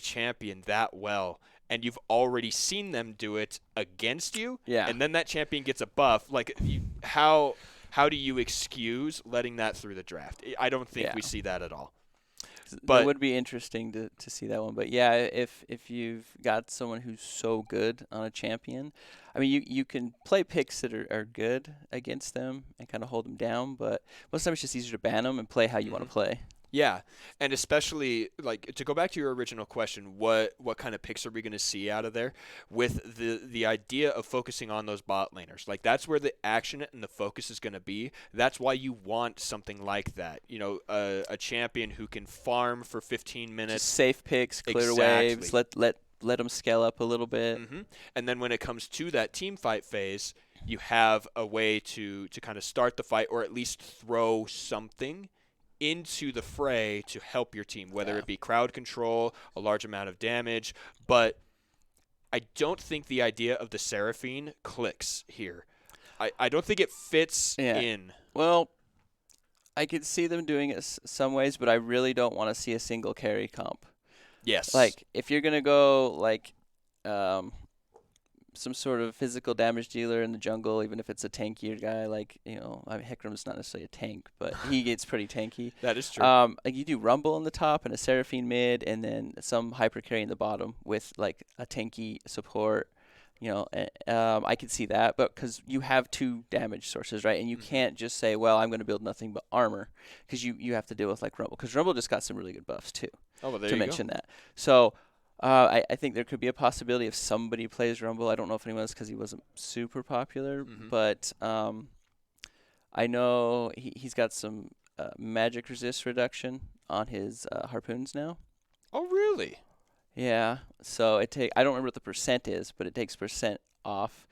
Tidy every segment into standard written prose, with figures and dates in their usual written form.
champion that well, and you've already seen them do it against you, and then that champion gets a buff, like how do you excuse letting that through the draft? I don't think we see that at all. But it would be interesting to see that one. But yeah, if you've got someone who's so good on a champion, I mean, you can play picks that are good against them and kind of hold them down. But most of the time it's just easier to ban them and play how you want to play. Yeah, and especially, like, to go back to your original question, what kind of picks are we going to see out of there with the idea of focusing on those bot laners? Like, that's where the action and the focus is going to be. That's why you want something like that. You know, a champion who can farm for 15 minutes. Just safe picks, clear waves, let them scale up a little bit. And then when it comes to that team fight phase, you have a way to kind of start the fight or at least throw something into the fray to help your team, whether it be crowd control, a large amount of damage. But I don't think the idea of the Seraphine clicks here. I don't think it fits in. Well, I could see them doing it some ways, but I really don't want to see a single carry comp. Yes. Like, if you're going to go, like, some sort of physical damage dealer in the jungle, even if it's a tankier guy, like, you know, I mean, Hecarim's not necessarily a tank, but he gets pretty tanky. That is true. Like, you do Rumble on the top and a Seraphine mid, and then some hyper carry in the bottom with, like, a tanky support. You know, I could see that, but because you have 2 damage sources, right? And you can't just say, well, I'm going to build nothing but armor, because you have to deal with, like, Rumble. Because Rumble just got some really good buffs, too. Oh, well, there to you mention go. that. So I think there could be a possibility if somebody plays Rumble. I don't know if anyone else, because he wasn't super popular, but I know he's got some magic resist reduction on his harpoons now. Oh, really? Yeah. So I don't remember what the percent is, but it takes percent off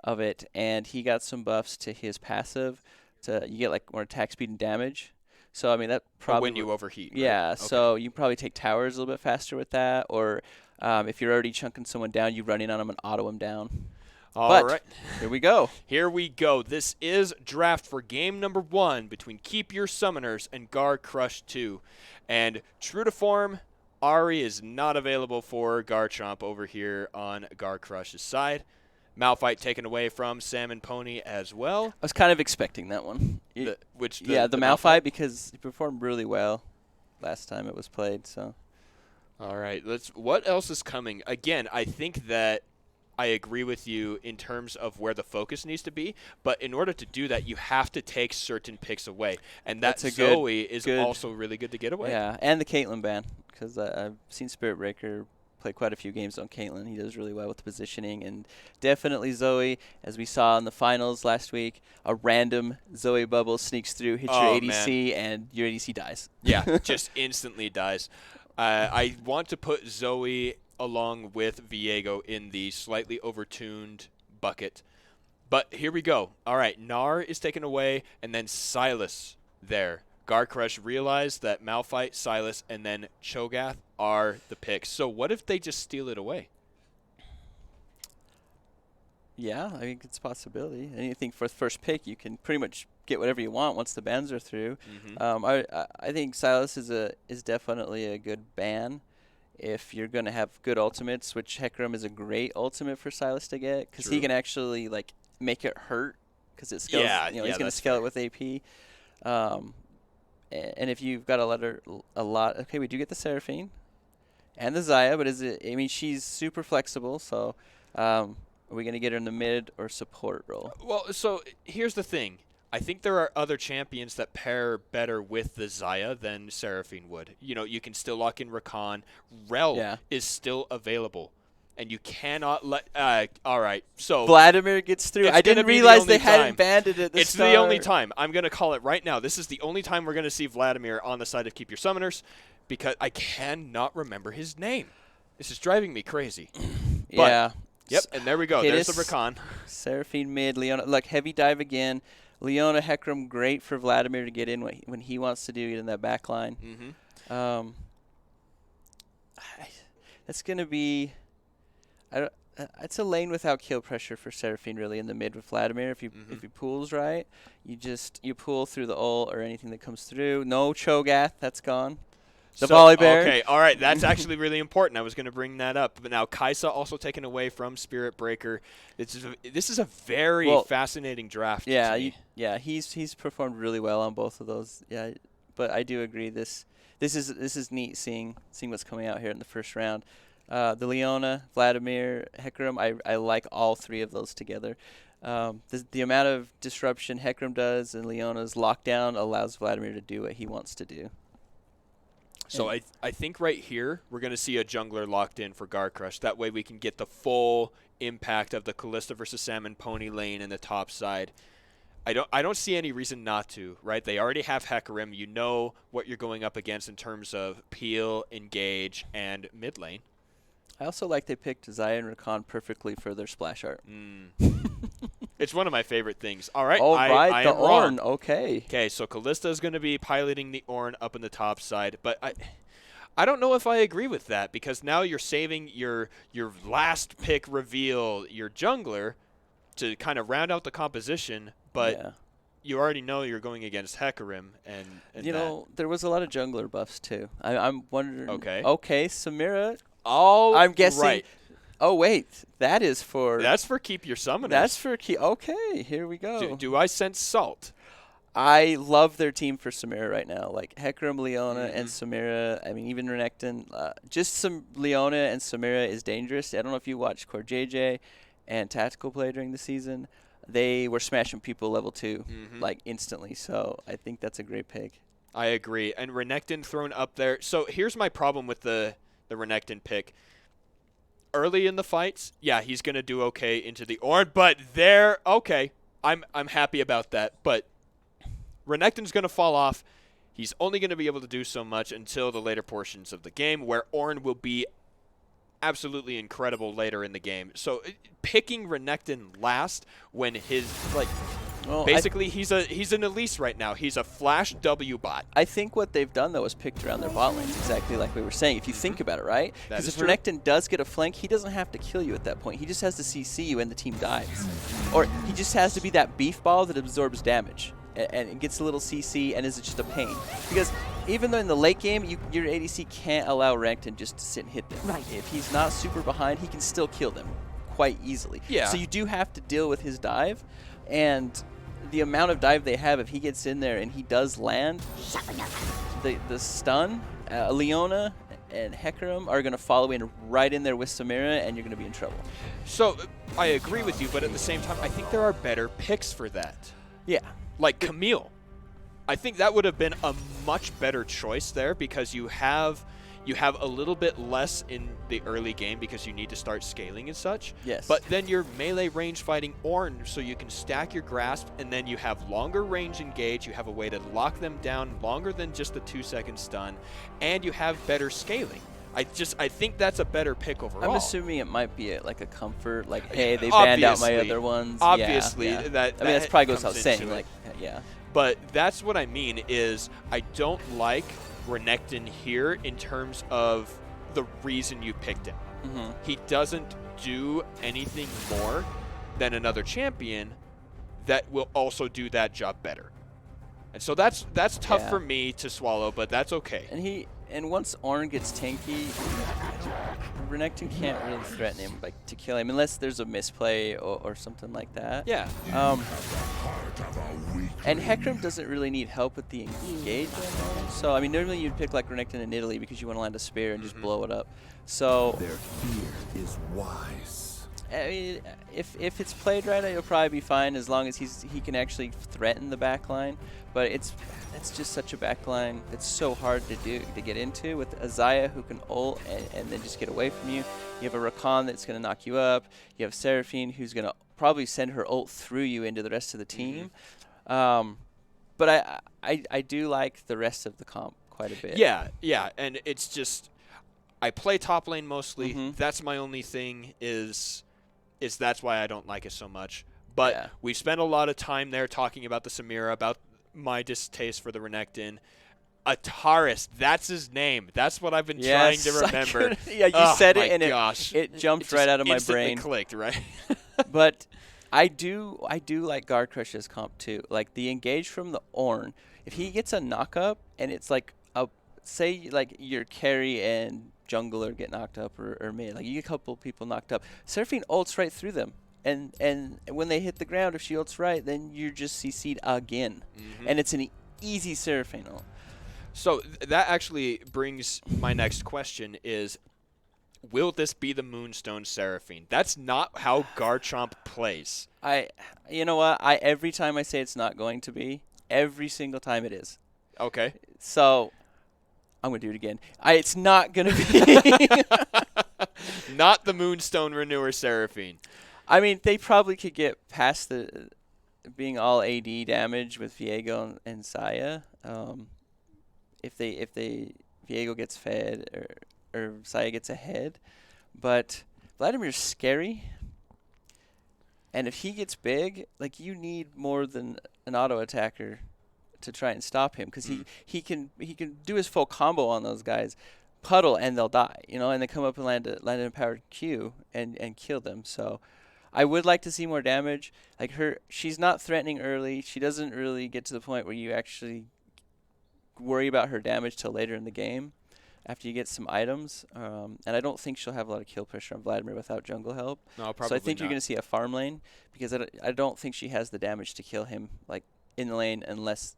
of it, and he got some buffs to his passive. You get like more attack speed and damage. So I mean that probably when you overheat. Yeah. Right? So you probably take towers a little bit faster with that, or if you're already chunking someone down, you run in on them and auto them down. All right. Here we go. Here we go. This is draft for game number 1 between Keep Your Summoners and Garcrush 2. And true to form, Ari is not available for Garchomp over here on Garcrush's side. Malphite taken away from Salmon Pony as well. I was kind of expecting that one. The Malphite, because he performed really well last time it was played. So, all right. What else is coming? Again, I think that I agree with you in terms of where the focus needs to be, but in order to do that, you have to take certain picks away, and that Zoe is also really good to get away. Yeah, and the Caitlyn ban, because I've seen Spirit Breaker play quite a few games on Caitlyn. He does really well with the positioning, and definitely Zoe, as we saw in the finals last week, a random Zoe bubble sneaks through, hits your ADC, and your ADC dies. Yeah, just instantly dies. I want to put Zoe along with Viego in the slightly overtuned bucket. But here we go. All right, Gnar is taken away, and then Sylas there. Garcrush realized that Malphite, Sylas, and then Cho'Gath are the picks. So what if they just steal it away? Yeah, I think it's a possibility. And you think for the first pick, you can pretty much get whatever you want once the bans are through. I think Sylas is definitely a good ban if you're going to have good ultimates, which Hecarim is a great ultimate for Sylas to get, because he can actually like make it hurt, because it scales. He's going to scale it with AP. And if you've got a lot, okay, we do get the Seraphine and the Xayah, but I mean, she's super flexible, so are we going to get her in the mid or support role? Well, so here's the thing. I think there are other champions that pair better with the Xayah than Seraphine would. You know, you can still lock in Rakan. Rel is still available. And you cannot let... all right, so... Vladimir gets through. I didn't realize they hadn't banned it at the start. It's the only time. I'm going to call it right now. This is the only time we're going to see Vladimir on the side of Keep Your Summoners, because I cannot remember his name. This is driving me crazy. Yep, and there we go. There's the Rakan. Seraphine mid, Leona. Look, heavy dive again. Leona, Hecarim, great for Vladimir to get in when he wants to do, get in that back line. That's going to be... it's a lane without kill pressure for Seraphine, really, in the mid with Vladimir. If he pulls right, you pull through the ult or anything that comes through. No Cho'Gath, that's gone. The volley bear. Okay, all right. That's actually really important. I was going to bring that up. But now Kaisa also taken away from Spirit Breaker. This is a very fascinating draft. Yeah, to me. he's performed really well on both of those. Yeah, but I do agree this is neat seeing what's coming out here in the first round. The Leona, Vladimir, Hecarim, I like all three of those together. The amount of disruption Hecarim does and Leona's lockdown allows Vladimir to do what he wants to do. So I think right here we're going to see a jungler locked in for Garcrush. That way we can get the full impact of the Kalista versus Salmon Pony lane in the top side. I don't see any reason not to, right? They already have Hecarim. You know what you're going up against in terms of peel, engage, and mid lane. I also like they picked Xayah and Rakan perfectly for their splash art. It's one of my favorite things. All right. I the am Ornn. Wrong. Okay, so Kalista is going to be piloting the Ornn up in the top side, but I don't know if I agree with that because now you're saving your last pick reveal, your jungler, to kind of round out the composition, but you already know you're going against Hecarim. And you know, there was a lot of jungler buffs too. I'm wondering. Okay, Samira. Oh, I'm guessing. Right. Oh, wait. That's for keep your summoners. That's for keep. Okay, here we go. Do I sense salt? I love their team for Samira right now. Like Hecarim, Leona, and Samira. I mean, even Renekton. Just some Leona and Samira is dangerous. I don't know if you watched Core JJ and Tactical Play during the season. They were smashing people level 2 like instantly. So I think that's a great pick. I agree. And Renekton thrown up there. So here's my problem with the Renekton pick. Early in the fights, he's going to do okay into the Ornn, but I'm happy about that. But Renekton's going to fall off. He's only going to be able to do so much until the later portions of the game, where Ornn will be absolutely incredible later in the game. So picking Renekton last when his basically he's an Elise right now. He's a flash W bot. I think what they've done though is picked around their bot lanes exactly like we were saying. If you think about it, right? Because if Renekton does get a flank, he doesn't have to kill you at that point. He just has to CC you and the team dies, or he just has to be that beef ball that absorbs damage and it gets a little CC and is just a pain. Because even though in the late game your ADC can't allow Renekton just to sit and hit them. Right. If he's not super behind, he can still kill them quite easily. Yeah. So you do have to deal with his dive, and the amount of dive they have, if he gets in there and he does land, the stun, Leona and Hecarim are going to follow in right in there with Samira, and you're going to be in trouble. So I agree with you, but at the same time, I think there are better picks for that. Yeah. Like Camille. I think that would have been a much better choice there because you have a little bit less in the early game because you need to start scaling and such. Yes. But then you're melee range fighting Ornn, so you can stack your grasp, and then you have longer range engage. You have a way to lock them down longer than just the 2-second stun, and you have better scaling. I think that's a better pick overall. I'm assuming it might be like a comfort, like, hey, they banned out my other ones. Obviously, yeah. that that's probably goes without saying. Like, yeah. But that's what I mean is I don't like Renekton here in terms of the reason you picked him. He doesn't do anything more than another champion that will also do that job better. And so that's tough for me to swallow, but that's okay. And once Ornn gets tanky, Renekton can't really threaten him to kill him unless there's a misplay or something like that. Yeah. And Hecarim doesn't really need help with the engage. So I mean, normally you'd pick like Renekton in Italy because you want to land a spear and just blow it up. So their fear is wise. I mean, if it's played right, it'll probably be fine as long as he can actually threaten the backline. But it's just such a backline that's so hard to get into with a Xayah who can ult and then just get away from you. You have a Rakan that's going to knock you up. You have Seraphine who's going to probably send her ult through you into the rest of the team. But I do like the rest of the comp quite a bit. Yeah, and it's just I play top lane mostly. That's my only thing is that's why I don't like it so much. But we spent a lot of time there talking about the Samira, about my distaste for the Renekton. Ataris, that's his name. That's what I've been trying to remember. You said it and it jumped right out of my brain. It clicked, right? But I do like Garcrush's comp too. Like the engage from the Ornn, if he gets a knock up and it's like say like your carry and jungler get knocked up or mid, like you get a couple people knocked up, Seraphine ults right through them. And when they hit the ground, if she ults right, then you're just CC'd again. And it's an easy Seraphine ult. So that actually brings my next question is, will this be the Moonstone Seraphine? That's not how Garchomp plays. You know what? Every time I say it's not going to be, every single time it is. Okay. So I'm going to do it again. It's not going to be. Not the Moonstone Renewer Seraphine. I mean, they probably could get past the being all AD damage with Viego and Saya. If Viego gets fed or Saya gets ahead. But Vladimir's scary. And if he gets big, like you need more than an auto attacker to try and stop him, because he can do his full combo on those guys, puddle and they'll die, and they come up and land an empowered Q and kill them. So I would like to see more damage. Like she's not threatening early. She doesn't really get to the point where you actually worry about her damage till later in the game after you get some items. And I don't think she'll have a lot of kill pressure on Vladimir without jungle help. No, probably so I think not. You're going to see a farm lane, because I don't think she has the damage to kill him like in the lane unless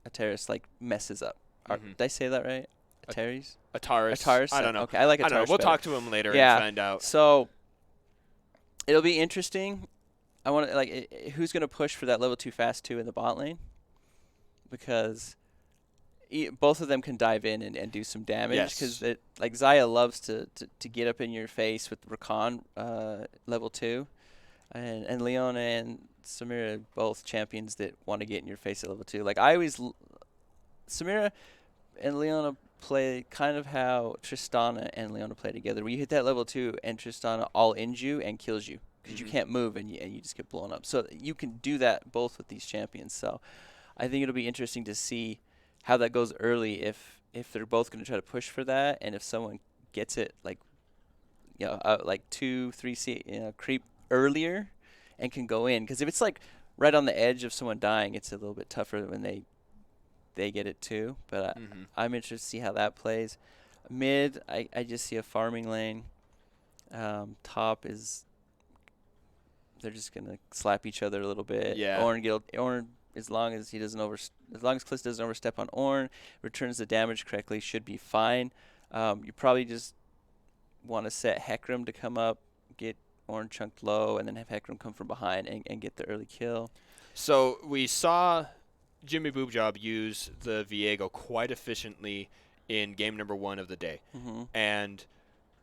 Ataris like messes up. Did I say that right? Ataris? Ataris. I don't know. Okay, I like Ataris. I don't know. We'll better. talk to him later and find out. So it'll be interesting. I want to who's going to push for that level 2 fast 2 in the bot lane, because both of them can dive in and do some damage, because Xayah loves to get up in your face with Rakan level 2, and Leona and Samira both champions that want to get in your face at level 2. Like Samira and Leona play kind of how Tristana and Leona play together, where you hit that level 2 and Tristana all-ins you and kills you because you can't move and you just get blown up. So you can do that both with these champions. So I think it'll be interesting to see how that goes early, if they're both going to try to push for that, and if someone gets it like 2-3 creep earlier and can go in. Because if it's like right on the edge of someone dying, it's a little bit tougher when they get it too. But I'm interested to see how that plays. Mid, I just see a farming lane. Top is they're just gonna slap each other a little bit. Yeah. Ornn, as long as Kliss doesn't overstep on Ornn, returns the damage correctly, should be fine. You probably just want to set Hecarim to come up, get Ornn chunked low, and then have Hecarim come from behind and get the early kill. So we saw Jimmy Boobjob use the Viego quite efficiently in game number 1 of the day. And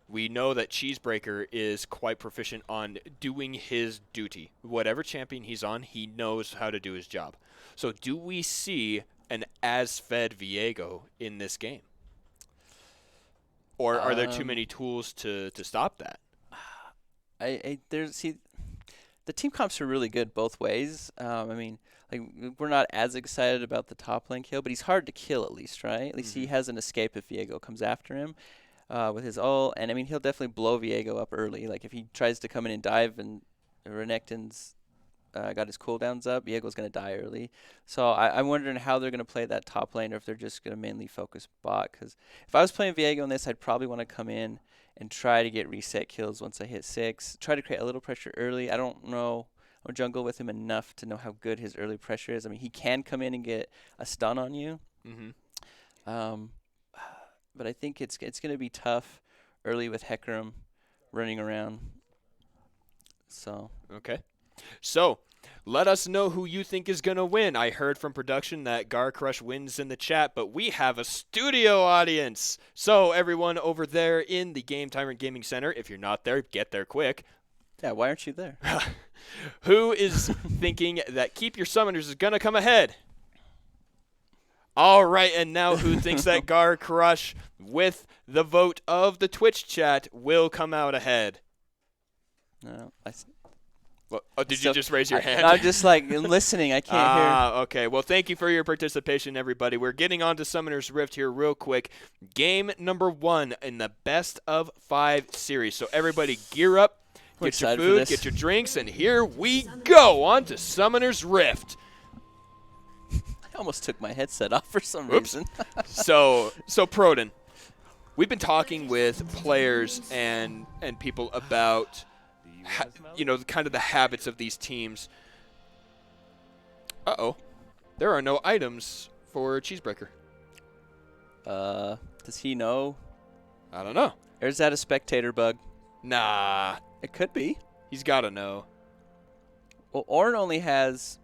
we know that Cheesebreaker is quite proficient on doing his duty. Whatever champion he's on, he knows how to do his job. So do we see an as-fed Viego in this game? Or are there too many tools to stop that? The team comps are really good both ways. I mean, like, we're not as excited about the top lane kill, but he's hard to kill at least, right? At least he has an escape if Viego comes after him with his ult. And, I mean, he'll definitely blow Viego up early. Like, if he tries to come in and dive and Renekton's got his cooldowns up, Viego's going to die early. So I'm wondering how they're going to play that top lane, or if they're just going to mainly focus bot. Because if I was playing Viego in this, I'd probably want to come in and try to get reset kills once I hit 6. Try to create a little pressure early. I don't know. I'm jungle with him enough to know how good his early pressure is. I mean, he can come in and get a stun on you. But I think it's going to be tough early with Hecarim running around. So okay. So let us know who you think is going to win. I heard from production that Garcrush wins in the chat, but we have a studio audience. So everyone over there in the GameTyrant Gaming Center, if you're not there, get there quick. Yeah, why aren't you there? Who is thinking that Keep Your Summoners is going to come ahead? All right, and now who thinks that Garcrush, with the vote of the Twitch chat, will come out ahead? No, did you just raise your hand? I'm just like listening. I can't hear. Okay. Well, thank you for your participation, everybody. We're getting on to Summoner's Rift here real quick. Game number 1 in the best of 5 series. So everybody gear up, get your food, get your drinks, and here we go on to Summoner's Rift. I almost took my headset off for some Oops. reason. So Proden, we've been talking with players and people about kind of the habits of these teams. Uh-oh. There are no items for Cheesebreaker. Does he know? I don't know. Or is that a spectator bug? Nah. It could be. He's got to know. Well, Ornn only has...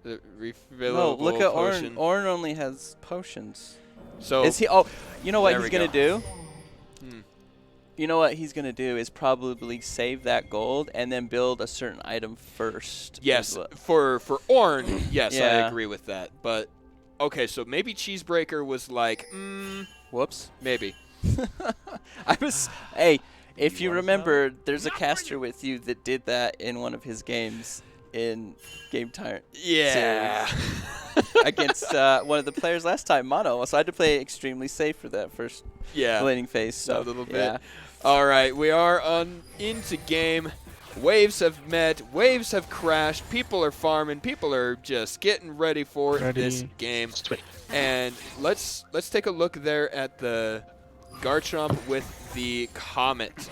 The refillable No, look at potion. Ornn. Ornn only has potions. So Is he? Oh, you know what There he's we going to go. do? You know what he's going to do is probably save that gold and then build a certain item first. Yes, for Ornn, yes, Yeah. I agree with that. But, okay, so maybe Cheesebreaker was like, Whoops. maybe. Hey, if you remember, there's a caster with you that did that in one of his games in GameTyrant. Yeah. Against one of the players last time, Mono. So I had to play extremely safe for that first Yeah. laning phase. So A little bit. yeah. All right, we are on into game. Waves have met. Waves have crashed. People are farming. People are just getting ready for this game. And let's take a look there at the Garchomp with the Comet.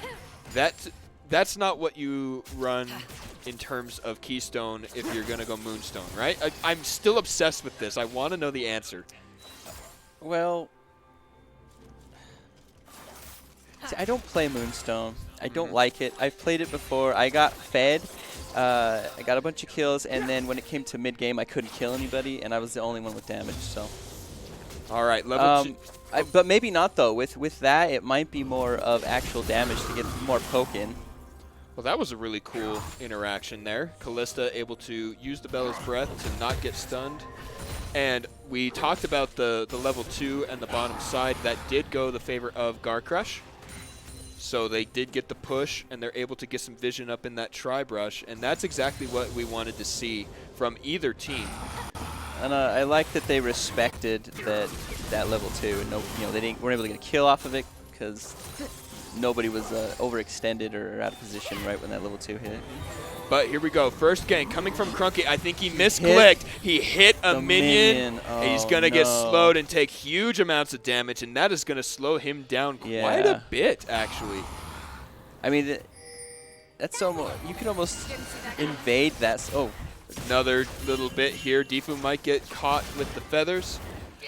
That's not what you run in terms of Keystone if you're going to go Moonstone, right? I'm still obsessed with this. I want to know the answer. Well, see, I don't play Moonstone. I don't like it. I've played it before. I got fed. I got a bunch of kills, and then when it came to mid-game, I couldn't kill anybody, and I was the only one with damage. So, All right, level but maybe not though. With that, it might be more of actual damage to get more poke in. Well, that was a really cool interaction there. Callista able to use the Bella's Breath to not get stunned. And we talked about the level 2 and the bottom side. That did go the favor of Garcrush. So they did get the push, and they're able to get some vision up in that Tri-Brush. And that's exactly what we wanted to see from either team. And I like that they respected that level 2. And they weren't able to get a kill off of it because nobody was overextended or out of position right when that level 2 hit. But here we go. First gank coming from Crunky. I think he misclicked. He hit a minion. Oh, He's going to no. get slowed and take huge amounts of damage, and that is going to slow him down quite a bit, actually. I mean, that's almost, you could almost invade that. Oh. Another little bit here. Defu might get caught with the feathers.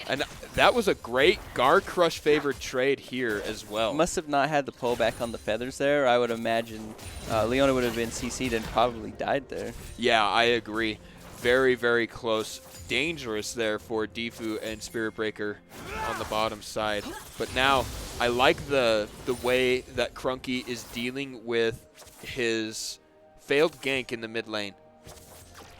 And that was a great Garcrush favored trade here as well. Must have not had the pullback on the feathers there. I would imagine Leona would have been CC'd and probably died there. Yeah, I agree. Very, very close. Dangerous there for Defu and Spirit Breaker on the bottom side. But now, I like the way that Crunky is dealing with his failed gank in the mid lane.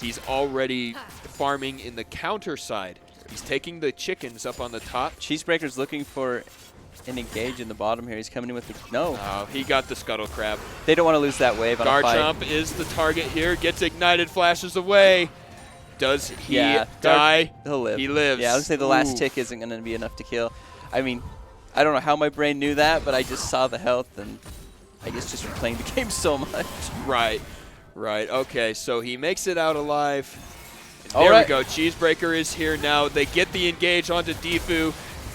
He's already farming in the counter side. He's taking the chickens up on the top. Cheesebreaker's looking for an engage in the bottom here. He's coming in with the... No. Oh, he got the Scuttle Crab. They don't want to lose that wave on a fight. Garchomp is the target here. Gets ignited, flashes away. Does he die? He'll live. He lives. Yeah, I would say the last tick isn't going to be enough to kill. I mean, I don't know how my brain knew that, but I just saw the health, and I guess just from playing the game so much. Right. Okay, so he makes it out alive. All There right. we go. Cheesebreaker is here now. They get the engage onto Defu.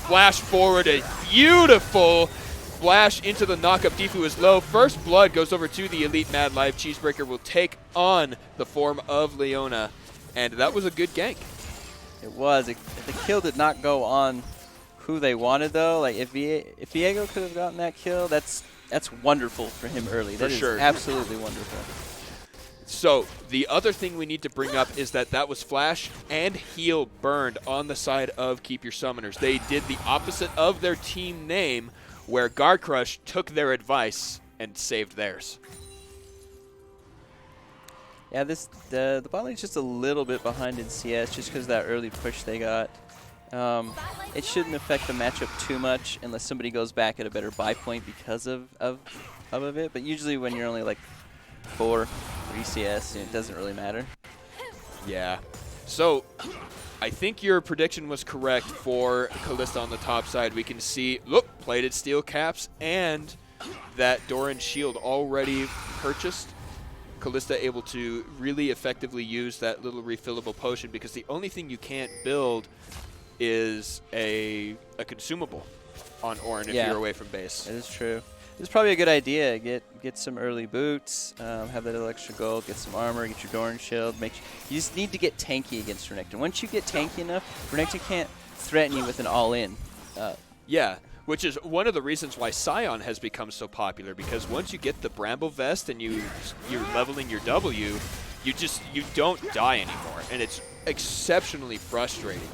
Flash forward. A beautiful flash into the knockup. Defu is low. First blood goes over to the Elite Mad Life. Cheesebreaker will take on the form of Leona. And that was a good gank. It was. The kill did not go on who they wanted, though. Like, if Viego could have gotten that kill, that's wonderful for him early. That is sure. absolutely wonderful. So the other thing we need to bring up is that was flash and heal burned on the side of Keep Your Summoners. They did the opposite of their team name, where Garcrush took their advice and saved theirs. Yeah, the bot lane's just a little bit behind in CS just because of that early push they got. It shouldn't affect the matchup too much unless somebody goes back at a better buy point because of it. But usually when you're only like 4-3 CS, it doesn't really matter. Yeah. So I think your prediction was correct for Callista on the top side. We can see, look, plated steel caps and that Doran shield already purchased. Kalista able to really effectively use that little refillable potion, because the only thing you can't build is a consumable on Ornn if you're away from base. It is true. It's probably a good idea. Get some early boots, have that little extra gold, get some armor, get your Dorn shield. You just need to get tanky against Renekton. Once you get tanky enough, Renekton can't threaten you with an all-in. Yeah, which is one of the reasons why Scion has become so popular, because once you get the Bramble Vest and you're leveling your W, you don't die anymore, and it's exceptionally frustrating.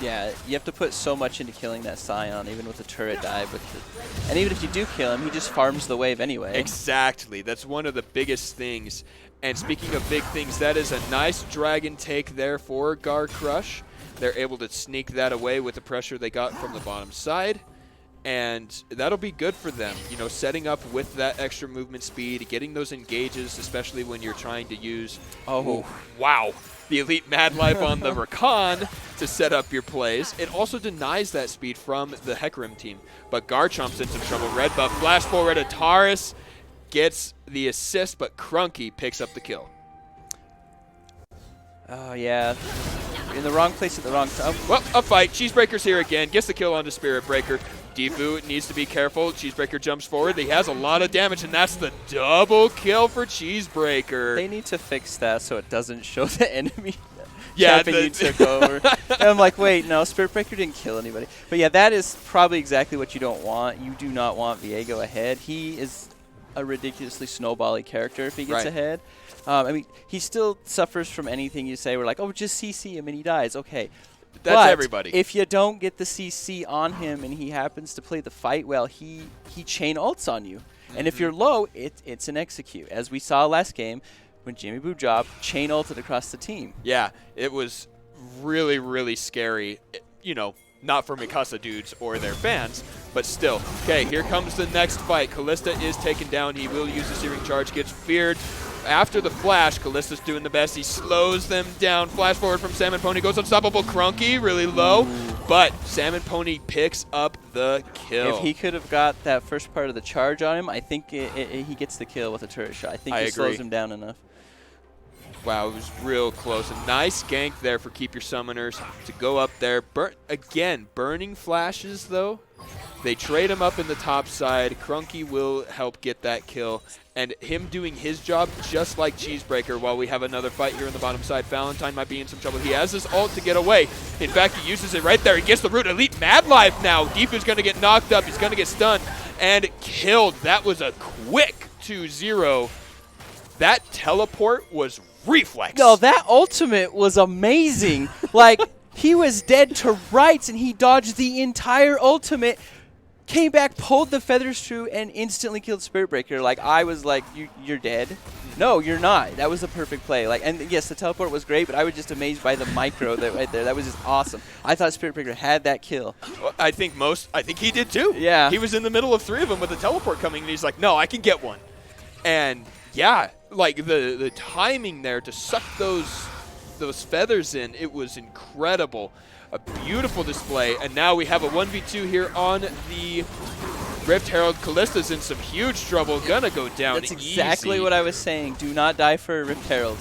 Yeah, you have to put so much into killing that Scion, even with the turret dive. And even if you do kill him, he just farms the wave anyway. Exactly. That's one of the biggest things. And speaking of big things, that is a nice dragon take there for Garcrush. They're able to sneak that away with the pressure they got from the bottom side. And that'll be good for them, you know, setting up with that extra movement speed, getting those engages, especially when you're trying to use, wow, the Elite Mad Life on the Rakan to set up your plays. It also denies that speed from the Hecarim team. But Garchomp's in some trouble. Red buff, flash forward, Ataris gets the assist, but Crunky picks up the kill. Oh, yeah. In the wrong place at the wrong time. Well, a fight. Cheesebreaker's here again. Gets the kill onto Spirit Breaker. Defu needs to be careful. Cheesebreaker jumps forward. He has a lot of damage, and that's the double kill for Cheesebreaker. They need to fix that so it doesn't show the enemy. Yeah, you took over. And I'm like, wait, no, Spirit Breaker didn't kill anybody. But yeah, that is probably exactly what you don't want. You do not want Viego ahead. He is a ridiculously snowbally character if he gets ahead. I mean, he still suffers from anything you say. We're like, oh, just CC him and he dies. Okay. That's everybody. If you don't get the CC on him and he happens to play the fight well, he chain ults on you. And if you're low, it's an execute. As we saw last game when Jimmy Boudjab chain ulted across the team. Yeah, it was really, really scary. You know, not for Mikasa dudes or their fans, but still. Okay, here comes the next fight. Kalista is taken down. He will use the Searing Charge, gets feared. After the flash, Kalista's doing the best. He slows them down. Flash forward from Salmon Pony. Goes unstoppable. Crunky, really low. But Salmon Pony picks up the kill. If he could have got that first part of the charge on him, I think he gets the kill with a turret shot. I think he slows him down enough. Wow, it was real close. A nice gank there for Keep Your Summoners to go up there. Again, burning flashes, though. They trade him up in the top side. Crunky will help get that kill. And him doing his job just like Cheesebreaker while we have another fight here on the bottom side. Valentine might be in some trouble. He has his ult to get away. In fact, he uses it right there. He gets the root. Elite Mad Life now. Deepu's going to get knocked up. He's going to get stunned and killed. That was a quick 2-0. That teleport was reflex. No, that ultimate was amazing. Like, he was dead to rights, and he dodged the entire ultimate, came back, pulled the feathers through, and instantly killed Spirit Breaker. Like, I was like, you're dead. No, you're not. That was a perfect play. Like, and yes, the teleport was great, but I was just amazed by the micro that right there. That was just awesome. I thought Spirit Breaker had that kill. Well, I think he did too. Yeah. He was in the middle of 3 of them with the teleport coming, and he's like, no, I can get one. And yeah, like the timing there to suck those feathers in, it was incredible. A beautiful display, and now we have a 1v2 here on the Rift Herald. Kalista's in some huge trouble, gonna go down. That's exactly easy. what I was saying. Do not die for a Rift Herald.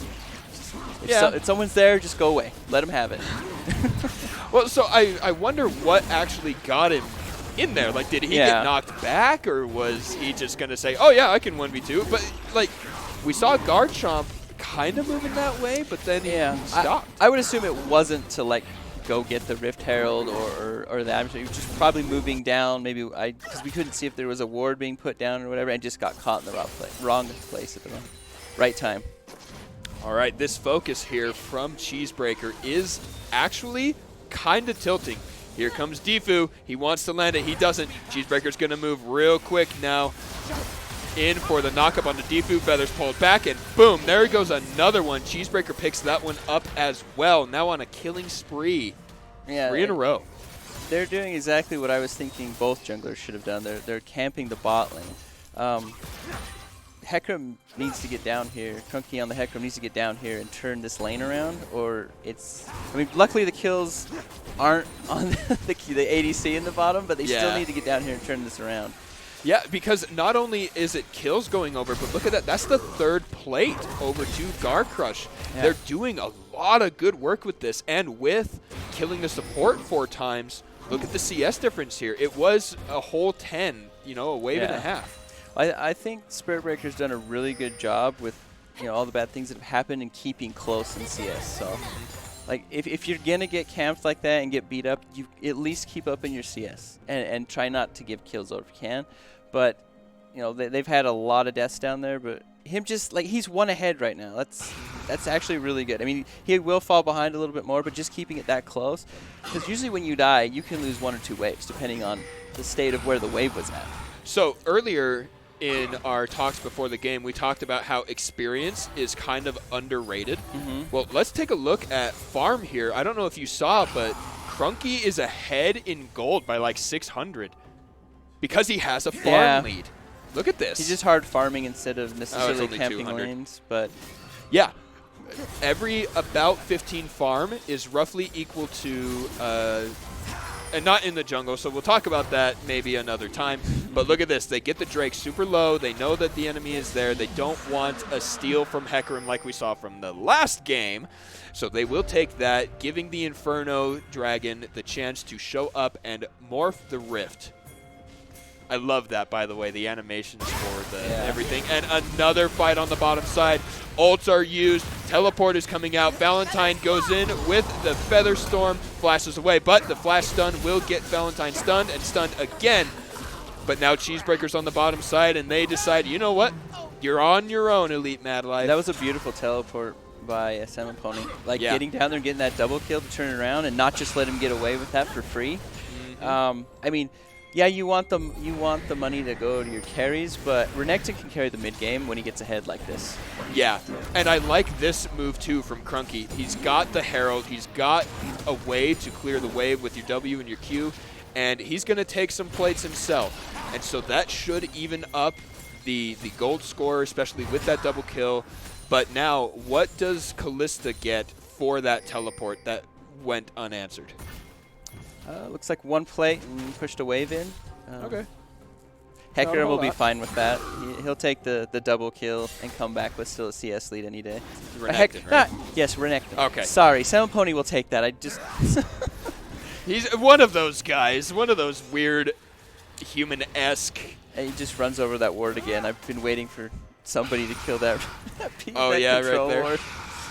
If someone's there, just go away. Let him have it. Well, so I wonder what actually got him in there. Like, did he get knocked back, or was he just gonna say, oh yeah, I can 1v2? But like, we saw Garchomp kind of moving that way, but then he stopped. I would assume it wasn't to like go get the Rift Herald or that. He was just probably moving down. Maybe because we couldn't see if there was a ward being put down or whatever, and just got caught in the wrong place at the right time. All right, this focus here from Cheesebreaker is actually kind of tilting. Here comes Defu. He wants to land it. He doesn't. Cheesebreaker's going to move real quick now. In for the knockup on the Defu. Feathers pulled back, and boom, there goes another one. Cheesebreaker picks that one up as well. Now on a killing spree. Yeah, 3 in a row. They're doing exactly what I was thinking both junglers should have done. They're camping the bot lane. Hecarim needs to get down here. Crunky on the Hecarim needs to get down here and turn this lane around, or it's... I mean, luckily the kills aren't on the ADC in the bottom, but they still need to get down here and turn this around. Yeah, because not only is it kills going over, but look at that. That's the 3rd plate over to Garcrush. Yeah. They're doing a lot of good work with this. And with killing the support 4 times, look at the CS difference here. It was a whole 10, a wave and a half. I think Spirit Breaker's done a really good job with all the bad things that have happened and keeping close in CS. So, like, if you're going to get camped like that and get beat up, you at least keep up in your CS and try not to give kills out if you can. But, they've had a lot of deaths down there, but him just, like, he's 1 ahead right now. That's actually really good. I mean, he will fall behind a little bit more, but just keeping it that close. Because usually when you die, you can lose 1 or 2 waves, depending on the state of where the wave was at. So earlier in our talks before the game, we talked about how experience is kind of underrated. Well, let's take a look at farm here. I don't know if you saw, but Crunky is ahead in gold by like 600 because he has a farm lead. Look at this. He's just hard farming instead of necessarily camping 200. lanes, but yeah, every about 15 farm is roughly equal to and not in the jungle, so we'll talk about that maybe another time. But look at this. They get the Drake super low. They know that the enemy is there. They don't want a steal from Hecarim like we saw from the last game. So they will take that, giving the Inferno Dragon the chance to show up and morph the Rift. I love that, by the way, the animations for the everything. And another fight on the bottom side. Ults are used. Teleport is coming out. Valentine goes in with the Feather Storm, flashes away. But the flash stun will get Valentine stunned and stunned again. But now Cheesebreaker's on the bottom side, and they decide, you know what? You're on your own, Elite Mad Life. That was a beautiful teleport by Salmon Pony. Like, getting down there and getting that double kill to turn it around and not just let him get away with that for free. I mean, yeah, you want the money to go to your carries, but Renekton can carry the mid game when he gets ahead like this. Yeah, and I like this move too from Crunky. He's got the Herald, he's got a way to clear the wave with your W and your Q, and he's going to take some plates himself. And so that should even up the gold score, especially with that double kill. But now, what does Kalista get for that teleport that went unanswered? Looks like 1 plate and pushed a wave in. Okay. Hecarim will be fine with that. He'll take the double kill and come back with still a CS lead any day. Renekton, right? Yes, Renekton. Okay. Sorry, Salmon Pony will take that. I just... He's one of those guys, one of those weird human-esque. He just runs over that ward again. I've been waiting for somebody to kill that. Oh, that yeah, right there. ward.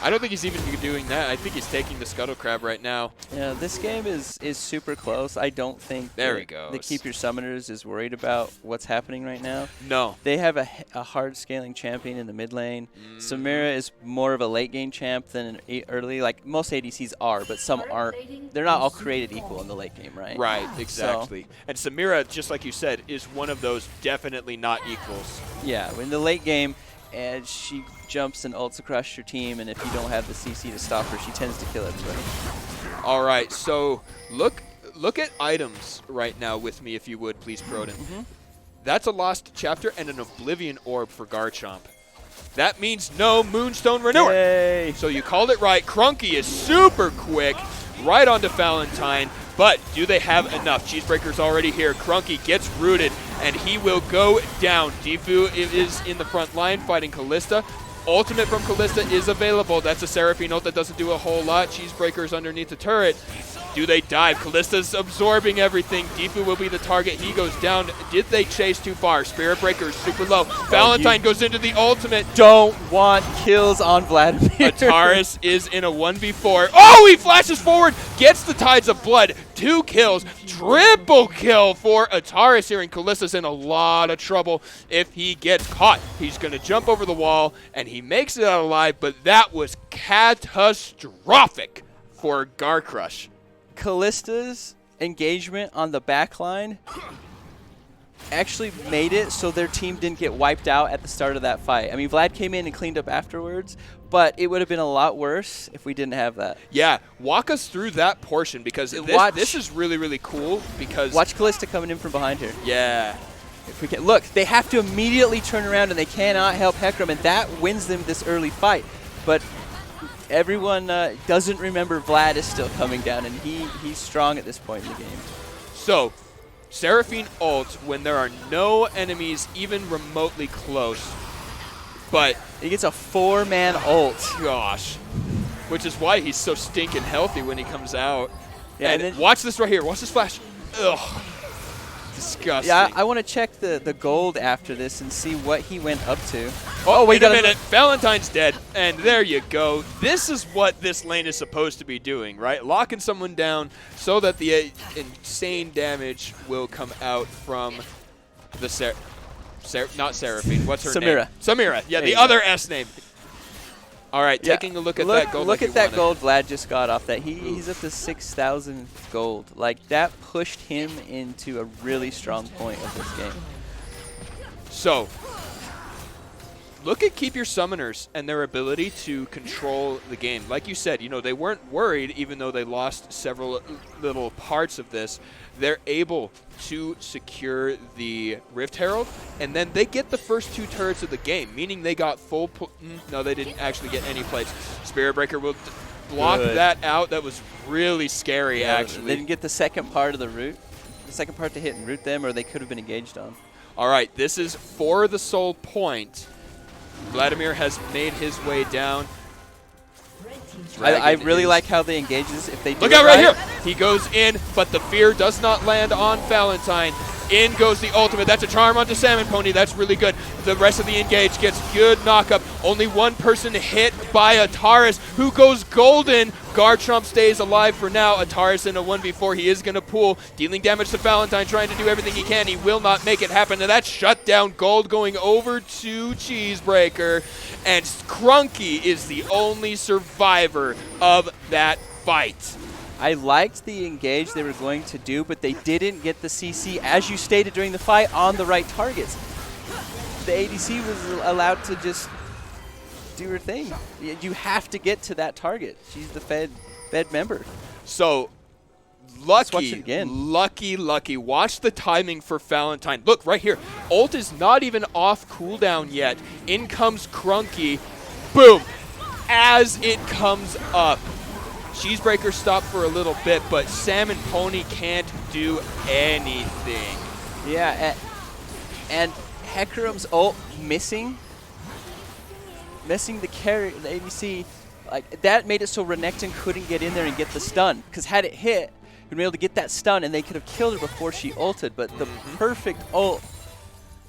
I don't think he's even doing that. I think he's taking the Scuttle Crab right now. Yeah, this game is super close. I don't think there he goes. The Keep Your Summoners is worried about what's happening right now. No. They have a hard scaling champion in the mid lane. Samira is more of a late game champ than an early. Like, most ADCs are, but some aren't. They're not all created equal in the late game, right? Right, exactly. So, and Samira, just like you said, is one of those definitely not equals. Yeah, in the late game, and she jumps and ults across your team, and if you don't have the CC to stop her, she tends to kill everybody. All right, so look at items right now with me, if you would, please, Proden. That's a lost chapter and an Oblivion Orb for Garchomp. That means no Moonstone Renewer. Yay. So you called it right. Crunky is super quick, right onto Valentine. But do they have enough? Cheesebreaker's already here. Crunky gets rooted, and he will go down. Defu is in the front line fighting Kalista. Ultimate from Kalista is available. That's a Seraphine ult that doesn't do a whole lot. Cheesebreaker's underneath the turret. Do they dive? Kalista's absorbing everything. Defu will be the target. He goes down. Did they chase too far? Spirit Breaker is super low. Valentine goes into the ultimate. Don't want kills on Vladimir. Ataris is in a 1v4. Oh, he flashes forward. Gets the Tides of Blood. 2 kills. Triple kill for Ataris here. And Kalista's in a lot of trouble if he gets caught. He's going to jump over the wall, and he makes it out alive. But that was catastrophic for Garcrush. Kalista's engagement on the back line actually made it so their team didn't get wiped out at the start of that fight. I mean, Vlad came in and cleaned up afterwards, but it would have been a lot worse if we didn't have that. Yeah, walk us through that portion, because this is really, really cool. Because watch Kalista coming in from behind here. Yeah. If we can, look, they have to immediately turn around, and they cannot help Hecarim, and that wins them this early fight. But everyone doesn't remember Vlad is still coming down, and he's strong at this point in the game. So, Seraphine ult when there are no enemies even remotely close. But he gets a 4-man ult. Gosh. Which is why he's so stinking healthy when he comes out. Yeah, and then watch this right here. Watch this flash. Ugh. Disgusting. Yeah, I want to check the gold after this and see what he went up to. Oh, wait a minute. Valentine's dead. And there you go. This is what this lane is supposed to be doing, right? Locking someone down so that the insane damage will come out from the not Seraphine. What's her name? Samira. Yeah, the other S name. All right, taking a look at that gold. Look at that gold Vlad just got off that. He's up to 6,000 gold. Like, that pushed him into a really strong point of this game. So, look at Keep Your Summoners and their ability to control the game. Like you said, you know, they weren't worried even though they lost several little parts of this. They're able to secure the Rift Herald, and then they get the first 2 turrets of the game, meaning they got full no, they didn't actually get any plates. Spirit Breaker will block that out. That was really scary, actually. They didn't get the second part of the root, the second part to hit and root them, or they could have been engaged on. All right, this is for the soul point. Vladimir has made his way down. I really like how they engage this. If they do Look out right here. He goes in, but the fear does not land on Valentine. In goes the ultimate. That's a charm onto Salmon Pony. That's really good. The rest of the engage gets good knockup. Only one person hit by Ataris, who goes golden. Garcrush stays alive for now. Ataris in a 1v4. He is going to pull, dealing damage to Valentine, trying to do everything he can. He will not make it happen. And that's shut down. Gold going over to Cheesebreaker. And Crunky is the only survivor of that fight. I liked the engage they were going to do, but they didn't get the CC, as you stated during the fight, on the right targets. The ADC was allowed to just do her thing. You have to get to that target. She's the Fed member. So, lucky. Watch the timing for Valentine. Look, right here. Ult is not even off cooldown yet. In comes Crunky. Boom. As it comes up. Cheesebreaker stopped for a little bit, but Salmon Pony can't do anything. Yeah, and Hecarim's ult missing the carry, the ADC, like that made it so Renekton couldn't get in there and get the stun. Because had it hit, he'd been able to get that stun, and they could have killed her before she ulted. But the perfect ult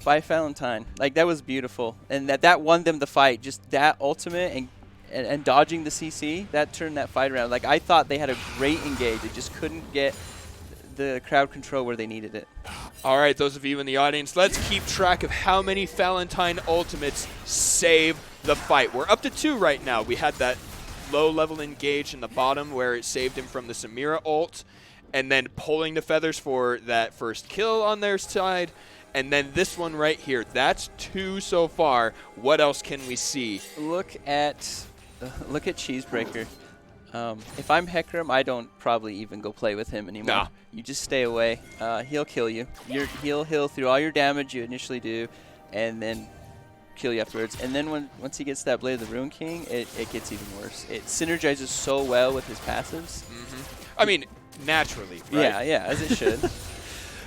by Valentine, like that was beautiful, and that won them the fight. Just that ultimate and dodging the CC, that turned that fight around. Like, I thought they had a great engage. They just couldn't get the crowd control where they needed it. All right, those of you in the audience, let's keep track of how many Valentine ultimates save the fight. We're up to 2 right now. We had that low-level engage in the bottom where it saved him from the Samira ult, and then pulling the feathers for that first kill on their side. And then this one right here. That's 2 so far. What else can we see? Look at Cheesebreaker. If I'm Hecarim, I don't probably even go play with him anymore. Nah. You just stay away. He'll kill you. He'll heal through all your damage you initially do, and then kill you afterwards. And then once he gets that Blade of the Ruin King, it gets even worse. It synergizes so well with his passives. I mean, naturally, right? Yeah, as it should.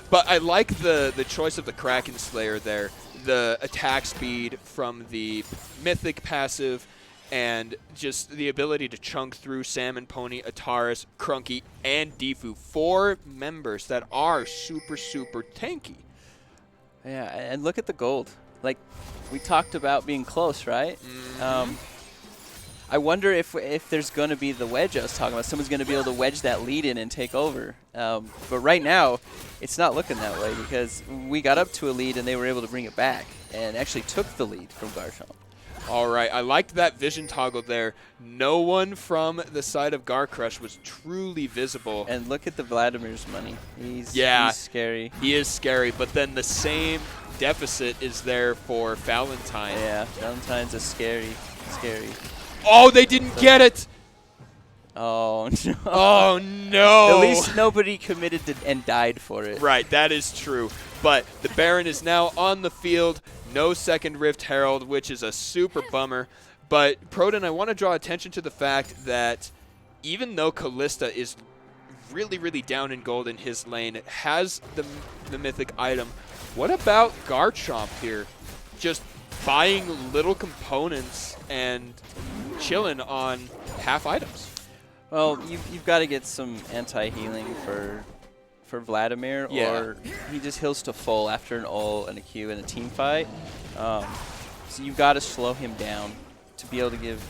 But I like the choice of the Kraken Slayer there. The attack speed from the Mythic passive, and just the ability to chunk through Salmon Pony, Ataris, Crunky, and Defu. 4 members that are super, super tanky. Yeah, and look at the gold. Like, we talked about being close, right? I wonder if there's going to be the wedge I was talking about. Someone's going to be able to wedge that lead in and take over. But right now, it's not looking that way because we got up to a lead and they were able to bring it back and actually took the lead from Garcrush. All right, I liked that vision toggle there. No one from the side of Garcrush was truly visible. And look at the Vladimir's money. He's scary. He is scary, but then the same deficit is there for Valentine. Yeah, Valentine's a scary. Oh, they didn't get it! Oh, no. Oh, no. At least nobody committed and died for it. Right, that is true. But the Baron is now on the field. No second Rift Herald, which is a super bummer. But, Proden, I want to draw attention to the fact that even though Callista is really, really down in gold in his lane, has the mythic item. What about Garchomp here? Just buying little components and chilling on half items. Well, you've got to get some anti-healing for Vladimir, or he just heals to full after an ult and a Q in a team fight. So you've got to slow him down to be able to give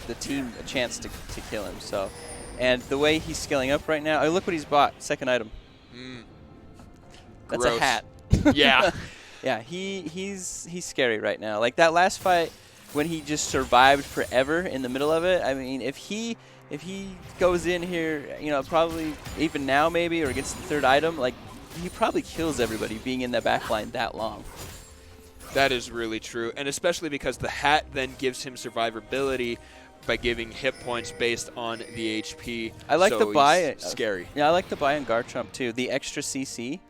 the team a chance to kill him. So, and the way he's scaling up right now, look what he's bought. Second item. That's Gross. a hat. Yeah. Yeah, he's scary right now. Like that last fight when he just survived forever in the middle of it. I mean, if he goes in here, you know, probably even now maybe, or gets the third item, like he probably kills everybody being in the backline that long. That is really true, and especially because the hat then gives him survivability by giving hit points based on the HP. I like so the buy. Scary. Yeah, I like the buy on Garchomp too. The extra CC,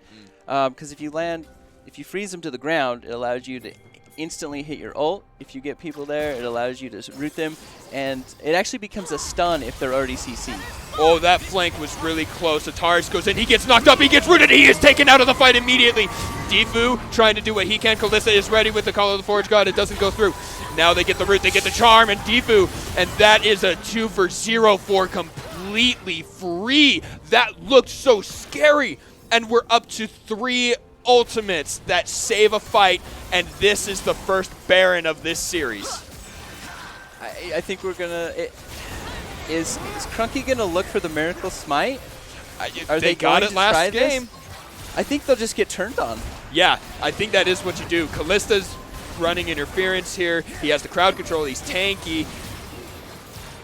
because if you freeze them to the ground, it allows you to instantly hit your ult. If you get people there, it allows you to root them, and it actually becomes a stun if they're already CC'd. Oh, that flank was really close. Ataris goes in, he gets knocked up, he gets rooted, he is taken out of the fight immediately. Defu trying to do what he can. Kalista is ready with the Call of the Forge God. It doesn't go through. Now they get the root, they get the charm, and Defu, and that is a 2 for 0 for completely free. That looked so scary, and we're up to 3 ultimates that save a fight, and this is the first Baron of this series. I think we're gonna. Is Crunky gonna look for the Miracle Smite? Are they got going it to last try game. this? I think they'll just get turned on. Yeah, I think that is what you do. Kalista's running interference here. He has the crowd control. He's tanky.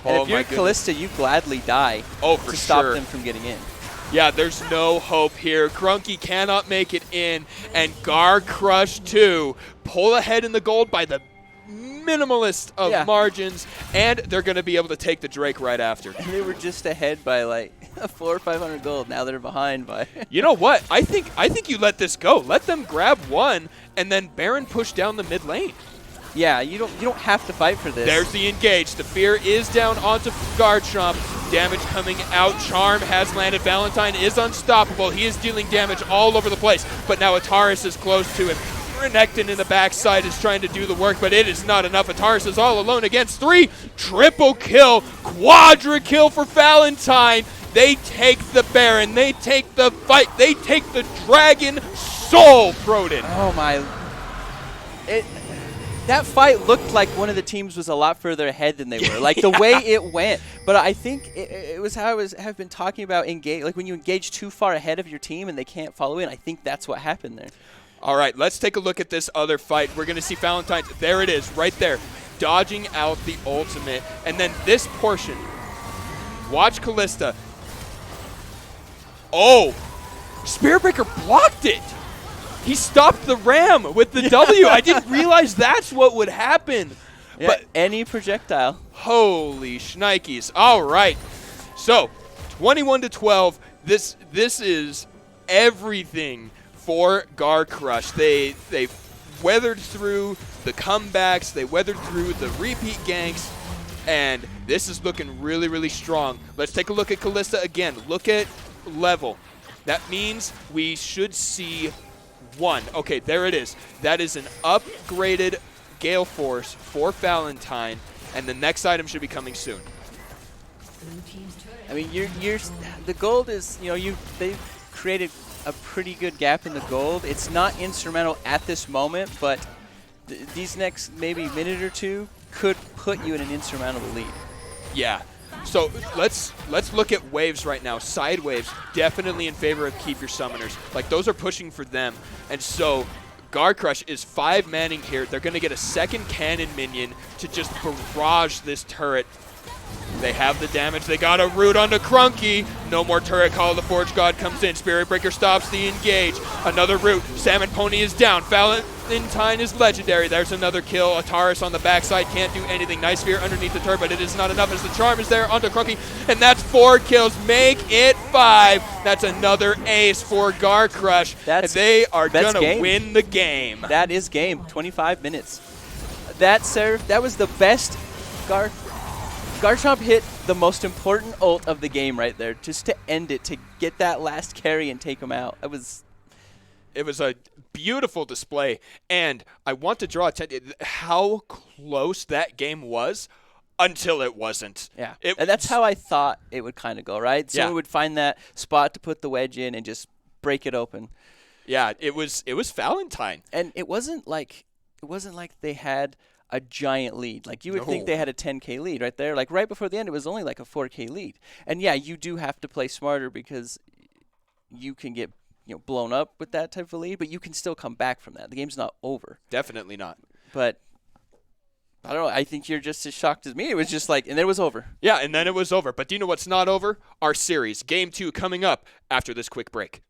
And if you're Kalista, you gladly die to stop them from getting in. Yeah, there's no hope here. Crunky cannot make it in, and Garcrush too pull ahead in the gold by the minimalist of margins, and they're going to be able to take the Drake right after. And they were just ahead by like 400 or 500 gold. Now they're behind by. You know what? I think you let this go. Let them grab one, and then Baron push down the mid lane. Yeah, you don't have to fight for this. There's the engage. The fear is down onto Garchomp. Damage coming out. Charm has landed. Valentine is unstoppable. He is dealing damage all over the place. But now Ataris is close to him. Renekton in the backside is trying to do the work, but it is not enough. Ataris is all alone against 3. Triple kill. Quadra kill for Valentine. They take the Baron. They take the fight. They take the Dragon Soul, Proden. Oh, my. That fight looked like one of the teams was a lot further ahead than they were. Like the way it went. But I think it was how I have been talking about engage. Like when you engage too far ahead of your team and they can't follow in, I think that's what happened there. All right, let's take a look at this other fight. We're going to see Valentine. There it is, right there. Dodging out the ultimate. And then this portion. Watch Kalista. Oh! Spirit Breaker blocked it! He stopped the ram with the W. I didn't realize that's what would happen. Yeah, but any projectile. Holy shnikes. All right. So, 21-12. This is everything for Garcrush. They weathered through the comebacks. They weathered through the repeat ganks. And this is looking really, really strong. Let's take a look at Kalista again. Look at level. That means we should see 1. Okay, there it is. That is an upgraded Gale Force for Valentine, and the next item should be coming soon. I mean, the gold is, they've created a pretty good gap in the gold. It's not instrumental at this moment, but these next maybe minute or two could put you in an insurmountable lead. Yeah. So let's look at waves right now. Side waves, definitely in favor of keep your summoners. Like, those are pushing for them. And so Garcrush is 5-manning here. They're going to get a second cannon minion to just barrage this turret. They have the damage. They got a root onto Crunky. No more turret. Call of the Forge God comes in. Spirit Breaker stops the engage. Another root. Salmon Pony is down. Valentine is legendary. There's another kill. Ataris on the backside can't do anything. Nice Sphere underneath the turret, but it is not enough as the charm is there onto Crunky. And that's 4 kills. Make it 5. That's another ace for Garcrush. And they are going to win the game. That is game. 25 minutes. That was the best Garchomp hit the most important ult of the game right there, just to end it, to get that last carry and take him out. It was a beautiful display, and I want to draw attention how close that game was until it wasn't. Yeah, and that's how I thought it would kind of go, right? Someone would find that spot to put the wedge in and just break it open. Yeah, it was Valentine. And it wasn't like they had a giant lead. Like, you would think they had a 10K lead right there. Like, right before the end, it was only like a 4K lead. And yeah, you do have to play smarter because you can get blown up with that type of lead, but you can still come back from that. The game's not over. Definitely not. But I don't know. I think you're just as shocked as me. It was just like, and then it was over. Yeah, and then it was over. But do you know what's not over? Our series, Game 2, coming up after this quick break.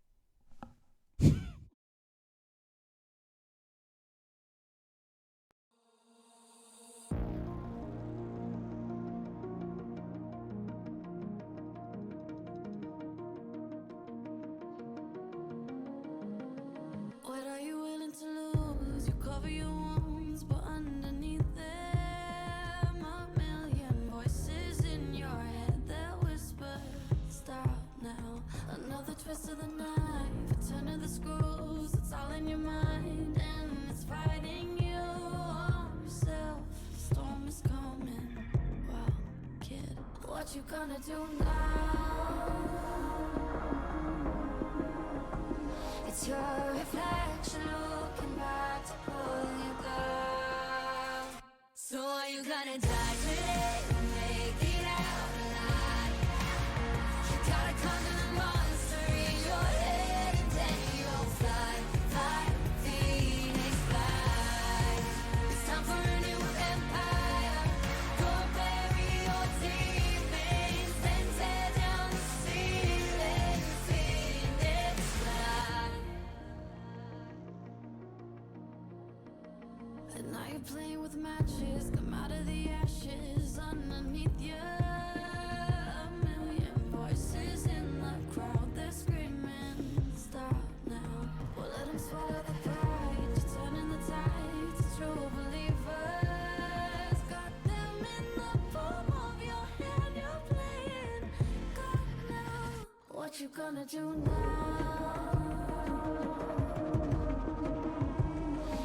What are you willing to lose? You cover your wounds, but underneath them, a million voices in your head that whisper, stop now. Another twist of the knife, a turn of the screws, it's all in your mind, and it's fighting you on yourself. The storm is coming. Wow, kid, what you gonna do now? It's your reflection looking back to pull you down. So are you gonna die today or make it out alive? You gotta conquer the monster in your head, and then you'll fly, fly, Phoenix fly. It's time for a new empire. Go bury your demons, then tear down the ceiling, Phoenix fly. And now you're playing with matches, come out of the ashes underneath you. A million voices in the crowd, they're screaming, stop now. Well, let them swallow the pride, you're turning the tide to true believers. Got them in the palm of your hand, you're playing God now. What you gonna do now?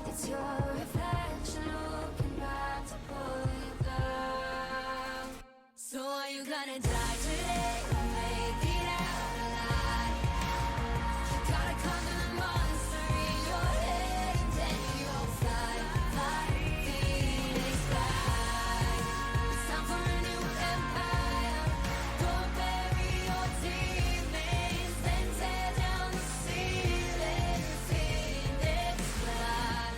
It's your reflection looking back to pull you down. So are you gonna die today or make it out alive? You gotta conquer the monster in your head, and then you'll fly, fly, Phoenix fly. It's time for a new empire. Go bury your demons, then tear down the ceiling, Phoenix fly.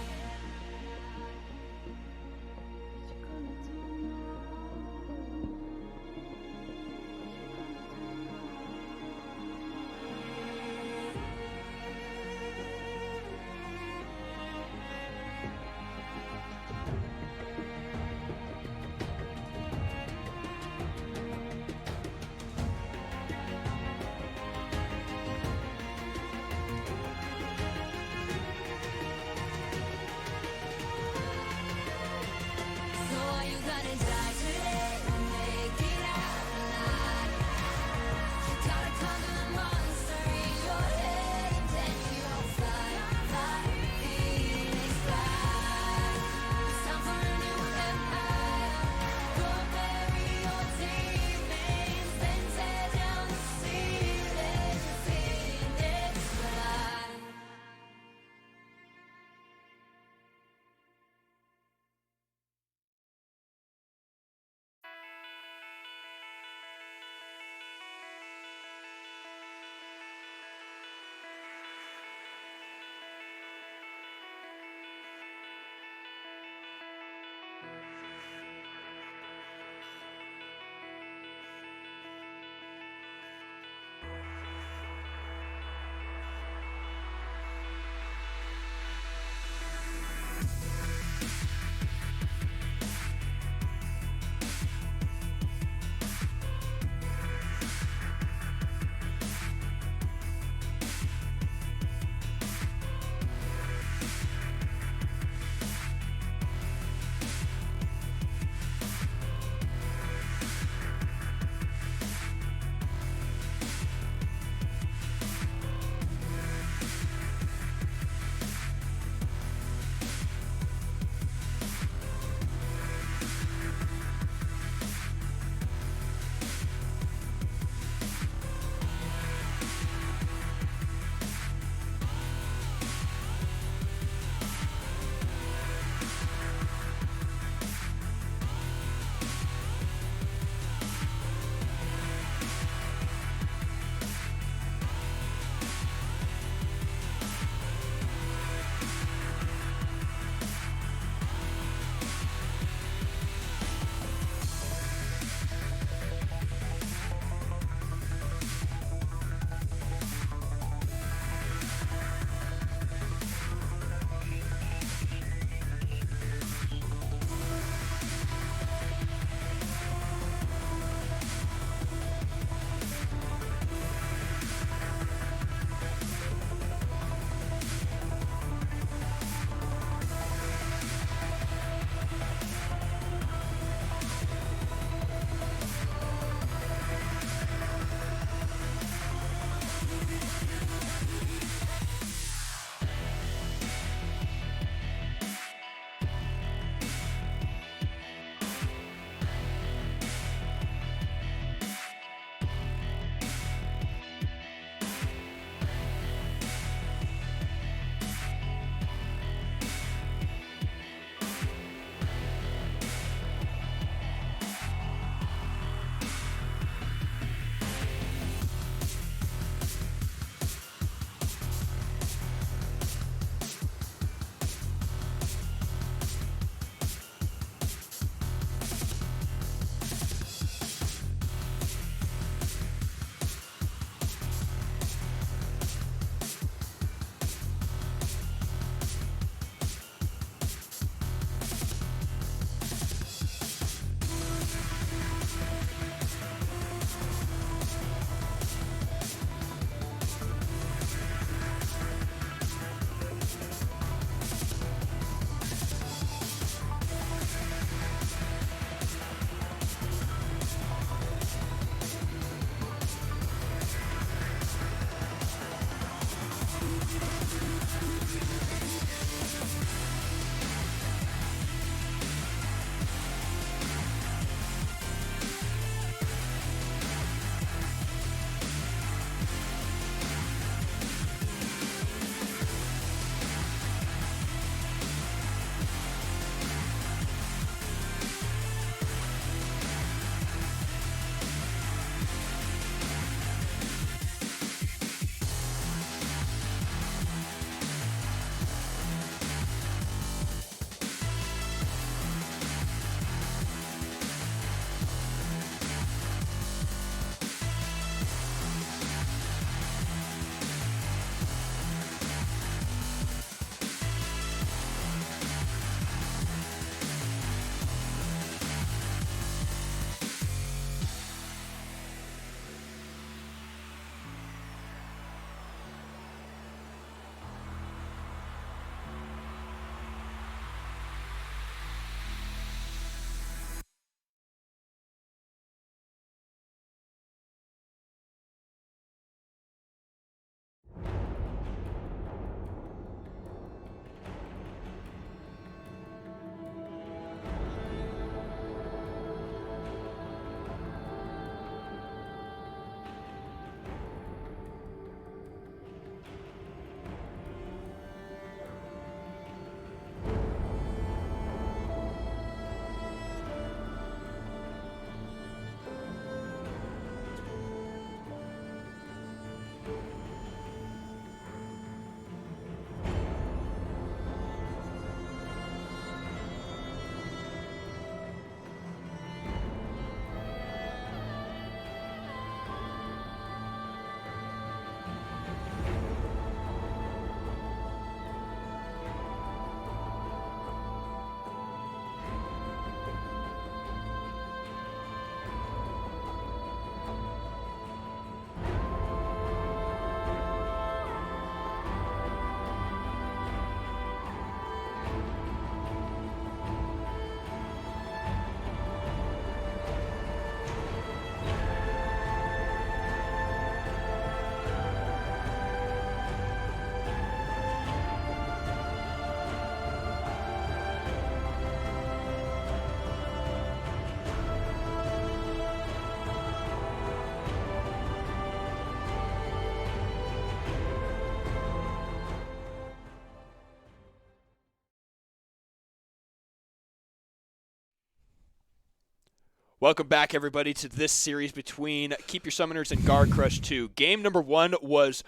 Welcome back, everybody, to this series between Keep Your Summoners and Garcrush 2. Game number 1 was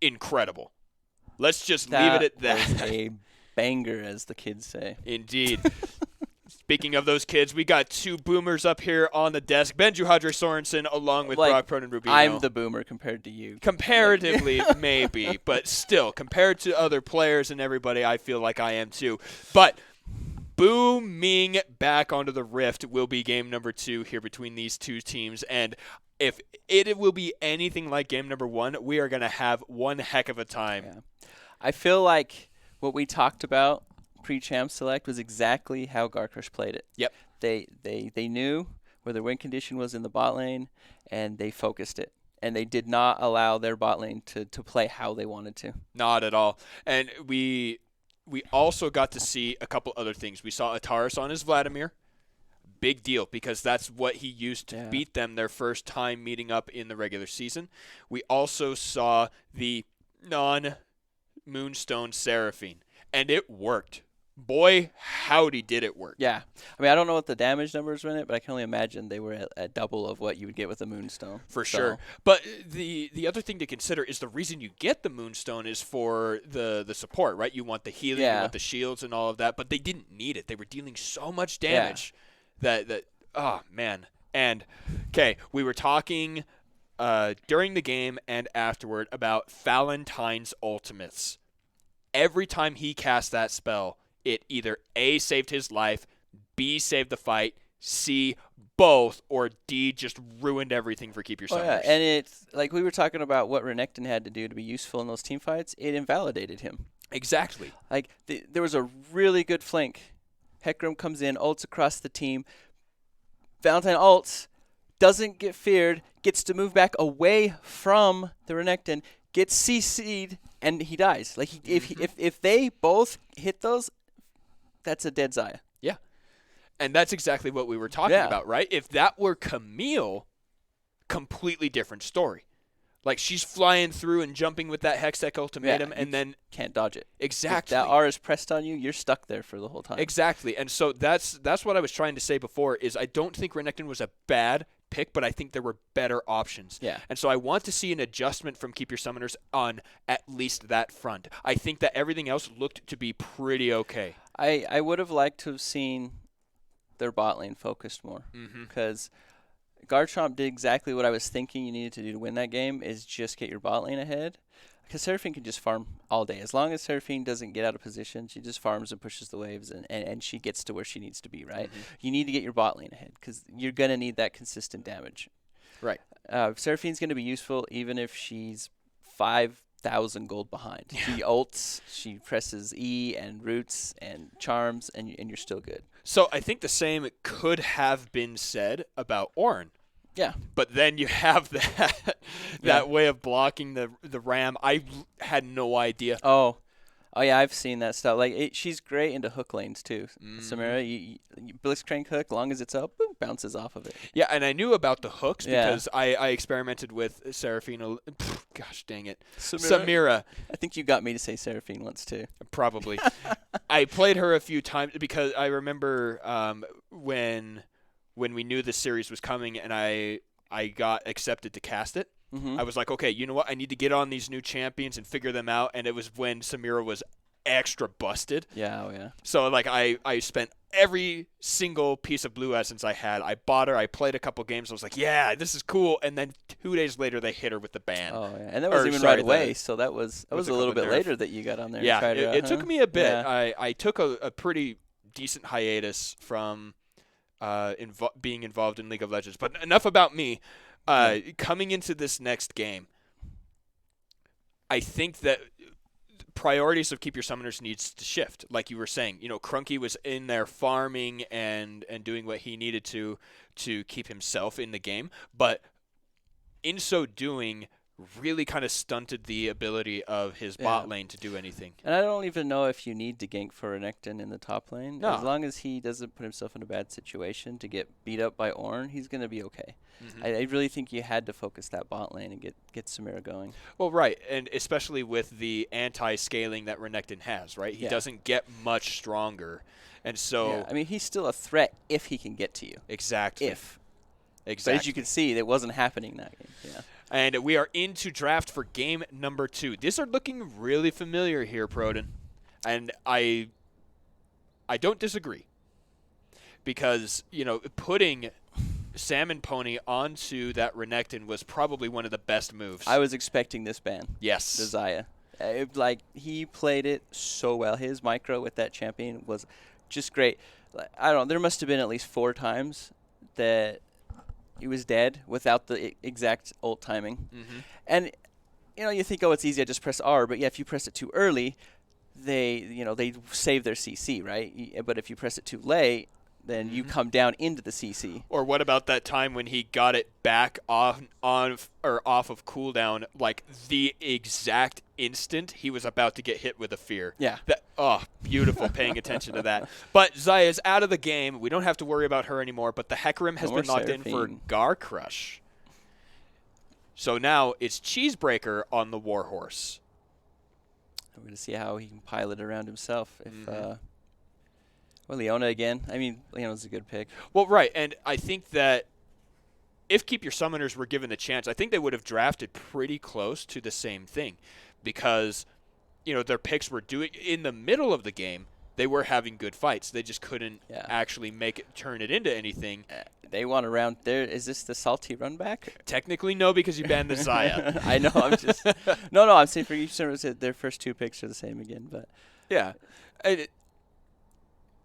incredible. Let's just leave it at that. Was a banger, as the kids say. Indeed. Speaking of those kids, we got 2 boomers up here on the desk. Benju Hadre Sorensen along with Brock Pronin Rubino. I'm the boomer compared to you. Comparatively, maybe, but still, compared to other players and everybody, I feel like I am too. But booming back onto the Rift will be game number 2 here between these 2 teams. And if it will be anything like game number 1, we are going to have one heck of a time. Yeah. I feel like what we talked about pre-champ select was exactly how Garcrush played it. Yep. They knew where their win condition was in the bot lane, and they focused it. And they did not allow their bot lane to play how they wanted to. Not at all. And we also got to see a couple other things. We saw Ataris on his Vladimir. Big deal, because that's what he used to beat them their first time meeting up in the regular season. We also saw the non-Moonstone Seraphine, and it worked. Boy, howdy did it work. Yeah. I mean, I don't know what the damage numbers were in it, but I can only imagine they were at double of what you would get with a Moonstone. For sure. But the other thing to consider is the reason you get the Moonstone is for the support, right? You want the healing, you want the shields and all of that, but they didn't need it. They were dealing so much damage that oh, man. And, okay, we were talking during the game and afterward about Valentine's ultimates. Every time he cast that spell, it either A, saved his life, B, saved the fight, C, both, or D, just ruined everything for Keep Your Summoners. Yeah, and it's like we were talking about what Renekton had to do to be useful in those team fights. It invalidated him. Exactly. Like, there was a really good flank. Hecarim comes in, ults across the team. Valentine ults, doesn't get feared, gets to move back away from the Renekton, gets CC'd, and he dies. Like, if they both hit those, that's a dead Xayah. Yeah. And that's exactly what we were talking about, right? If that were Camille, completely different story. Like, she's flying through and jumping with that Hextech ultimatum, and then can't dodge it. Exactly. If that R is pressed on you, you're stuck there for the whole time. Exactly. And so that's what I was trying to say before is I don't think Renekton was a bad pick, but I think there were better options. Yeah. And so I want to see an adjustment from Keep Your Summoners on at least that front. I think that everything else looked to be pretty okay. I would have liked to have seen their bot lane focused more, because Garchomp did exactly what I was thinking you needed to do to win that game, is just get your bot lane ahead. Because Seraphine can just farm all day. As long as Seraphine doesn't get out of position, she just farms and pushes the waves, and she gets to where she needs to be, right? You need to get your bot lane ahead, because you're going to need that consistent damage. Right. Seraphine's going to be useful even if she's 5,000 gold behind. She ults, she presses E and roots and charms, and you're still good. So I think the same could have been said about Ornn. Yeah. But then you have that way of blocking the ram. I had no idea. Oh yeah, I've seen that stuff. Like, she's great into hook lanes too. Samira, you Blitzcrank hook, long as it's up, boom, bounces off of it. Yeah, and I knew about the hooks because I experimented with Seraphine. Gosh dang it. Samira. I think you got me to say Seraphine once too. Probably. I played her a few times because I remember when we knew this series was coming and I got accepted to cast it. I was like, okay, you know what? I need to get on these new champions and figure them out. And it was when Samira was extra busted. Yeah, oh yeah. So, like, I spent every single piece of blue essence I had. I bought her. I played a couple games. I was like, yeah, this is cool. And then 2 days later, they hit her with the ban. Oh, yeah. And that was right away. So that was a little bit later that you got on there. Yeah, and tried it took me a bit. Yeah. I took a pretty decent hiatus from being involved in League of Legends. But enough about me. Coming into this next game, I think that priorities of Keep Your Summoners needs to shift. Like you were saying, Crunky was in there farming and doing what he needed to keep himself in the game. But in so doing, really kind of stunted the ability of his bot lane to do anything. And I don't even know if you need to gank for Renekton in the top lane. No. As long as he doesn't put himself in a bad situation to get beat up by Ornn, he's going to be okay. I really think you had to focus that bot lane and get Samira going. Well, right, and especially with the anti-scaling that Renekton has, right? He doesn't get much stronger. And so... Yeah, I mean, he's still a threat if he can get to you. Exactly. Exactly. But as you can see, it wasn't happening that game. Yeah. And we are into draft for game number 2. These are looking really familiar here, Proden. And I don't disagree. Because, putting Salmon Pony onto that Renekton was probably one of the best moves. I was expecting this ban. Yes. The Zaya. He played it so well. His micro with that champion was just great. I don't know. There must have been at least 4 times that he was dead without the exact ult timing. Mm-hmm. And, you think, oh, it's easy. I just press R. But, yeah, if you press it too early, they save their CC, right? But if you press it too late, then you come down into the CC. Or what about that time when he got it back off of cooldown, like the exact instant he was about to get hit with a fear? Yeah. Beautiful paying attention to that. But Zaya's out of the game. We don't have to worry about her anymore, but the Hecarim has been locked in for Garcrush. So now it's Cheesebreaker on the Warhorse. We're going to see how he can pilot around himself. Leona again. I mean, Leona's a good pick. Well, right, and I think that if Keep Your Summoners were given the chance, I think they would have drafted pretty close to the same thing because, their picks were doing in the middle of the game. They were having good fights. They just couldn't actually turn it into anything. They want a round there. Is this the salty run back? Technically, no, because you banned the Zaya. I know. I'm just no. I'm saying for each service, their first 2 picks are the same again. But yeah.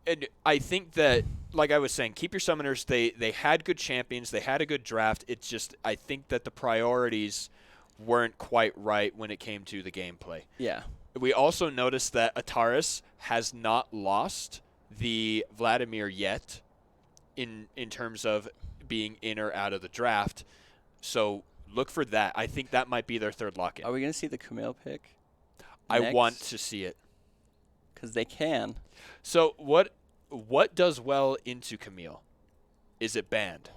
And I think that, like I was saying, Keep Your Summoners, they had good champions. They had a good draft. It's just I think that the priorities weren't quite right when it came to the gameplay. Yeah. We also noticed that Ataris has not lost the Vladimir yet in terms of being in or out of the draft. So look for that. I think that might be their third lock-in. Are we going to see the Camille pick? I want to see it. Because they can. So what does well into Camille? Is it banned?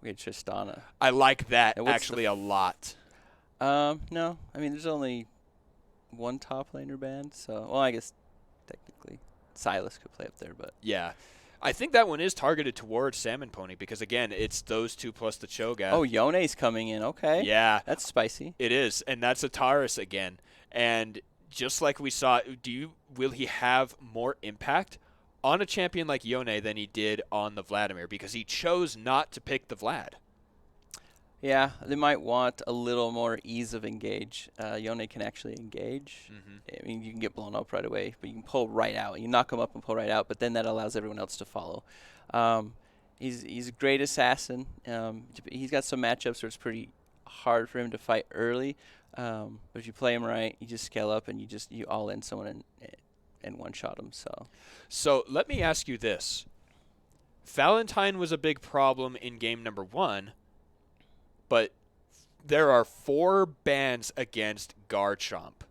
Okay, Tristana. I like that actually a lot. No. I mean, there's only one top laner banned, so I guess technically Silas could play up there, but yeah. I think that one is targeted towards Salmon Pony because again, it's those 2 plus the Cho'Gath. Oh, Yone's coming in. Okay. Yeah. That's spicy. It is, and that's Ataris again. And just like we saw, will he have more impact on a champion like Yone than he did on the Vladimir because he chose not to pick the Vlad? Yeah, they might want a little more ease of engage. Yone can actually engage. Mm-hmm. I mean, you can get blown up right away, but you can pull right out. You knock him up and pull right out, but then that allows everyone else to follow. He's a great assassin. He's got some matchups where it's pretty hard for him to fight early. But if you play him right, you just scale up and you all in someone and one-shot him. So let me ask you this. Valentine was a big problem in game number 1, but there are 4 bans against Garchomp.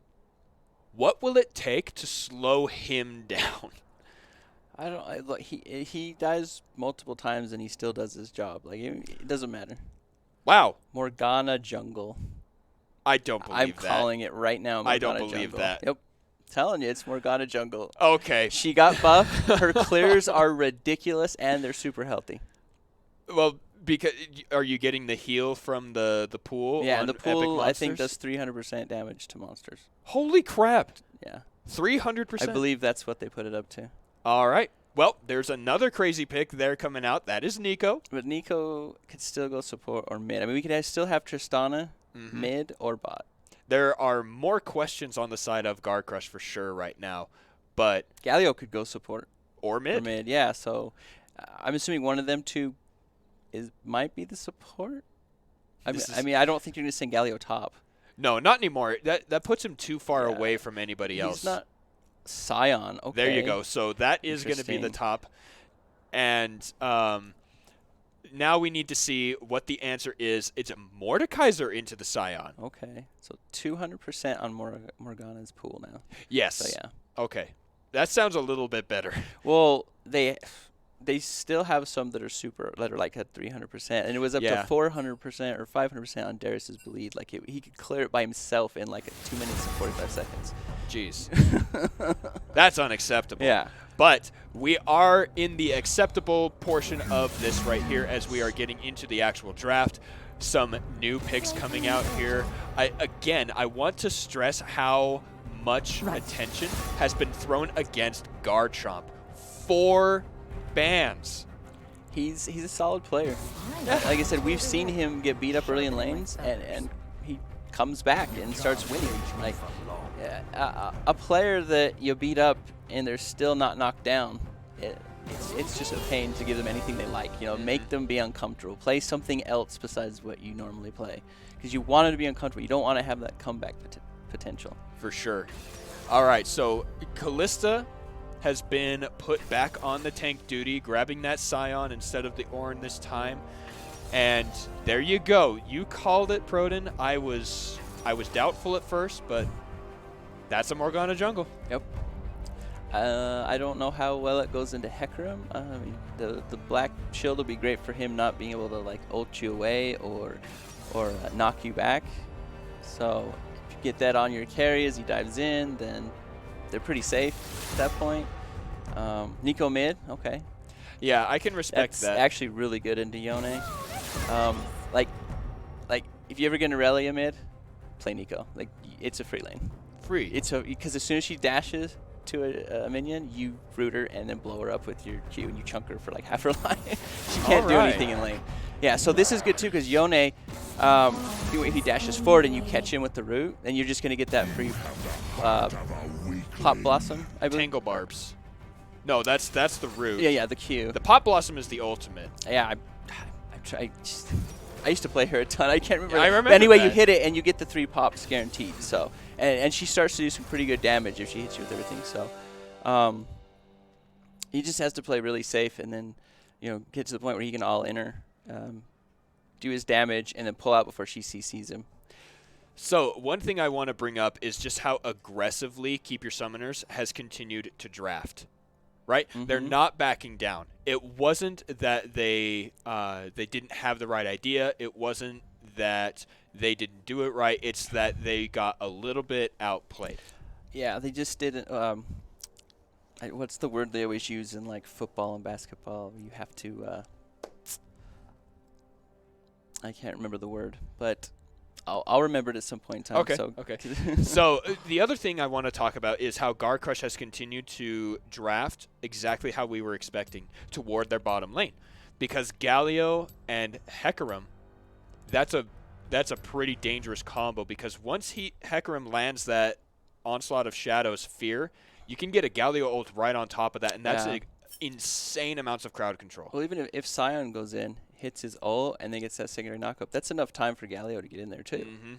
What will it take to slow him down? Look, he dies multiple times and he still does his job. Like it doesn't matter. Wow. Morgana jungle. I don't believe I'm that. calling it right now. Morgana I don't believe jungle. that. Yep. Telling you, it's Morgana jungle. Okay. She got buffed. Her clears are ridiculous, and they're super healthy. Well, because are you getting the heal from the pool? Yeah, on and the Epic pool I think Monsters? does 300% damage to monsters. Holy crap! Yeah, 300%. I believe that's what they put it up to. All right. Well, there's another crazy pick there coming out. That is Nico. But Nico could still go support or mid. I mean, we could still have Tristana mid or bot. There are more questions on the side of Garcrush for sure right now, but Galio could go support or mid. Or mid, yeah. So I'm assuming one of them two might be the support. I mean, I don't think you're going to send Galio top. No, not anymore. That puts him too far away from anybody else. He's not Scion. Okay. There you go. So that is going to be the top. And now we need to see what the answer is. It's Mordekaiser into the Scion. Okay. So 200% on Morgana's pool now. Yes. So yeah. Okay. That sounds a little bit better. Well, they still have some that are like at 300%, and it was up to 400% or 500% on Darius's bleed. Like he could clear it by himself in like 2 minutes and 45 seconds. Jeez. That's unacceptable. Yeah. But we are in the acceptable portion of this right here as we are getting into the actual draft. Some new picks coming out here. I want to stress how much attention has been thrown against Garcrush. 4 bans. He's a solid player. Like I said, we've seen him get beat up early in lanes, and he comes back and starts winning. Like a player that you beat up and they're still not knocked down, it's just a pain to give them anything they like. Make them be uncomfortable. Play something else besides what you normally play, because you want them to be uncomfortable. You don't want to have that comeback potential. For sure. All right, so Callista has been put back on the tank duty, grabbing that Scion instead of the Ornn this time. And there you go. You called it, Proden. I was doubtful at first, but that's a Morgana jungle. Yep. I don't know how well it goes into Hecarim. I mean, the black shield will be great for him not being able to like ult you away or knock you back. So if you get that on your carry as he dives in, then they're pretty safe at that point. Nico mid, okay. Yeah, I can respect that. That's actually really good into Yone. Like if you ever get an Aurelia mid, play Nico. Like, it's a free lane. Free. Because as soon as she dashes to a minion, you root her and then blow her up with your Q and you chunk her for like half her life. She can't do anything in lane. Yeah, so this is good too, because Yone, if he dashes forward and you catch him with the root, then you're just going to get that free Pop Blossom, I believe. Tangle Barbs. No, that's the root. Yeah, the Q. The Pop Blossom is the ultimate. Yeah, I used to play her a ton. I can't remember. I remember but anyway, that. you hit it and you get the 3 pops guaranteed. So, and she starts to do some pretty good damage if she hits you with everything. So, he just has to play really safe and then, get to the point where he can all in her, do his damage, and then pull out before she CCs him. So one thing I want to bring up is just how aggressively Keep Your Summoners has continued to draft. Right? Mm-hmm. They're not backing down. It wasn't that they didn't have the right idea. It wasn't that they didn't do it right. It's that they got a little bit outplayed. Yeah, they just didn't. What's the word they always use in like football and basketball? You have to. I can't remember the word, but I'll remember it at some point in time. Okay. So the other thing I want to talk about is how Garcrush has continued to draft exactly how we were expecting toward their bottom lane, because Galio and Hecarim, that's a pretty dangerous combo, because once Hecarim lands that Onslaught of Shadows Fear, you can get a Galio ult right on top of that, and that's insane amounts of crowd control. Well, even if Scion goes in, hits his ult, and then gets that secondary knockup, that's enough time for Galio to get in there too. Mm-hmm.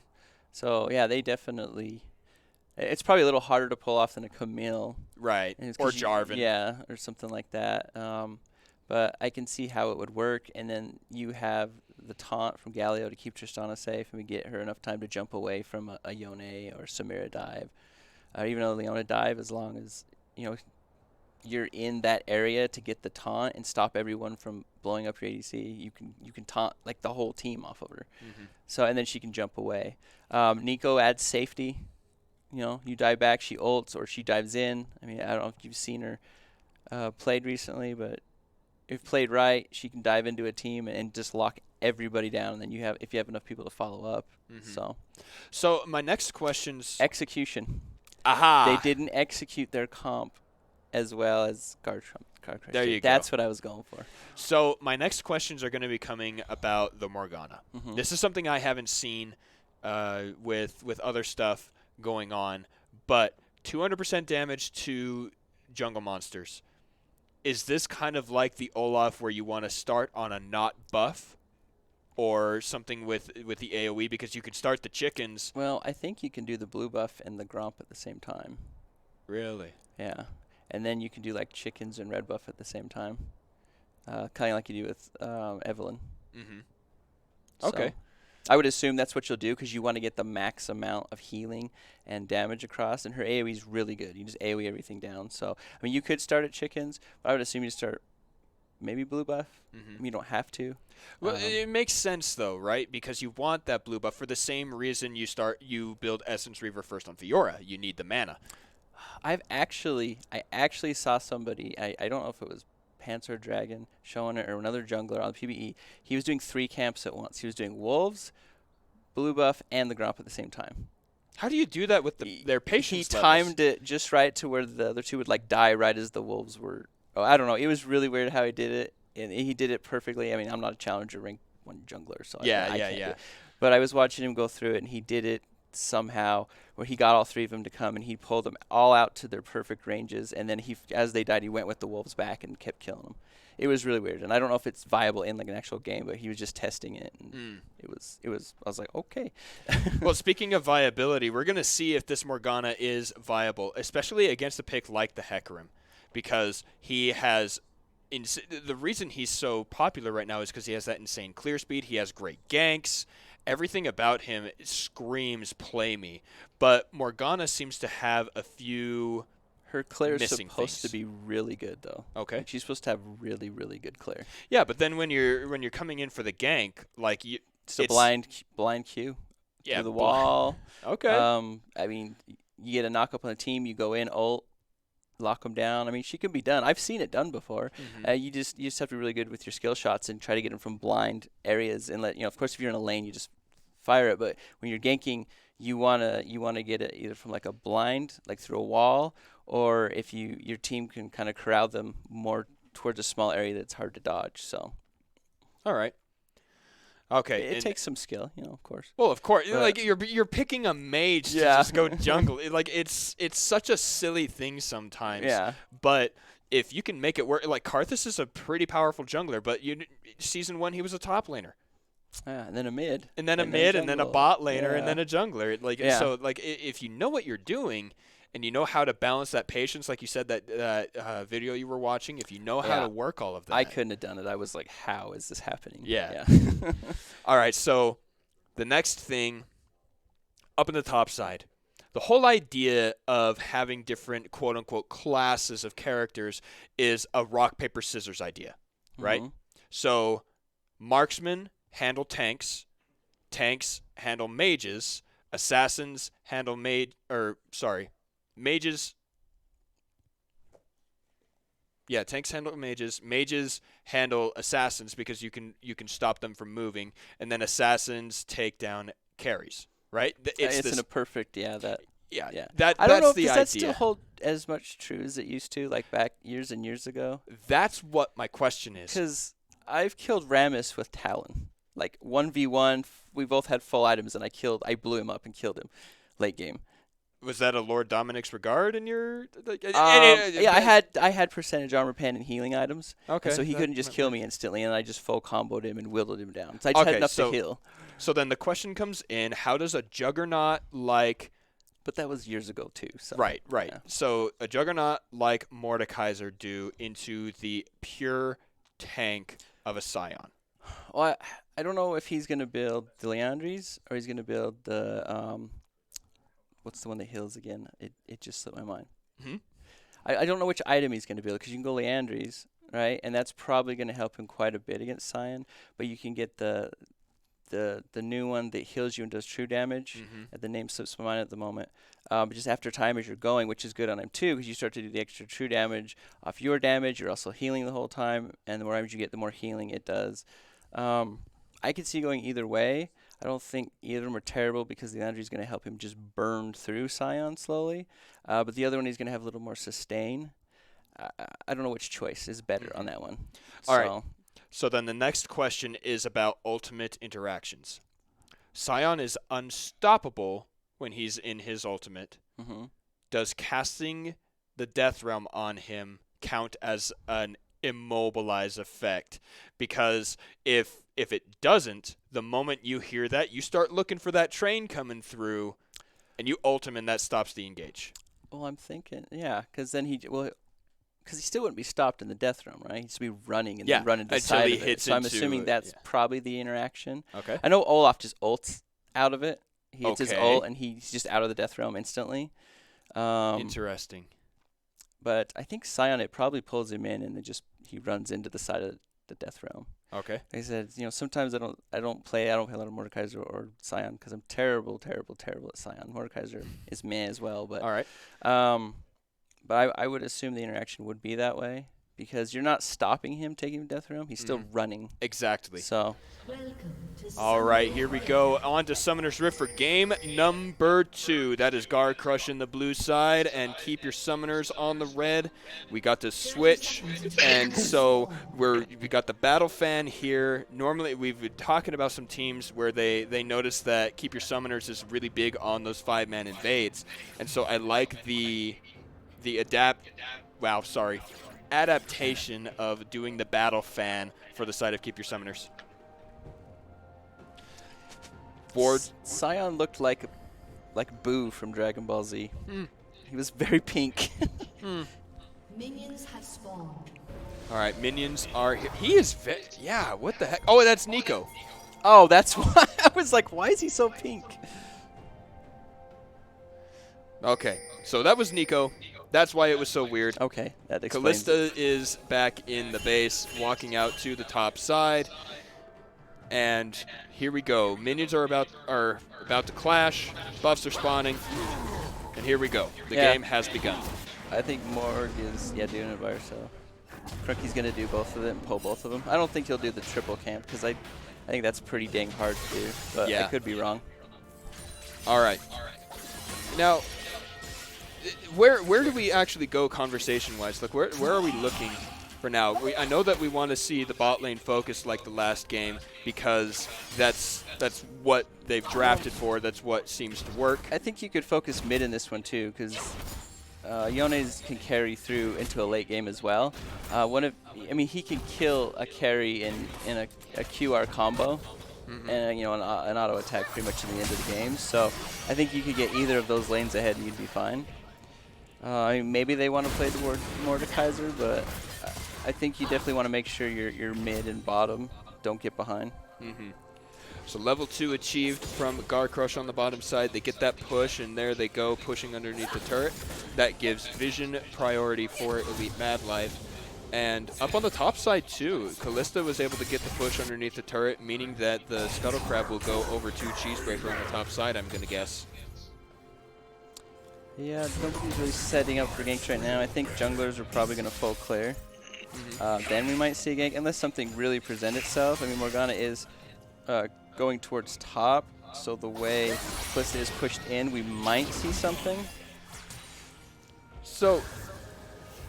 So yeah, they definitely. It's probably a little harder to pull off than a Camille, right? Or Jarvan, yeah, or something like that. But I can see how it would work, and then you have the taunt from Galio to keep Tristana safe, and we get her enough time to jump away from a Yone or Samira dive, even though Leona dive, as long as you're in that area to get the taunt and stop everyone from blowing up your ADC. You can taunt like the whole team off of her. Mm-hmm. So, and then she can jump away. Nico adds safety. You dive back, she ults, or she dives in. I mean, I don't know if you've seen her played recently, but if played right, she can dive into a team and just lock everybody down. And then if you have enough people to follow up. Mm-hmm. So my next question's execution. Aha! They didn't execute their comp as well as Garcrush. There you go. That's what I was going for. So my next questions are going to be coming about the Morgana. Mm-hmm. This is something I haven't seen with other stuff going on, but 200% damage to jungle monsters. Is this kind of like the Olaf where you want to start on a not buff, or something with the AoE, because you can start the chickens? Well, I think you can do the blue buff and the Gromp at the same time. Really? Yeah. And then you can do like chickens and red buff at the same time, kind of like you do with Evelyn. Mm-hmm. So okay. I would assume that's what you'll do, because you want to get the max amount of healing and damage across, and her AoE is really good. You just AoE everything down. So, I mean, you could start at chickens, but I would assume you start maybe blue buff. Mm-hmm. I mean, you don't have to. Well, it makes sense, though, right? Because you want that blue buff for the same reason you build Essence Reaver first on Fiora. You need the mana. I actually saw somebody. I don't know if it was Pants or Dragon showing it or another jungler on PBE. He was doing 3 camps at once. He was doing wolves, blue buff, and the Gromp at the same time. How do you do that with their patience He levels? timed it just right to where the other two would like die right as the wolves were. Oh, I don't know. It was really weird how he did it, and he did it perfectly. I mean, I'm not a challenger rank 1 jungler, so I can't do it. But I was watching him go through it, and he did it somehow where he got all 3 of them to come, and he pulled them all out to their perfect ranges, and then as they died, he went with the wolves back and kept killing them. It was really weird, and I don't know if it's viable in like an actual game, but he was just testing it, and it was. I was like, okay. Well, speaking of viability, we're gonna see if this Morgana is viable, especially against a pick like the Hecarim, because he has. The reason he's so popular right now is because he has that insane clear speed. He has great ganks. Everything about him screams play me. But Morgana seems to have a few. Her Claire is missing supposed things. to be really good, though. Okay. Like, she's supposed to have really, really good Claire. Yeah, but then when you're coming in for the gank, like It's a blind Q. Yeah, To the wall. Okay. I mean, you get a knock up on a team, you go in, ult, lock them down. I mean, she can be done. I've seen it done before. You just have to be really good with your skill shots and try to get them from blind areas and let of course, if you're in a lane, you just fire it. But when you're ganking, you wanna get it either from like a blind, like through a wall, or if your team can kind of corral them more towards a small area that's hard to dodge. So. All right. Okay. It takes some skill, of course. Well, of course. But like you're picking a mage to just go jungle. It's such a silly thing sometimes. Yeah. But if you can make it work, like Karthus is a pretty powerful jungler, but season 1 he was a top laner. Yeah, and then a mid. And then a mid, and then a bot laner, and then a jungler. So if you know what you're doing, and you know how to balance that patience, like you said that video you were watching, if you know how to work all of that. I couldn't have done it. I was like, how is this happening? Yeah. All right, so the next thing up in the top side, the whole idea of having different quote-unquote classes of characters is a rock, paper, scissors idea, right? Mhm. So marksmen handle tanks, tanks handle mages, assassins handle mages. Yeah, tanks handle mages. Mages handle assassins because you can stop them from moving, and then assassins take down carries. Right? It's in a perfect Yeah. Yeah. That's I don't know if the does idea. that still hold as much true as it used to, like back years and years ago. That's what my question is. Because I've killed Rammus with Talon, like 1v1. We both had full items, and I blew him up and killed him, late game. Was that a Lord Dominic's regard in your? Yeah, I had percentage armor pen and healing items. Okay. And so he couldn't just kill me instantly, and I just full comboed him and whittled him down. So I just had enough to heal. So then the question comes in: how does a juggernaut like? But that was years ago too. So. Right. Yeah. So a juggernaut like Mordekaiser do into the pure tank of a Scion. Well, I don't know if he's gonna build the Leandries or he's gonna build the what's the one that heals again? It just slipped my mind. Hmm? I don't know which item he's gonna build because you can go Leandries, right? And that's probably gonna help him quite a bit against Scion. But you can get the new one that heals you and does true damage. The name slips my mind at the moment. But just after time as you're going, which is good on him too, because you start to do the extra true damage off your damage. You're also healing the whole time, and the more damage you get, the more healing it does. I could see going either way. I don't think either of them are terrible because the Landry is going to help him just burn through Scion slowly. But the other one, he's going to have a little more sustain. I don't know which choice is better on that one. All right. So then the next question is about ultimate interactions. Scion is unstoppable when he's in his ultimate. Mm-hmm. Does casting the Death Realm on him count as an immobilize effect? Because if it doesn't, the moment you hear that, you start looking for that train coming through, and you ult him, and that stops the engage. Well, I'm thinking, because then because he still wouldn't be stopped in the Death Realm, right? He'd just be running and then running to the side of it. So I'm assuming that's probably the interaction. Okay. I know Olaf just ults out of it. He hits his ult, and he's just out of the Death Realm instantly. Interesting. But I think Scion, it probably pulls him in, and he runs into the side of the Death Realm. Okay. Like I said, sometimes I don't play a lot of Mordekaiser or Scion because I'm terrible at Scion. Mordekaiser is meh as well, but all right. But I would assume the interaction would be that way because you're not stopping him taking Death Realm. He's still running. Exactly. So. All right, here we go. On to Summoner's Rift for game number 2. That is Garcrush in the blue side, and keep your Summoners on the red. We got to switch, and so we got the Battle Fan here. Normally, we've been talking about some teams where they notice that keep your Summoners is really big on those 5-man invades, and so I like the adaptation of doing the Battle Fan for the side of keep your Summoners. Board. Scion looked like Boo from Dragon Ball Z. He was very pink. Minions have spawned. All right, minions are here. He is yeah, what the heck? Oh, that's Nico. Oh, that's why. I was like, why is he so pink? Okay, so that was Nico. That's why it was so weird. Okay, that explains Callista is back in the base, walking out to the top side. And here we go. Minions are about to clash. Buffs are spawning. And here we go. The game has begun. I think Morg is doing it by herself. Crunky's going to do both of them, pull both of them. I don't think he'll do the triple camp because I think that's pretty dang hard to do. But I could be wrong. All right. Now, where do we actually go conversation-wise? Like, where are we looking for now? I know that we want to see the bot lane focused like the last game because that's what they've drafted for. That's what seems to work. I think you could focus mid in this one too because Yones can carry through into a late game as well. He can kill a carry in a QR combo. And an auto attack pretty much in the end of the game. So I think you could get either of those lanes ahead and you'd be fine. Maybe they want to play toward Mordekaiser, but I think you definitely want to make sure your mid and bottom don't get behind. So level 2 achieved from Garcrush on the bottom side. They get that push, and there they go, pushing underneath the turret. That gives vision priority for Elite Mad Life. And up on the top side, too, Callista was able to get the push underneath the turret, meaning that the Scuttle Crab will go over to Cheesebreaker on the top side, I'm going to guess. Yeah, nobody's really setting up for ganks right now. I think junglers are probably going to full clear. Then we might see a gank, unless something really presents itself. I mean, Morgana is going towards top, so the way Callista is pushed in, we might see something. So,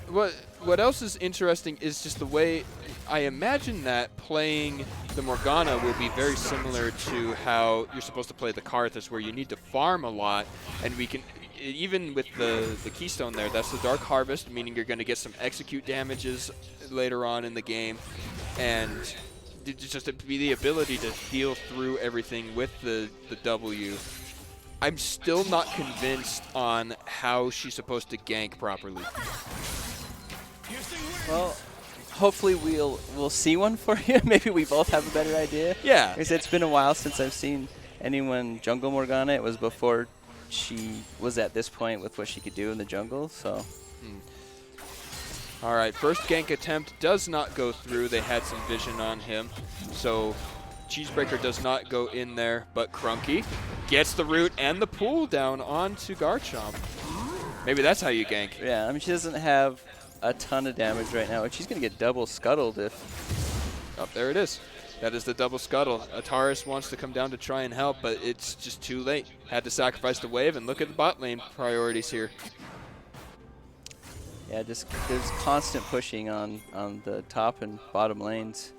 what else is interesting is just the way I imagine that playing the Morgana will be very similar to how you're supposed to play the Karthus, where you need to farm a lot, and we can, even with the keystone there, that's the Dark Harvest, meaning you're going to get some execute damages later on in the game, and just to be the ability to heal through everything with the W. I'm still not convinced on how she's supposed to gank properly. Well, hopefully we'll see one for you. Maybe we both have a better idea. Yeah. Because it's been a while since I've seen anyone jungle Morgana. It was before she was at this point with what she could do in the jungle, so. All right, first gank attempt does not go through. They had some vision on him, so Cheesebreaker does not go in there, but Crunky gets the root and the pull down onto Garchomp. Maybe that's how you gank. Yeah, I mean, she doesn't have a ton of damage right now, and she's going to get double scuttled if... Oh, there it is. That is the double scuttle. Ataris wants to come down to try and help, but it's just too late. Had to sacrifice the wave, and look at the bot lane priorities here. Yeah, just there's constant pushing on the top and bottom lanes.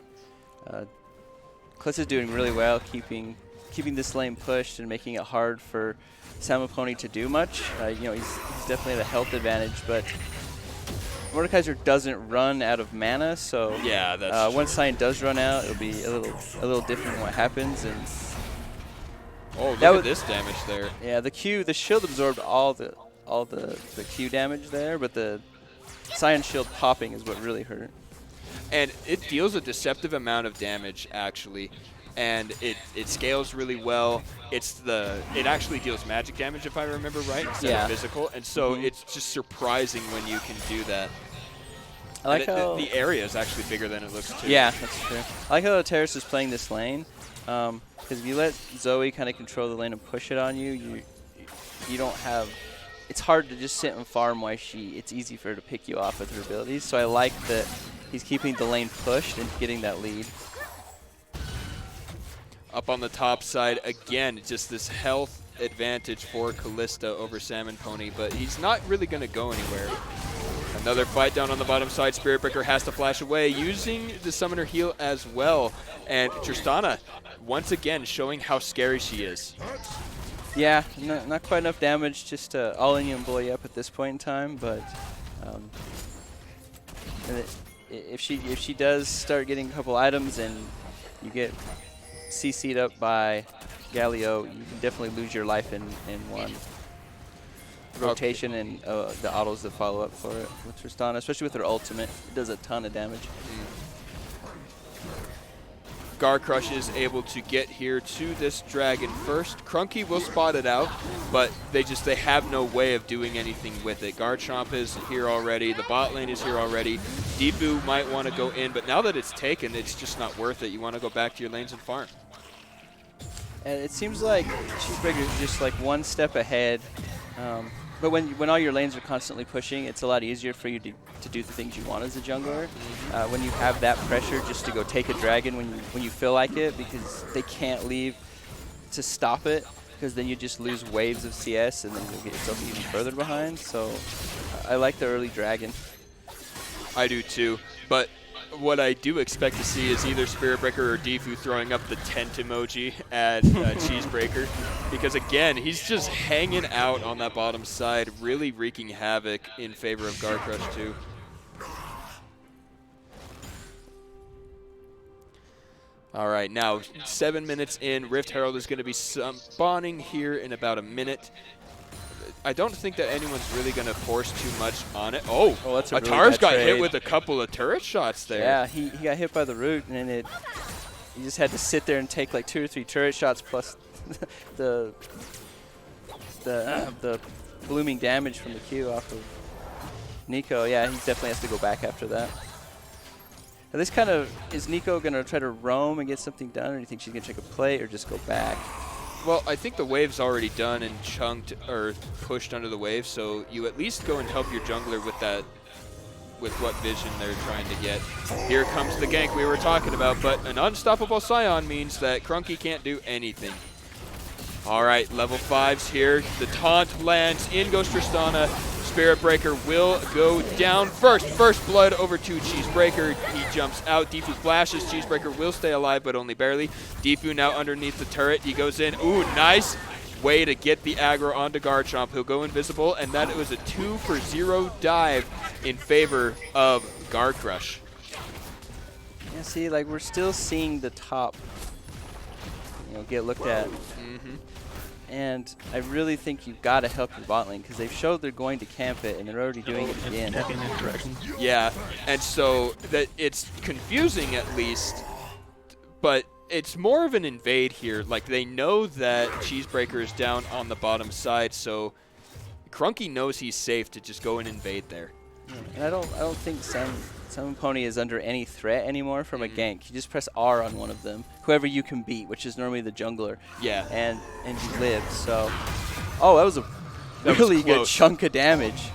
Kliss is doing really well, keeping this lane pushed and making it hard for Samapony to do much. He's definitely at a health advantage, but Mordekaiser doesn't run out of mana, so yeah, that's once Cyan does run out, it'll be a little different what happens. And oh, look at this damage there. Yeah, the shield absorbed all the Q damage there, but the Cyan shield popping is what really hurt. And it deals a deceptive amount of damage, actually, and it scales really well. It actually deals magic damage, if I remember right, instead of physical, and so it's just surprising when you can do that. I like how the area is actually bigger than it looks too. Yeah, that's true. I like how Terrace is playing this lane, because if you let Zoe kind of control the lane and push it on you, you don't have. it's hard to just sit and farm while it's easy for her to pick you off with her abilities. So I like that he's keeping the lane pushed and getting that lead. Up on the top side, again, just this health advantage for Callista over Salmon Pony, but he's not really going to go anywhere. Another fight down on the bottom side. Spirit Breaker has to flash away, using the Summoner heal as well. And Tristana, once again, showing how scary she is. Yeah, not quite enough damage just to all-in you and blow you up at this point in time, but if she does start getting a couple items and you get CC'd up by Galio, you can definitely lose your life in one rotation, and the autos that follow up for it with Tristana, especially with her ultimate. It does a ton of damage. Garcrush is able to get here to this dragon first. Crunky will spot it out, but they have no way of doing anything with it. Garchomp is here already. The bot lane is here already. Deepu might want to go in, but now that it's taken, it's just not worth it. You want to go back to your lanes and farm. And it seems like Cheesebreaker is just like one step ahead. But when all your lanes are constantly pushing, it's a lot easier for you to do the things you want as a jungler. When you have that pressure just to go take a dragon when you feel like it, because they can't leave to stop it, because then you just lose waves of CS and then you'll get yourself even further behind. So I like the early dragon. I do too, but what I do expect to see is either Spirit Breaker or Deepu throwing up the tent emoji at Cheesebreaker, because again, he's just hanging out on that bottom side, really wreaking havoc in favor of Garcrush too. All right, now 7 minutes in, Rift Herald is going to be spawning here in about a minute. I don't think that anyone's really going to force too much on it. Oh, that's a really Atar's bad got trade. hit with a couple of turret shots there. Yeah, he got hit by the root, and he just had to sit there and take like 2 or 3 turret shots plus the blooming damage from the Q off of Nico. Yeah, he definitely has to go back after that. Now this kind of, is Nico going to try to roam and get something done, or do you think she's going to take a play or just go back? Well, I think the wave's already done and chunked or pushed under the wave, so you at least go and help your jungler with that, with what vision they're trying to get. Here comes the gank we were talking about, but an unstoppable Scion means that Crunky can't do anything. All right, level 5's here. The taunt lands, in goes Tristana. Spirit Breaker will go down first. First blood over to Cheesebreaker. He jumps out. Deepu flashes. Cheesebreaker will stay alive, but only barely. Deepu now underneath the turret. He goes in. Ooh, nice way to get the aggro onto Garchomp. He'll go invisible, and that was a 2-for-0 dive in favor of Garcrush. Yeah, see, like we're still seeing the top, get looked at. And I really think you've got to help your bot lane, because they've showed they're going to camp it, and they're already doing it again. Yeah, and so that it's confusing at least, but it's more of an invade here. Like, they know that Cheesebreaker is down on the bottom side, so Crunky knows he's safe to just go and invade there. And I don't think Salmon Pony is under any threat anymore from a gank. You just press R on one of them, whoever you can beat, which is normally the jungler. Yeah. And you live. So, that was a really good chunk of damage.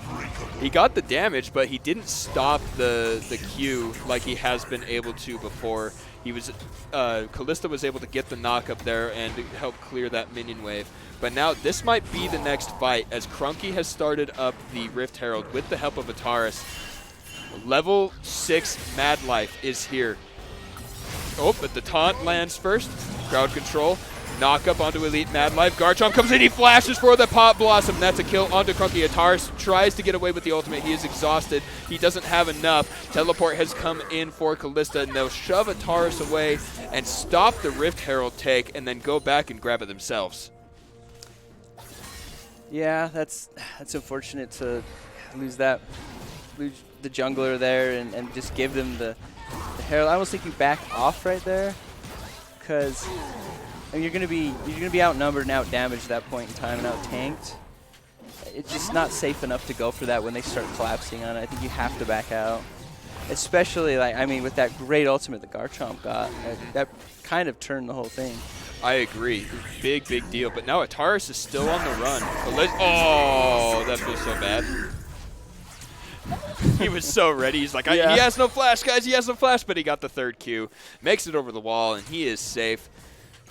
He got the damage, but he didn't stop the Q like he has been able to before. He was Callista was able to get the knock up there and help clear that minion wave. But now this might be the next fight, as Crunky has started up the Rift Herald with the help of Ataris. Level 6 Mad Life is here. Oh, but the taunt lands first. Crowd control. Knock up onto Elite Mad Life. Garchomp comes in. He flashes for the Pot Blossom. That's a kill onto Crunky. Ataris tries to get away with the ultimate. He is exhausted. He doesn't have enough. Teleport has come in for Callista, and they'll shove Ataris away and stop the Rift Herald take, and then go back and grab it themselves. Yeah, that's unfortunate to lose the jungler there and just give them the Herald. I almost think you back off right there, because you're gonna be outnumbered and outdamaged at that point in time and out tanked. It's just not safe enough to go for that when they start collapsing on it. I think you have to back out, especially with that great ultimate that Garchomp got. That kind of turned the whole thing. I agree. Big deal. But now Ataris is still on the run. Oh, that feels so bad. He was so ready. He's like, he has no flash, guys. He has no flash. But he got the third Q. Makes it over the wall, and he is safe.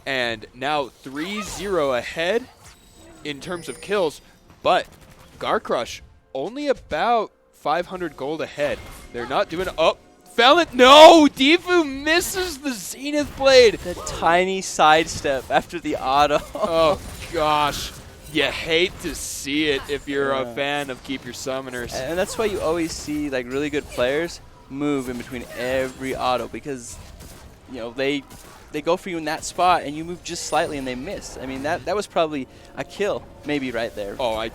And now 3-0 ahead in terms of kills. But Garcrush only about 500 gold ahead. They're not doing it. Oh, Valiant. No! Defu misses the Zenith Blade. The tiny sidestep after the auto. Oh, gosh. You hate to see it if you're a fan of Keep Your Summoners. And that's why you always see like really good players move in between every auto, because they go for you in that spot and you move just slightly and they miss. I mean, that was probably a kill maybe right there. Oh,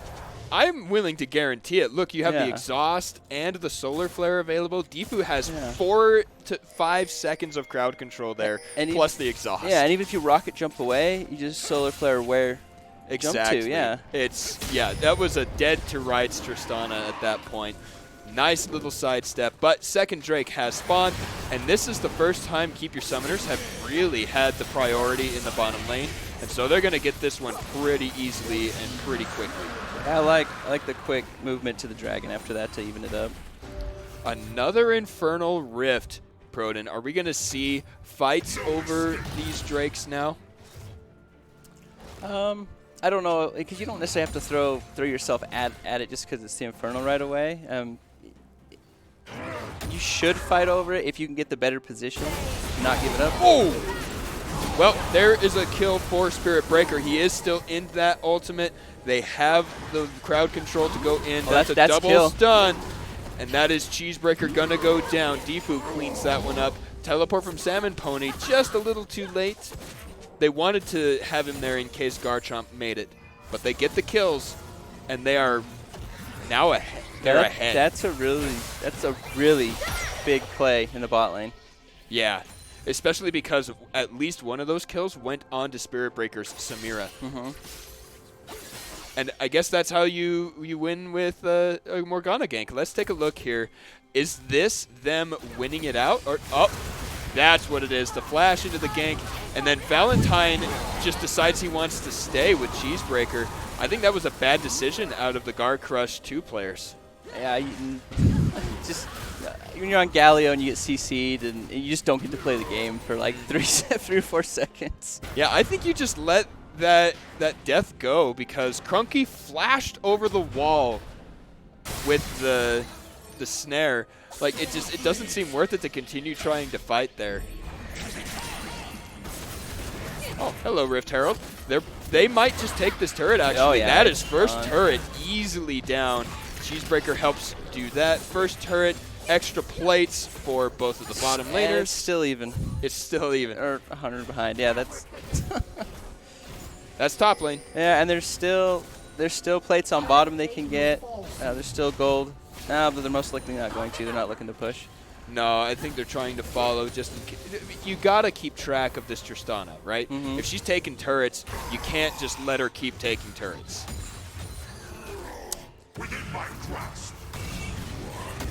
I'm willing to guarantee it. Look, you have the exhaust and the solar flare available. Defu has 4 to 5 seconds of crowd control there, and plus the exhaust. Yeah, and even if you rocket jump away, you just solar flare where exactly. jump to. That was a dead to rights Tristana at that point. Nice little sidestep, but second Drake has spawned, and this is the first time Keep Your Summoners have really had the priority in the bottom lane, and so they're going to get this one pretty easily and pretty quickly. I like the quick movement to the dragon after that to even it up. Another Infernal Rift, Proden. Are we going to see fights over these Drakes now? I don't know, because you don't necessarily have to throw yourself at it just because it's the Infernal right away. You should fight over it if you can get the better position, not give it up. Oh! Well, there is a kill for Spirit Breaker. He is still in that ultimate. They have the crowd control to go in. That's a double kill. Stun. And that is Cheesebreaker going to go down. Defu cleans that one up. Teleport from Salmon Pony, just a little too late. They wanted to have him there in case Garchomp made it. But they get the kills, and they are now ahead. They're ahead. That's a really big play in the bot lane. Yeah. Especially because at least one of those kills went on to Spirit Breaker's Samira. And I guess that's how you win with a Morgana gank. Let's take a look here. Is this them winning it out? Or that's what it is. The flash into the gank. And then Valentine just decides he wants to stay with Cheesebreaker. I think that was a bad decision out of the Garcrush 2 players. Yeah, just when you're on Galio and you get CC'd and you just don't get to play the game for like 3 or 4 seconds. Yeah, I think you just let that death go because Crunky flashed over the wall with the snare. Like it doesn't seem worth it to continue trying to fight there. Oh, hello Rift Herald. They might just take this turret actually. Oh, yeah. That is first turret easily down. Cheesebreaker helps do that. First turret, extra plates for both of the bottom laners. It's still even. It's still even. Or 100 behind. Yeah, that's that's top lane. Yeah, and there's still plates on bottom they can get. There's still gold. But they're most likely not going to. They're not looking to push. No, I think they're trying to follow. Just you gotta keep track of this Tristana, right? If she's taking turrets, you can't just let her keep taking turrets.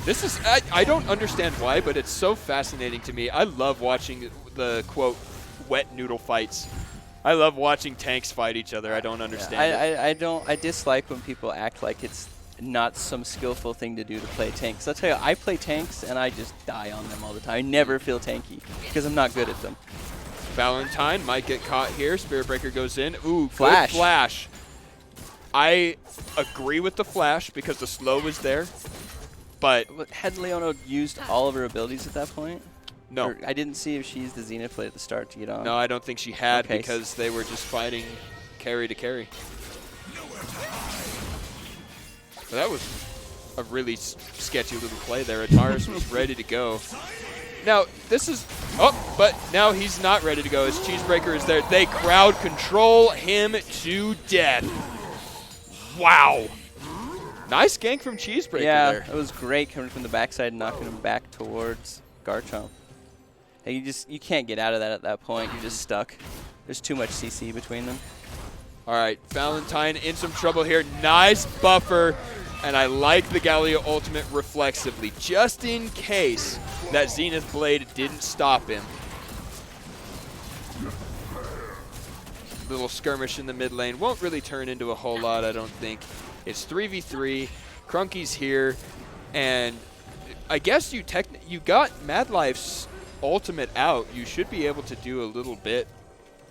This is I don't understand why, but it's so fascinating to me. I love watching the quote wet noodle fights. I love watching tanks fight each other. I don't understand. I dislike when people act like it's not some skillful thing to do to play tanks. I'll tell you, I play tanks and I just die on them all the time. I never feel tanky because I'm not good at them. Valentine might get caught here. Spirit Breaker goes in. Ooh, flash. Good flash. I agree with the flash because the slow was there, but had Leona used all of her abilities at that point? No. Or I didn't see if she used the Zenith Blade at the start to get on. No, I don't think she had because they were just fighting carry to carry. So that was a really sketchy little play there. Ataris was ready to go. Now, this is... Oh, but now he's not ready to go as Cheesebreaker is there. They crowd control him to death. Wow. Nice gank from Cheesebreaker there. Yeah, it was great coming from the backside and knocking him back towards Garchomp. Hey, you can't get out of that at that point. You're just stuck. There's too much CC between them. All right, Valentine in some trouble here. Nice buffer. And I like the Galio ultimate reflexively, just in case that Zenith Blade didn't stop him. little skirmish in the mid lane. Won't really turn into a whole lot, I don't think. It's 3v3. Crunky's here, and I guess you got Mad Life's ultimate out. You should be able to do a little bit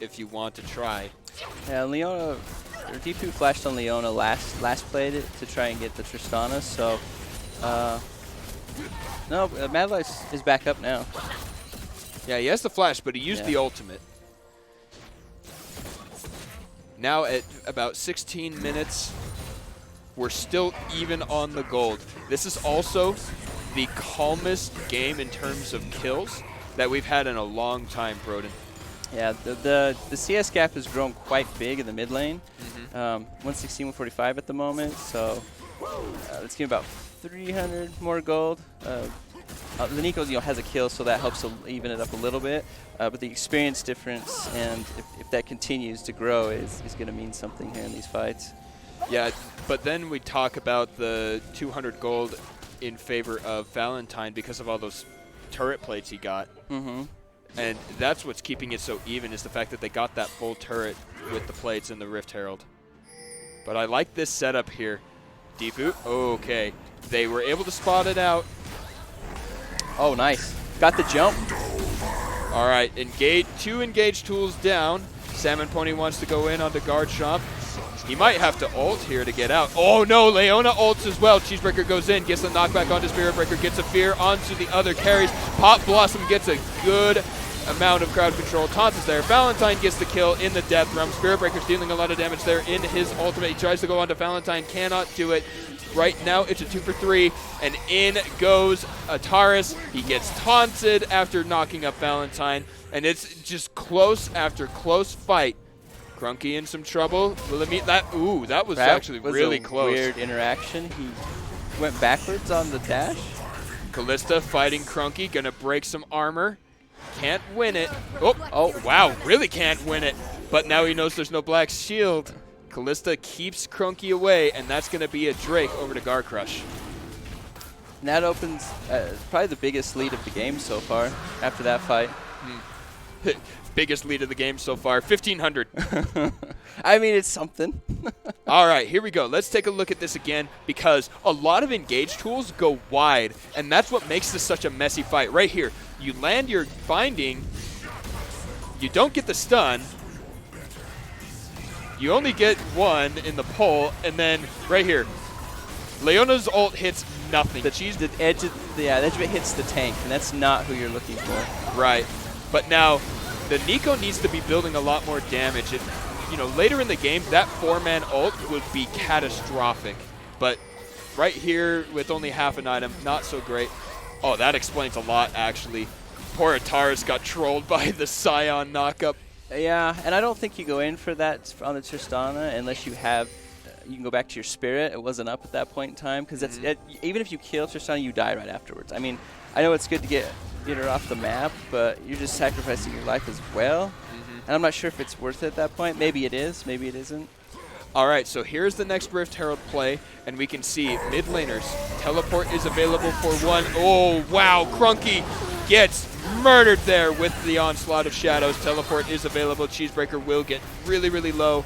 if you want to try. Yeah, Leona, or Deepu flashed on Leona last played it to try and get the Tristana, so no, Mad Life is back up now. Yeah, he has the flash, but he used the ultimate. Now at about 16 minutes, we're still even on the gold. This is also the calmest game in terms of kills that we've had in a long time, Broden. Yeah, the CS gap has grown quite big in the mid lane. 116, 145 at the moment, so let's give about 300 more gold. The Nico has a kill, so that helps to even it up a little bit. But the experience difference, and if that continues to grow, is going to mean something here in these fights. Yeah, but then we talk about the 200 gold in favor of Valentine because of all those turret plates he got. And that's what's keeping it so even, is the fact that they got that full turret with the plates and the Rift Herald. But I like this setup here. Deepu, okay. They were able to spot it out. Oh, nice. Got the jump. All right, two engage tools down. Salmon Pony wants to go in onto Garcrush. He might have to ult here to get out. Oh no, Leona ults as well. Cheesebreaker goes in, gets the knockback onto Spirit Breaker, gets a fear onto the other carries. Pop Blossom gets a good amount of crowd control. Taunt is there. Valentine gets the kill in the death realm. Spirit Breaker's dealing a lot of damage there in his ultimate. He tries to go onto Valentine, cannot do it. Right now it's a 2 for 3, and in goes Ataris. He gets taunted after knocking up Valentine, and it's just close after close fight. Crunky in some trouble. Will it meet that? Ooh, that was actually really close. Weird interaction. He went backwards on the dash. Callista fighting Crunky, gonna break some armor. Can't win it. Oh, wow, really can't win it. But now he knows there's no black shield. Callista keeps Crunky away, and that's gonna be a Drake over to Garcrush. And that opens probably the biggest lead of the game so far after that fight. Biggest lead of the game so far, 1,500. I mean, it's something. All right, here we go. Let's take a look at this again, because a lot of engage tools go wide, and that's what makes this such a messy fight. Right here, you land your binding, you don't get the stun, you only get one in the pull, and then right here, Leona's ult hits nothing. The edge of it hits the tank, and that's not who you're looking for. Right, but now the Nico needs to be building a lot more damage. Later in the game, that 4-man ult would be catastrophic. But right here, with only half an item, not so great. Oh, that explains a lot, actually. Poor Ataris got trolled by the Scion knockup. Yeah, and I don't think you go in for that on the Tristana unless you have, you can go back to your Spirit. It wasn't up at that point in time, because even if you kill Tristana, you die right afterwards. I mean, I know it's good to get her off the map, but you're just sacrificing your life as well. And I'm not sure if it's worth it at that point. Maybe it is, maybe it isn't. All right, so here's the next Rift Herald play, and we can see mid laners. Teleport is available for one. Oh, wow, Crunky gets murdered there with the onslaught of shadows. Teleport is available. Cheesebreaker will get really, really low.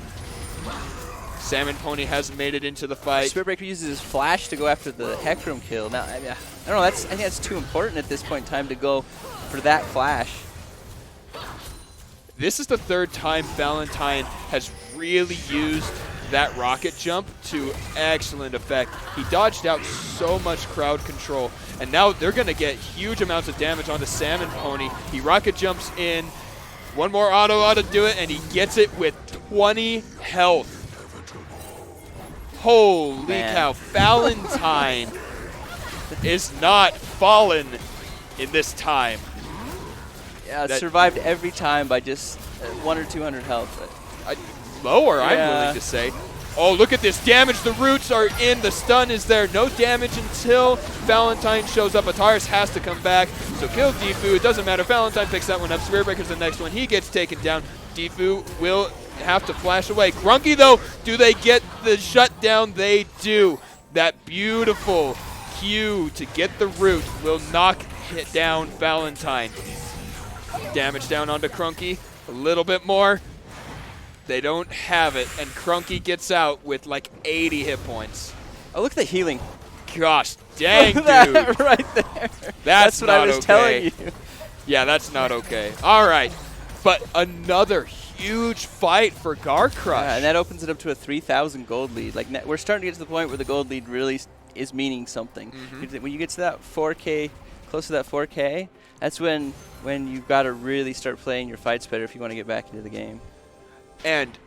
Salmon Pony hasn't made it into the fight. Spirit Breaker uses his flash to go after the Hecarim kill. Now, I don't know. I think that's too important at this point in time to go for that flash. This is the third time Valentine has really used that rocket jump to excellent effect. He dodged out so much crowd control, and now they're going to get huge amounts of damage onto Salmon Pony. He rocket jumps in. One more auto ought to do it, and he gets it with 20 health. Holy cow. Valentine is not fallen in this time. Yeah, survived every time by just 100 or 200 health. Lower, I'm willing to say. Oh, look at this damage. The roots are in. The stun is there. No damage until Valentine shows up. Ataris has to come back. So kill Deepu. It doesn't matter. Valentine picks that one up. Spirit Breaker's the next one. He gets taken down. Deepu will have to flash away. Crunky, though, do they get the shutdown? They do. That beautiful Q to get the root will knock down Valentine. Damage down onto Crunky. A little bit more. They don't have it, and Crunky gets out with like 80 hit points. Oh, look at the healing. Gosh, dang, dude. That right there. That's what I was telling you. Yeah, that's not okay. All right, but another huge fight for Garcrush. Yeah, and that opens it up to a 3,000 gold lead. Like we're starting to get to the point where the gold lead really is meaning something. When you get to that 4K, close to that 4K, that's when you've got to really start playing your fights better if you want to get back into the game. And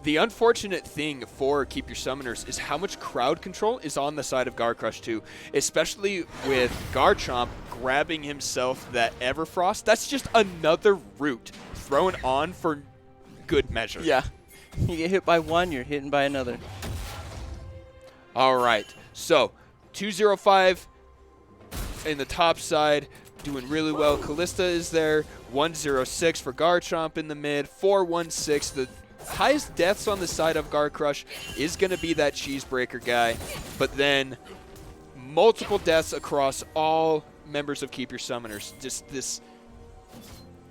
the unfortunate thing for Keep Your Summoners is how much crowd control is on the side of Garcrush too, especially with Garchomp grabbing himself that Everfrost. That's just another root thrown on for good measure. Yeah. You get hit by one, you're hitting by another. All right. So 205 in the top side, doing really well. Callista is there. 106 for Garchomp in the mid. 416. The highest deaths on the side of Garcrush is going to be that Cheesebreaker guy. But then multiple deaths across all members of Keep Your Summoners. Just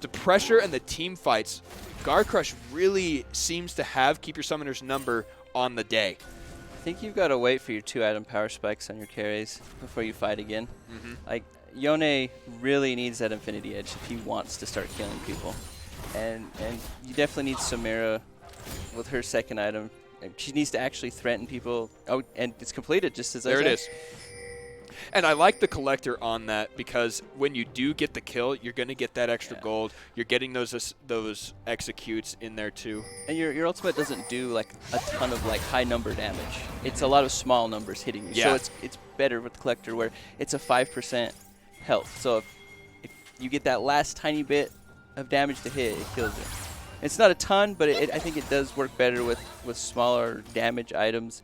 the pressure and the team fights. Garcrush really seems to have Keep Your Summoners number on the day. I think you've got to wait for your 2-item power spikes on your carries before you fight again. Like, Yone really needs that Infinity Edge if he wants to start killing people. And you definitely need Samira with her second item. She needs to actually threaten people. Oh, and it's completed just as I said. There it is. And I like the collector on that because when you do get the kill, you're going to get that extra gold. You're getting those executes in there too. And your ultimate doesn't do like a ton of like high number damage. It's a lot of small numbers hitting you. Yeah. So it's better with the collector where it's a 5% health. So if you get that last tiny bit of damage to hit, it kills you. It's not a ton, but I think it does work better with smaller damage items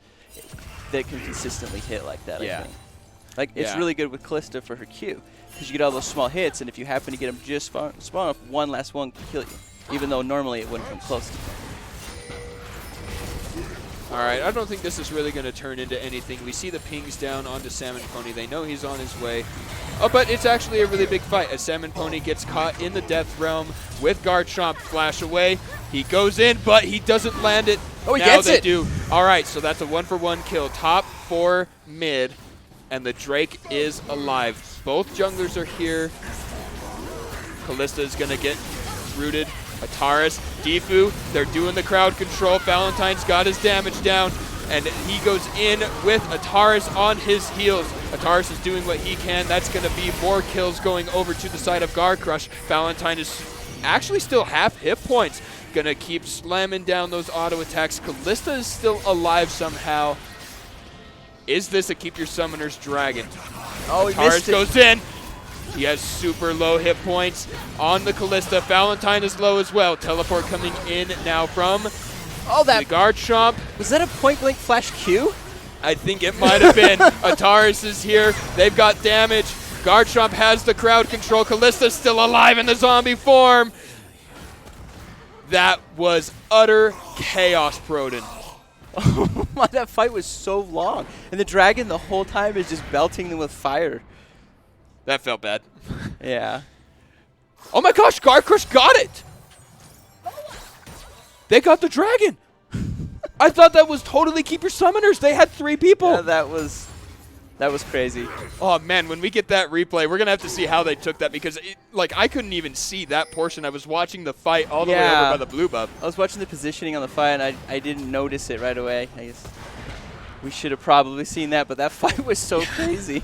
that can consistently hit like that, I think. Like, it's really good with Callista for her Q, because you get all those small hits, and if you happen to get them just small enough, one last one can kill you, even though normally it wouldn't come close to you. All right, I don't think this is really going to turn into anything. We see the pings down onto Salmon Pony. They know he's on his way. Oh, but it's actually a really big fight as Salmon Pony gets caught in the Death Realm with Garchomp. Flash away. He goes in, but he doesn't land it. Oh, he now gets they it. do. All right, so that's a 1-for-1 kill. Top 4 mid, and the Drake is alive. Both junglers are here. Callista is going to get rooted. Ataris, Defu, they're doing the crowd control. Valentine's got his damage down, and he goes in with Ataris on his heels. Ataris is doing what he can. That's going to be more kills going over to the side of Garcrush. Valentine is actually still half hit points. Going to keep slamming down those auto attacks. Callista is still alive somehow. Is this a Keep Your Summoners Dragon? Oh, he Ataris missed it. goes in. He has super low hit points on the Callista. Valentine is low as well. Teleport coming in now from the Garchomp. Was that a point-blank flash Q? I think it might have been. Ataris is here. They've got damage. Garchomp has the crowd control. Callista's still alive in the zombie form. That was utter chaos, Broden. Oh my, that fight was so long. And the dragon the whole time is just belting them with fire. That felt bad. Yeah. Oh my gosh, Garcrush got it! They got the dragon! I thought that was totally Keep Your Summoners. They had 3 people. Yeah, that was crazy. Oh man, when we get that replay, we're gonna have to see how they took that because I couldn't even see that portion. I was watching the fight all the way over by the blue buff. I was watching the positioning on the fight and I didn't notice it right away. I guess we should have probably seen that, but that fight was so crazy.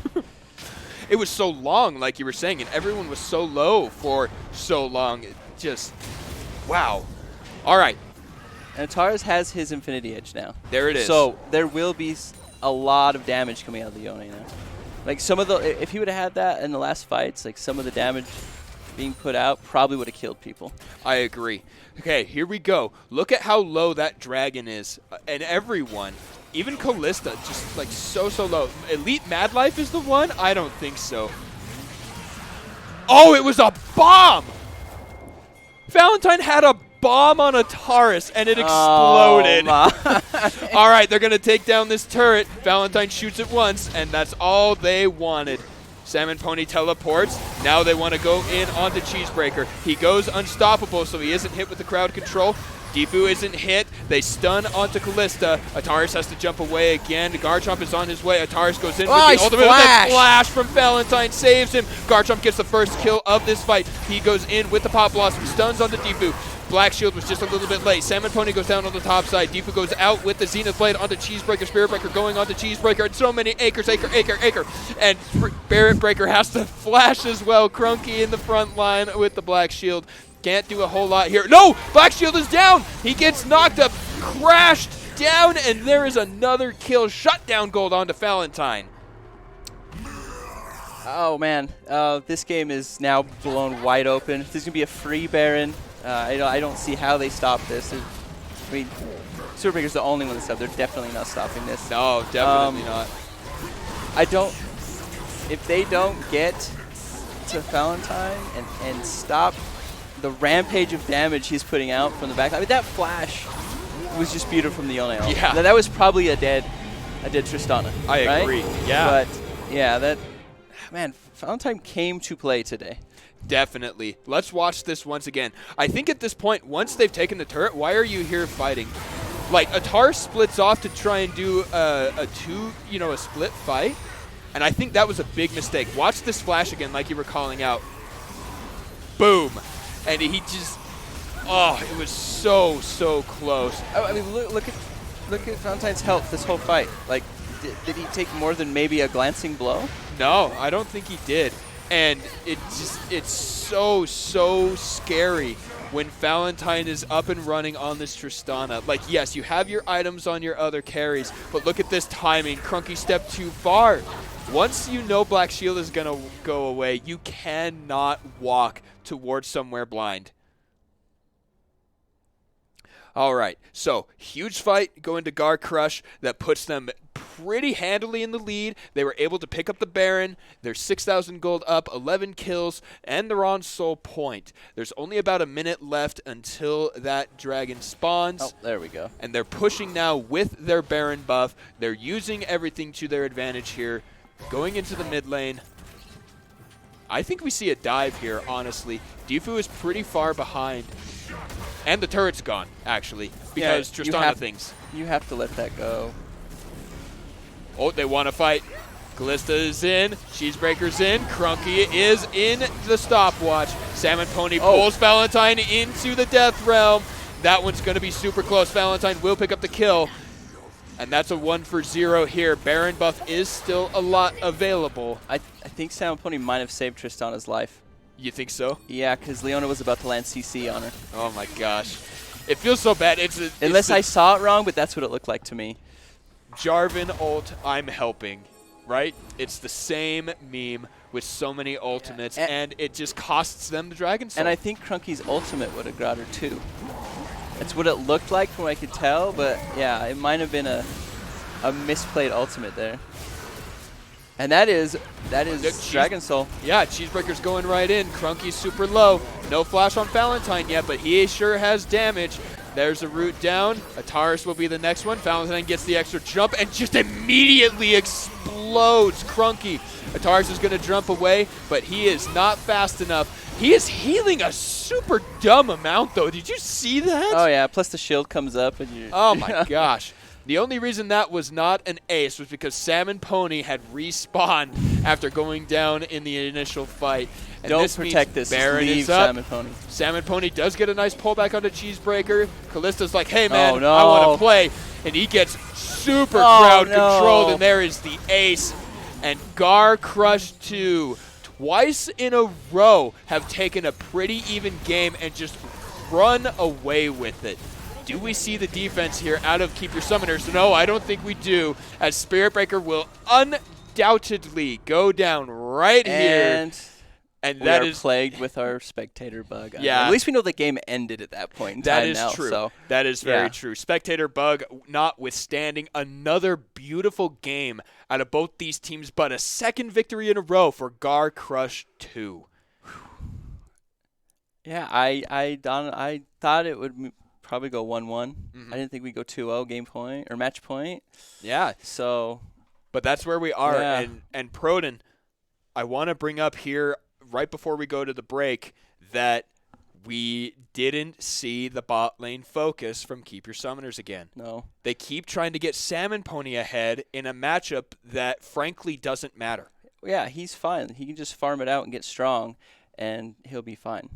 It was so long, like you were saying, and everyone was so low for so long. It just, wow. All right. And Ataris has his Infinity Edge now. There it is. So there will be a lot of damage coming out of the Yone now. Like some of the, if he would have had that in the last fights, like some of the damage being put out probably would have killed people. I agree. Okay, here we go. Look at how low that dragon is. And everyone, even Callista, just like so low. Elite Mad Life is the one? I don't think so. Oh, it was a bomb! Valentine had a bomb on Ataris, and it exploded. Oh, all right, they're going to take down this turret. Valentine shoots it once, and that's all they wanted. Salmon Pony teleports. Now they want to go in onto Cheesebreaker. He goes unstoppable, so he isn't hit with the crowd control. Deepu isn't hit. They stun onto Callista. Ataris has to jump away again. Garchomp is on his way. Ataris goes in with the ultimate. That flash from Valentine saves him. Garchomp gets the first kill of this fight. He goes in with the Pop Blossom. Stuns onto Deepu. Black Shield was just a little bit late. Salmon Pony goes down on the top side. Deepu goes out with the Zenith Blade onto Cheesebreaker. Spirit Breaker going onto Cheesebreaker. And so many acres. And Barret Breaker has to flash as well. Crunky in the front line with the Black Shield. Can't do a whole lot here. No! Black Shield is down! He gets knocked up, crashed down, and there is another kill. Shutdown gold onto Valentine. Oh, man. This game is now blown wide open. If there's going to be a free Baron, I don't see how they stop this. I mean, Spirit Breaker's the only one that's up. They're definitely not stopping this. No, definitely not. If they don't get to Valentine and stop the rampage of damage he's putting out from the back. I mean, that flash was just beautiful from the Yone. Yeah. That was probably a dead Tristana. I agree. Yeah. But yeah, man, Valentine came to play today. Definitely. Let's watch this once again. I think at this point, once they've taken the turret, why are you here fighting? Like, Atar splits off to try and do a split fight, and I think that was a big mistake. Watch this flash again, like you were calling out. Boom. And he just, it was so close. I mean, look at Valentine's health this whole fight. Like, did he take more than maybe a glancing blow? No, I don't think he did. And it's so scary when Valentine is up and running on this Tristana. Like, yes, you have your items on your other carries, but look at this timing. Crunky stepped too far. Once you know Black Shield is going to go away, you cannot walk towards somewhere blind. All right, so huge fight going to Garcrush that puts them pretty handily in the lead. They were able to pick up the Baron. They're 6,000 gold up, 11 kills, and they're on soul point. There's only about a minute left until that dragon spawns. Oh, there we go. And they're pushing now with their Baron buff. They're using everything to their advantage here. Going into the mid lane. I think we see a dive here, honestly. Defu is pretty far behind. And the turret's gone, actually, because Tristana things. You have to let that go. Oh, they want to fight. Callista is in. Cheesebreaker's in. Crunky is in the stopwatch. Salmon Pony pulls Valentine into the death realm. That one's going to be super close. Valentine will pick up the kill. And that's a 1-for-0 here. Baron buff is still a lot available. I think Salmon Pony might have saved Tristana's life. You think so? Yeah, because Leona was about to land CC on her. Oh my gosh. It feels so bad. Unless I saw it wrong, but that's what it looked like to me. Jarvan ult, I'm helping, right? It's the same meme with so many ultimates, and it just costs them the Dragon Soul. And I think Crunky's ultimate would have got her too. That's what it looked like from what I could tell, but yeah, it might have been a misplayed ultimate there. And that is Dragon Soul. Yeah, Cheesebreaker's going right in. Crunky's super low. No flash on Valentine yet, but he sure has damage. There's a root down. Ataris will be the next one. Valentine gets the extra jump and just immediately explodes Crunky. Ataris is going to jump away, but he is not fast enough. He is healing a super dumb amount, though. Did you see that? Oh, yeah. Plus the shield comes up. And you. Oh, my gosh. The only reason that was not an ace was because Salmon Pony had respawned after going down in the initial fight. And Don't protect this. Baron leave is up. Salmon Pony. Salmon Pony does get a nice pullback onto Cheesebreaker. Callista's like, hey, man, no. I want to play. And he gets super crowd controlled, and there is the ace. And Garcrush 2, twice in a row, have taken a pretty even game and just run away with it. Do we see the defense here out of Keep Your Summoners? No, I don't think we do, as Spirit Breaker will undoubtedly go down right here. And we are plagued with our spectator bug. Yeah. At least we know the game ended at that point in time. That is true. So. That is very true. Spectator bug notwithstanding, another beautiful game out of both these teams, but a second victory in a row for Garcrush 2. Yeah, I thought it would probably go 1-1. Mm-hmm. I didn't think we'd go 2-0 game point or match point. Yeah. So. But that's where we are. Yeah. And Proden, I want to bring up here right before we go to the break that we didn't see the bot lane focus from Keep Your Summoners again. No. They keep trying to get Salmon Pony ahead in a matchup that frankly doesn't matter. Yeah, he's fine. He can just farm it out and get strong, and he'll be fine.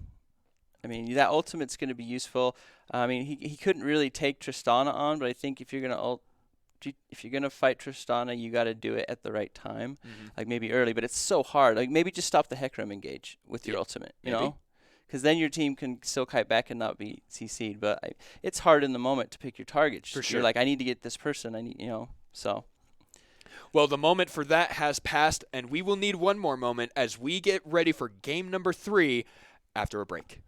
I mean, that ultimate's going to be useful. I mean, he couldn't really take Tristana on, but I think if you're gonna fight Tristana, you got to do it at the right time, like maybe early. But it's so hard. Like maybe just stop the Hecarim engage with your ultimate, you know, because then your team can still kite back and not be CC'd. But it's hard in the moment to pick your targets. For sure. You're like, I need to get this person. I need, so. Well, the moment for that has passed, and we will need one more moment as we get ready for game number 3 after a break.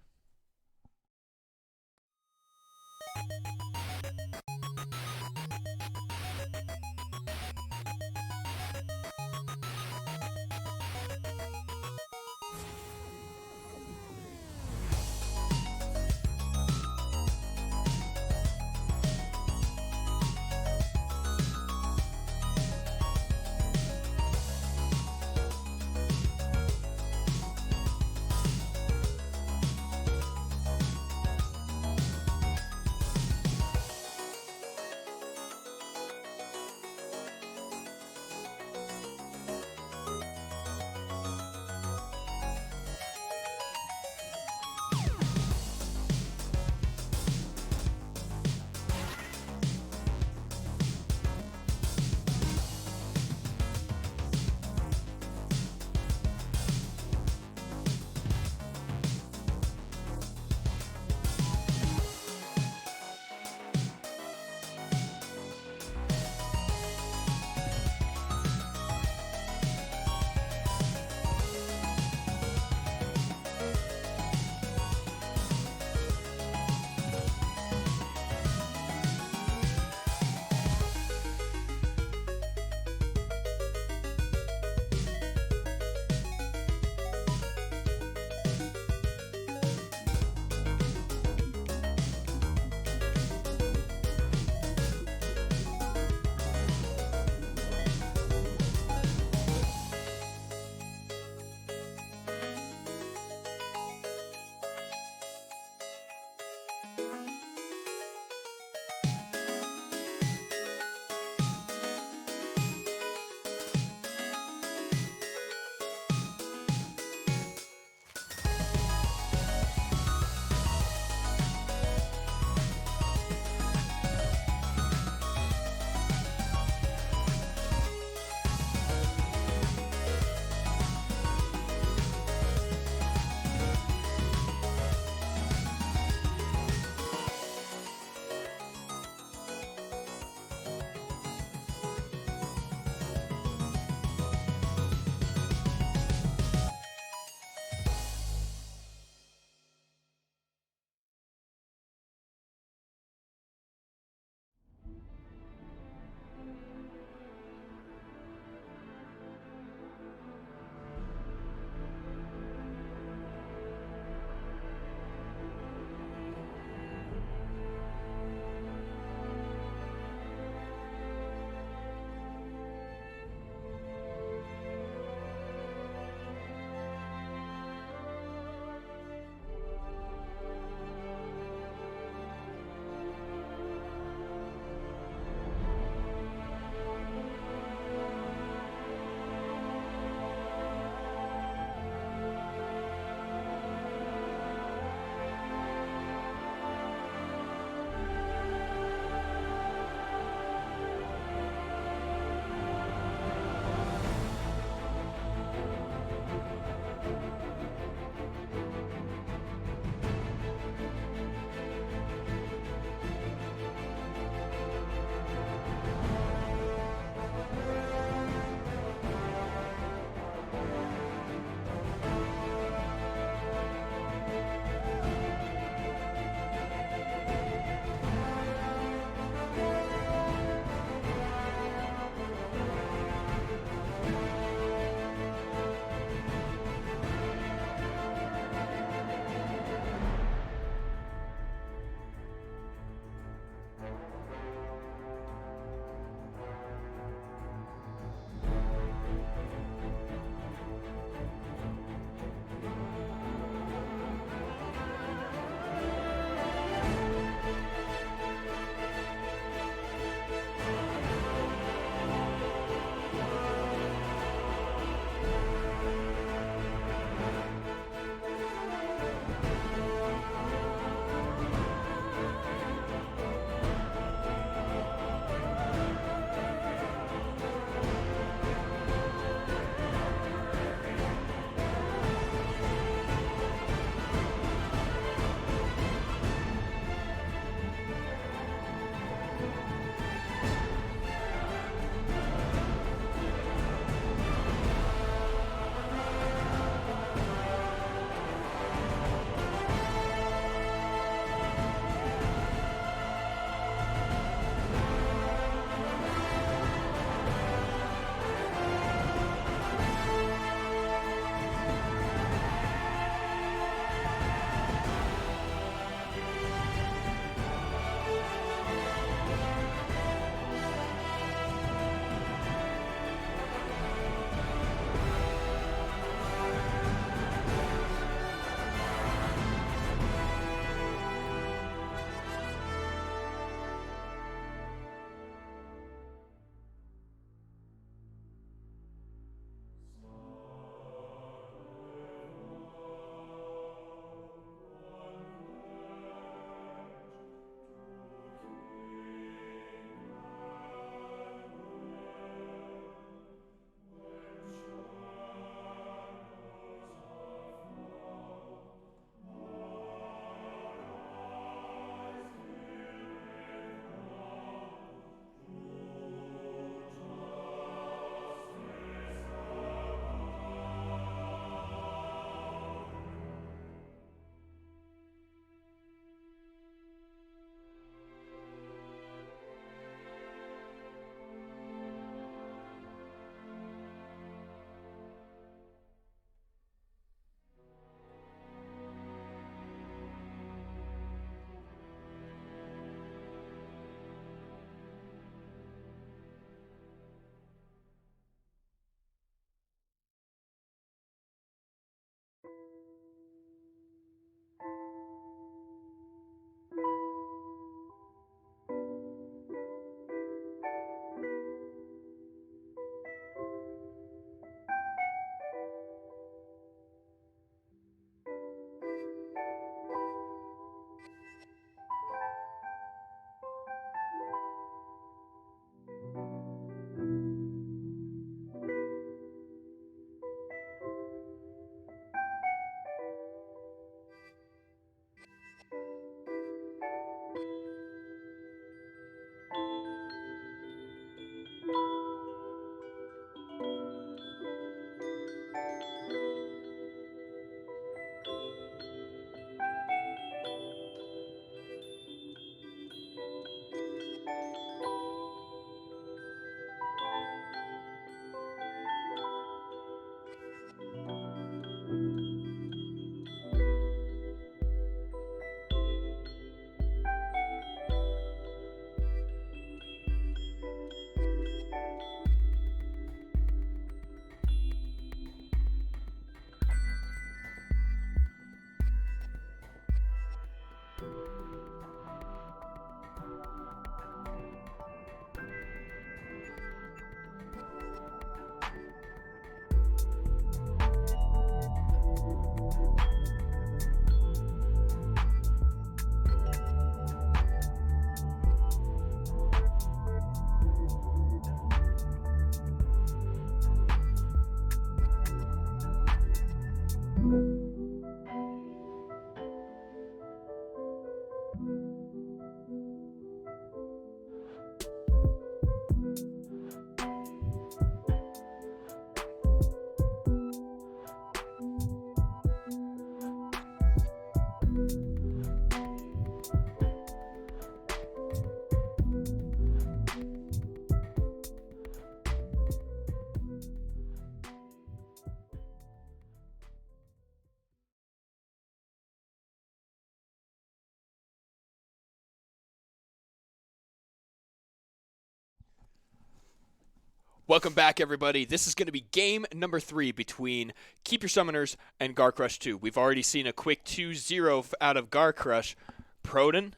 Welcome back, everybody. This is going to be game number 3 between Keep Your Summoners and Garcrush 2. We've already seen a quick 2-0 out of Garcrush. Proden,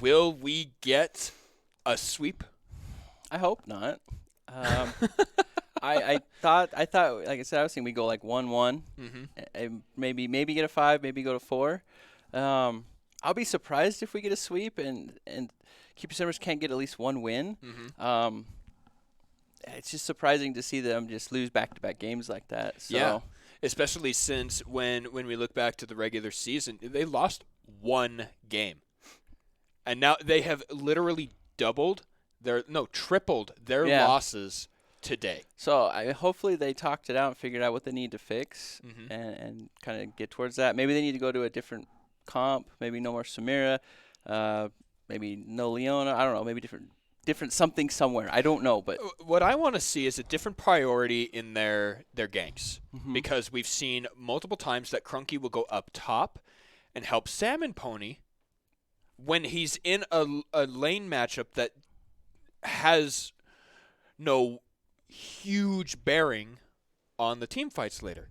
will we get a sweep? I hope not. I thought, like I said, I was thinking we go like 1-1, maybe get a 5, maybe go to 4. I'll be surprised if we get a sweep and Keep Your Summoners can't get at least one win. It's just surprising to see them just lose back-to-back games like that. So. Yeah, especially since when we look back to the regular season, they lost 1 game. And now they have literally tripled their losses today. So hopefully they talked it out and figured out what they need to fix and kind of get towards that. Maybe they need to go to a different comp. Maybe no more Samira. Maybe no Leona. I don't know. Maybe different something somewhere. I don't know. But what I want to see is a different priority in their ganks. Because we've seen multiple times that Crunky will go up top and help Salmon Pony when he's in a lane matchup that has no huge bearing on the team fights later.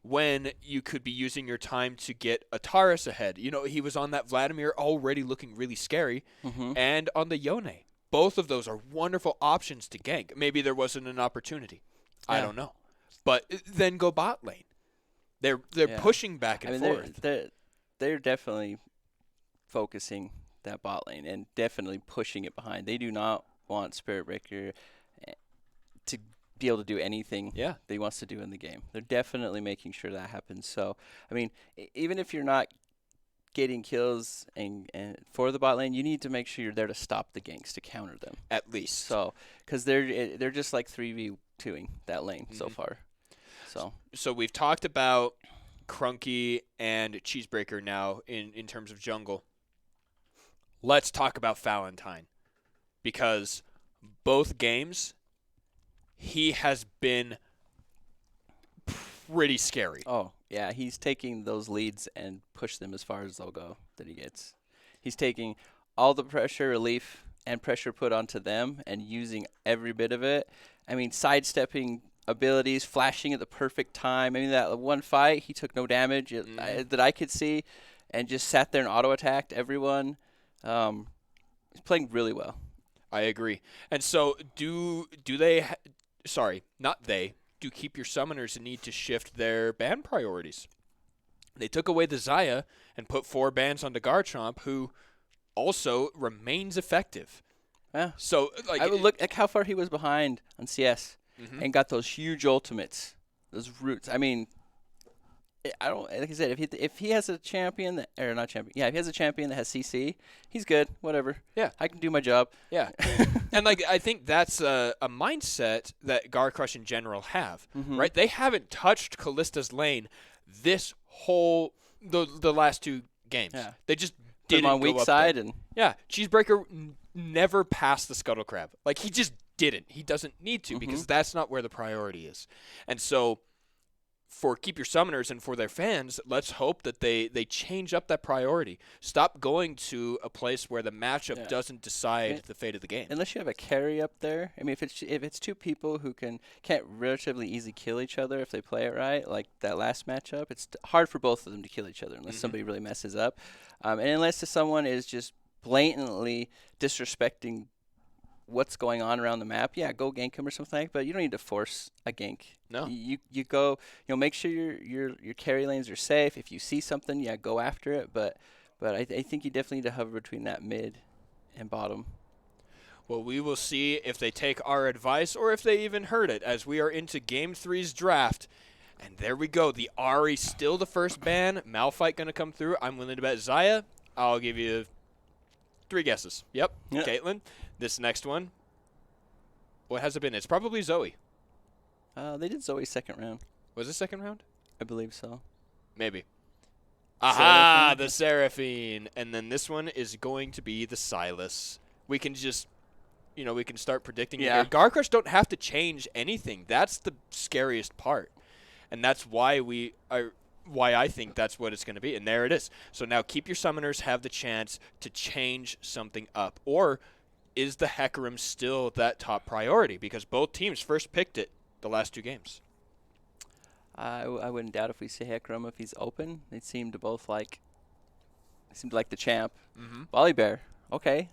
When you could be using your time to get a Taurus ahead. You know, he was on that Vladimir already looking really scary. And on the Yone. Both of those are wonderful options to gank. Maybe there wasn't an opportunity. Yeah. I don't know. But then go bot lane. They're pushing back and forth. They're definitely focusing that bot lane and definitely pushing it behind. They do not want Spirit Breaker to be able to do anything that he wants to do in the game. They're definitely making sure that happens. So, I mean, even if you're not getting kills and for the bot lane, you need to make sure you're there to stop the ganks, to counter them. At least. So, because they're just like 3v2ing that lane so far. So we've talked about Crunky and Cheesebreaker now in terms of jungle. Let's talk about Valentine. Because both games, he has been pretty scary. Oh, yeah. He's taking those leads and push them as far as they'll go that he gets. He's taking all the pressure relief and pressure put onto them and using every bit of it. I mean, sidestepping abilities, flashing at the perfect time. I mean, that one fight, he took no damage that I could see and just sat there and auto-attacked everyone. He's playing really well. I agree. And so do they do Keep Your Summoners need to shift their ban priorities? They took away the Xayah and put 4 bans onto Garchomp, who also remains effective. Yeah. So I would look at how far he was behind on CS and got those huge ultimates, those roots. I mean, I don't like I said. If he has a champion that, or not champion, if he has a champion that has CC, he's good. Whatever. Yeah, I can do my job. Yeah, and I think that's a mindset that Garcrush in general have. Right? They haven't touched Kallista's lane this whole the last 2 games. Yeah. They just didn't on go weak up side there. and Cheesebreaker never passed the Scuttle Crab. Like he just didn't. He doesn't need to because that's not where the priority is. And so, for Keep Your Summoners and for their fans, let's hope that they change up that priority. Stop going to a place where the matchup doesn't decide the fate of the game. Unless you have a carry up there. I mean, if it's 2 people who can't relatively easy kill each other if they play it right, like that last matchup, it's hard for both of them to kill each other unless somebody really messes up. And unless someone is just blatantly disrespecting what's going on around the map, go gank him or something. But you don't need to force a gank. No. You go, make sure your carry lanes are safe. If you see something, go after it. But I think you definitely need to hover between that mid and bottom. Well, we will see if they take our advice or if they even heard it as we are into Game 3's draft. And there we go. The Ahri still the first ban. Malphite going to come through. I'm willing to bet Xayah. I'll give you 3 guesses. Yep. Caitlyn. This next one, what has it been? It's probably Zoe. They did Zoe second round. Was it second round? I believe so. Maybe. Aha, the Seraphine. And then this one is going to be the Sylas. We can just, we can start predicting it here. Garcrush don't have to change anything. That's the scariest part. And that's why I think that's what it's going to be. And there it is. So now Keep Your Summoners have the chance to change something up. Or is the Hecarim still that top priority? Because both teams first picked it the last 2 games. I wouldn't doubt if we see Hecarim if he's open. They seem to both like. Seemed like the champ. Volibear. Okay.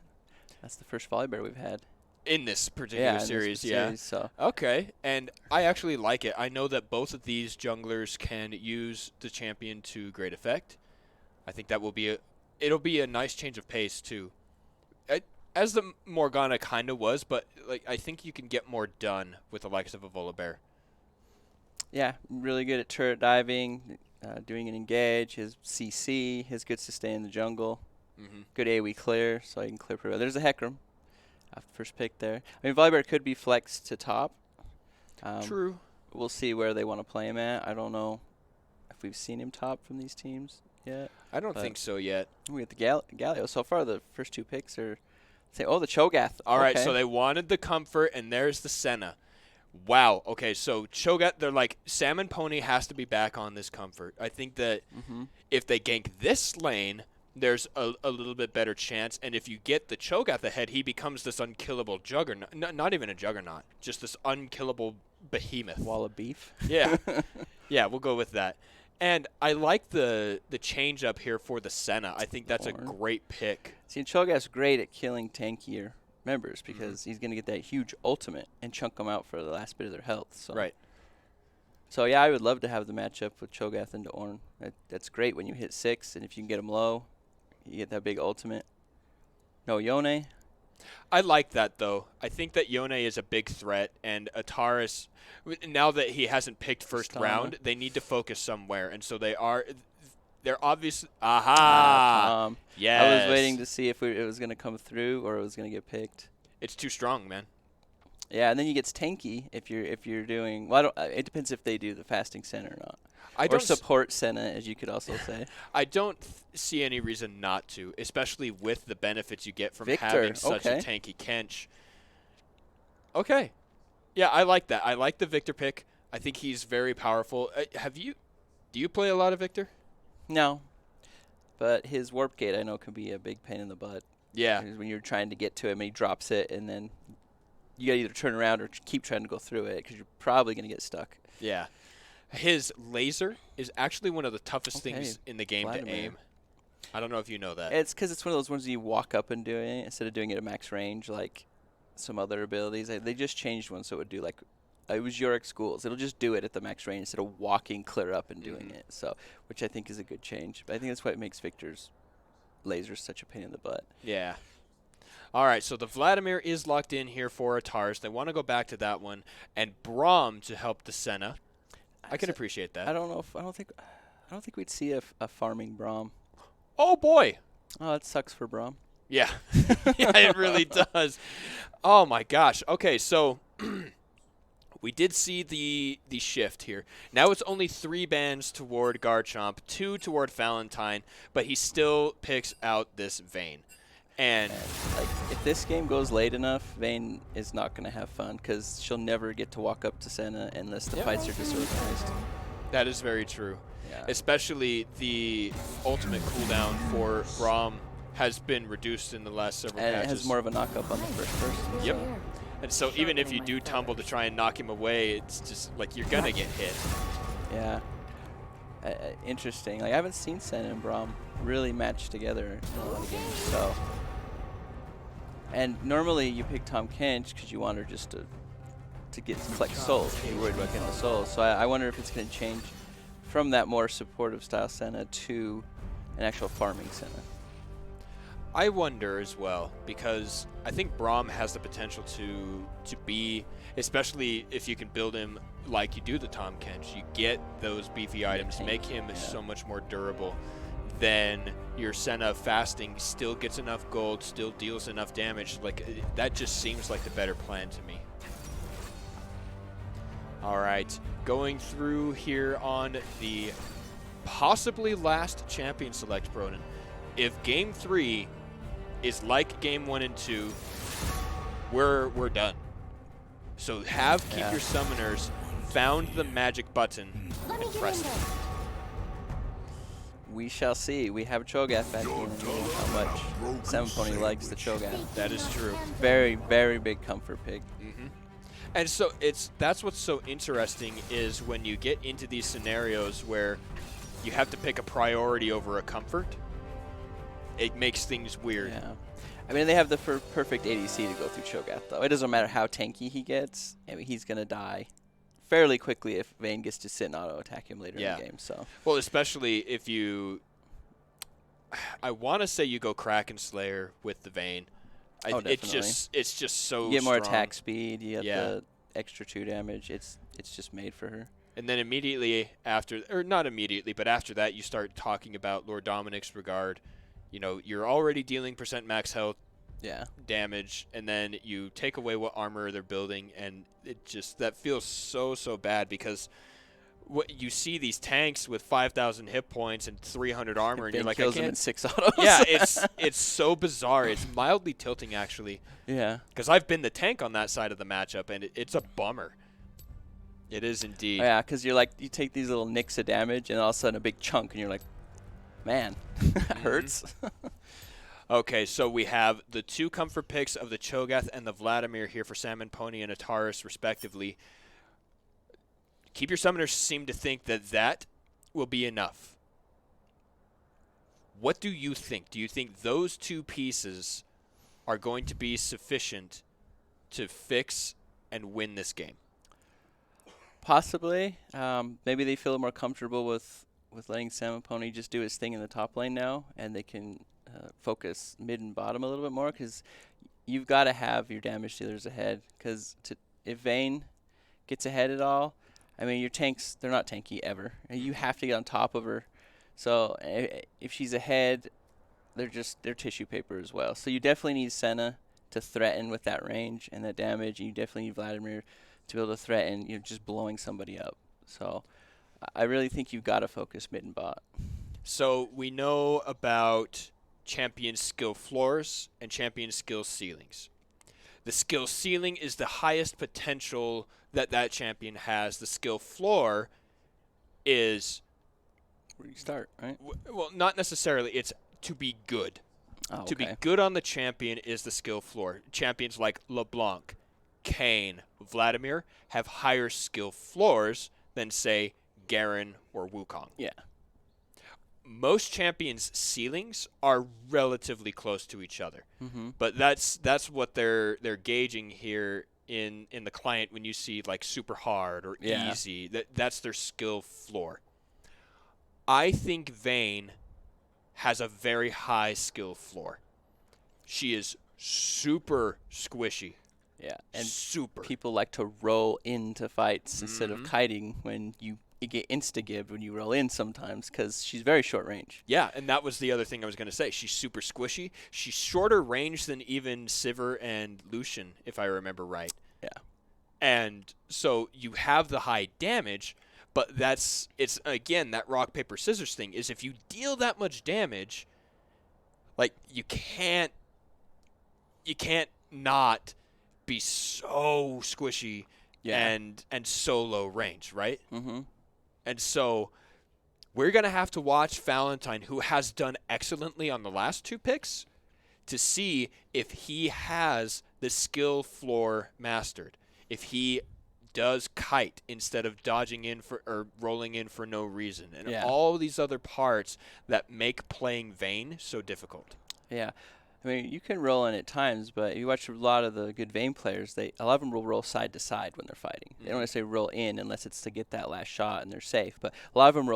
That's the first Volibear we've had. In this particular series, So. Okay, and I actually like it. I know that both of these junglers can use the champion to great effect. I think that will be it'll be a nice change of pace too. As the Morgana kind of was, but like I think you can get more done with the likes of a Volibear. Yeah, really good at turret diving, doing an engage, his CC, his good sustain in the jungle, good AoE clear, so he can clear pretty well. There's a Hecarim, after first pick there. I mean, Volibear could be flexed to top. True. We'll see where they want to play him at. I don't know if we've seen him top from these teams yet. I don't think so yet. We got the Galio. So far, the first 2 picks are, the Cho'Gath. All right, so they wanted the comfort, and there's the Senna. Wow. Okay, so Cho'Gath, they're like, Salmon Pony has to be back on this comfort. I think that if they gank this lane, there's a little bit better chance. And if you get the Cho'Gath ahead, he becomes this unkillable juggernaut. Not even a juggernaut, just this unkillable behemoth. Wall of beef. Yeah. Yeah, we'll go with that. And I like the change up here for the Senna. I think that's a great pick. See, Cho'Gath's great at killing tankier members because he's going to get that huge ultimate and chunk them out for the last bit of their health. So. Right. So, yeah, I would love to have the matchup with Cho'Gath into Ornn. That's great when you hit 6, and if you can get him low, you get that big ultimate. No Yone. I like that, though. I think that Yone is a big threat, and Ataris, now that he hasn't picked first round, they need to focus somewhere, and so they're obviously... Aha! Yes. I was waiting to see if it was going to come through or it was going to get picked. It's too strong, man. Yeah, and then you get tanky if you're doing... Well, it depends if they do the fasting Senna or not. Or support Senna, as you could also say. I don't see any reason not to, especially with the benefits you get from having such a tanky Kench. Okay. Yeah, I like that. I like the Victor pick. I think he's very powerful. Do you play a lot of Victor? No. But his Warp Gate I know can be a big pain in the butt. Yeah. When you're trying to get to him and he drops it, and then you got to either turn around or keep trying to go through it because you're probably going to get stuck. Yeah. His laser is actually one of the toughest things in the game to aim. I don't know if you know that. It's because it's one of those ones you walk up and do it instead of doing it at max range like some other abilities. They just changed one so it would do like it was Yorick's Schools. It'll just do it at the max range instead of walking clear up and doing it. So, which I think is a good change. But I think that's what makes Victor's laser such a pain in the butt. Yeah. All right, so the Vladimir is locked in here for Atars. They want to go back to that one, and Braum to help the Senna. I can appreciate that. I don't think we'd see a farming Braum. Oh boy. Oh, it sucks for Braum. Yeah. Yeah, it really does. Oh my gosh. Okay, so we did see the shift here. Now it's only 3 bans toward Garchomp, 2 toward Valentine, but he still picks out this Vayne. And like, if this game goes late enough, Vayne is not going to have fun because she'll never get to walk up to Senna unless the fights are disorganized. That is very true. Yeah. Especially the ultimate cooldown for Braum has been reduced in the last several patches. And it has more of a knock-up on the first person. Yep. And so even if you do tumble to try and knock him away, it's just like you're going to get hit. Yeah. Interesting. Like, I haven't seen Senna and Braum really match together in a lot of games, so... And normally you pick Tahm Kench because you want her just to collect souls. You're worried about getting the souls. So I wonder if it's going to change from that more supportive style Senna to an actual farming Senna. I wonder as well, because I think Braum has the potential to be, especially if you can build him like you do the Tahm Kench. You get those beefy items, make him so much more durable. Then your Senna fasting still gets enough gold, still deals enough damage. Like, that just seems like the better plan to me. All right, going through here on the possibly last champion select, Broden. If Game 3 is like Game 1 and 2, we're done. So keep your summoners found the magic button and press it. We shall see. We have Cho'Gath back in, and how much. Salmon Pony likes the Cho'Gath. That is true. Very, very big comfort pick. And so that's what's so interesting is when you get into these scenarios where you have to pick a priority over a comfort, it makes things weird. Yeah. I mean, they have the perfect ADC to go through Cho'Gath, though. It doesn't matter how tanky he gets. I mean, he's going to die fairly quickly if Vayne gets to sit and auto-attack him later in the game. So. Well, especially if you... I want to say you go Kraken Slayer with the Vayne. It's just so you get more strong. attack speed. You get the extra 2 damage. It's just made for her. And then immediately after, or not immediately, but after that, you start talking about Lord Dominic's regard. You know, you're already dealing % max health damage, and then you take away what armor they're building, and it just, that feels so bad because what you see these tanks with 5,000 hit points and 300 armor, and you're like, kills I them in can't. 6 autos. Yeah, it's so bizarre. It's mildly tilting, actually. Yeah. Because I've been the tank on that side of the matchup, and it's a bummer. It is indeed. Yeah, because you're like, you take these little nicks of damage, and all of a sudden a big chunk, and you're like, man, that hurts. Okay, so we have the 2 comfort picks of the Cho'Gath and the Vladimir here for Salmon Pony and Ataris, respectively. Keep Your Summoners seem to think that will be enough. What do you think? Do you think those 2 pieces are going to be sufficient to fix and win this game? Possibly. Maybe they feel more comfortable with letting Salmon Pony just do his thing in the top lane now, and they can focus mid and bottom a little bit more, because you've got to have your damage dealers ahead, because if Vayne gets ahead at all, I mean, your tanks, they're not tanky ever. You have to get on top of her. So if she's ahead, they're tissue paper as well. So you definitely need Senna to threaten with that range and that damage, and you definitely need Vladimir to be able to threaten, just blowing somebody up. So I really think you've got to focus mid and bot. So we know about champion skill floors and champion skill ceilings. The skill ceiling is the highest potential that champion has. The skill floor is... Where you start, right? Well, not necessarily. It's to be good. Oh, To be okay. good on the champion is the skill floor. Champions like LeBlanc, Kayn, Vladimir have higher skill floors than, say, Garen or Wukong. Yeah. Most champions' ceilings are relatively close to each other. But that's what they're gauging here in the client when you see like super hard or easy. That's their skill floor. I think Vayne has a very high skill floor. She is super squishy. Yeah, and super. people like to roll into fights instead of kiting when you get insta-gibbed when you roll in sometimes, because she's very short range. Yeah, and that was the other thing I was going to say. She's super squishy. She's shorter range than even Sivir and Lucian, if I remember right. Yeah. And so you have the high damage, but it's again that rock paper scissors thing is if you deal that much damage, like you can't not be so squishy and so low range, right? Mm-hmm. And so we're going to have to watch Valentine, who has done excellently on the last 2 picks, to see if he has the skill floor mastered. If he does kite instead of dodging in for or rolling in for no reason. And all these other parts that make playing Vayne so difficult. Yeah. I mean, you can roll in at times, but if you watch a lot of the good Vayne players, a lot of them will roll side to side when they're fighting. They don't necessarily roll in unless it's to get that last shot and they're safe. But a lot of them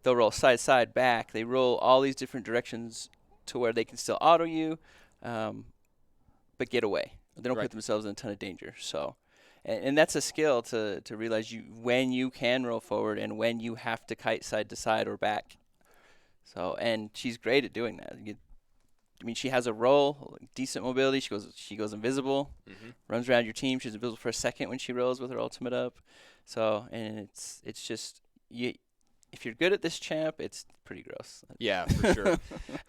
they'll roll side, side, back. They roll all these different directions to where they can still auto you, but get away. They don't put themselves in a ton of danger. So, and that's a skill to realize when you can roll forward and when you have to kite side to side or back. So, and she's great at doing that. I mean, she has a roll, decent mobility. She goes invisible, runs around your team. She's invisible for a second when she rolls with her ultimate up. So, and it's just if you're good at this champ, it's pretty gross. Yeah, for sure.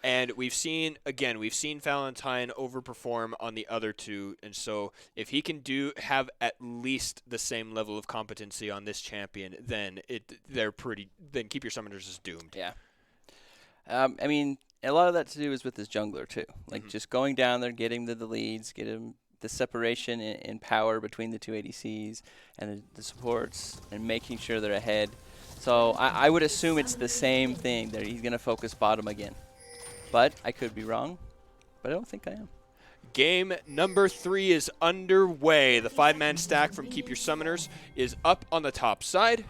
And we've seen Valentine overperform on the other 2, and so if he can have at least the same level of competency on this champion, then Keep Your Summoners is doomed. Yeah. I mean, a lot of that to do is with his jungler too. Like just going down there, getting the leads, get him the separation in power between the two ADCs and the supports, and making sure they're ahead. So I would assume it's the same thing that he's gonna focus bottom again. But I could be wrong, but I don't think I am. Game number 3 is underway. The 5-man stack from Keep Your Summoners is up on the top side.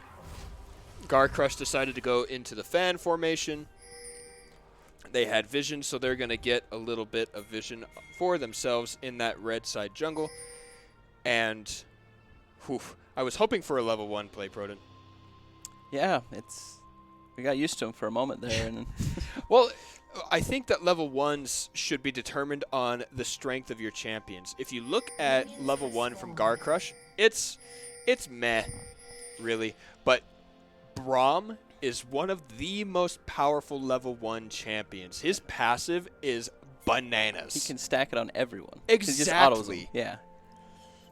Garcrush decided to go into the fan formation. They had vision, so they're going to get a little bit of vision for themselves in that red side jungle. And I was hoping for a level 1 play, Proton. Yeah, we got used to him for a moment there. And Well, I think that level 1s should be determined on the strength of your champions. If you look at level 1 from Garcrush, it's meh, really. But Braum is one of the most powerful level 1 champions. His passive is bananas. he can stack it on everyone. Exactly. He just autos them. Yeah.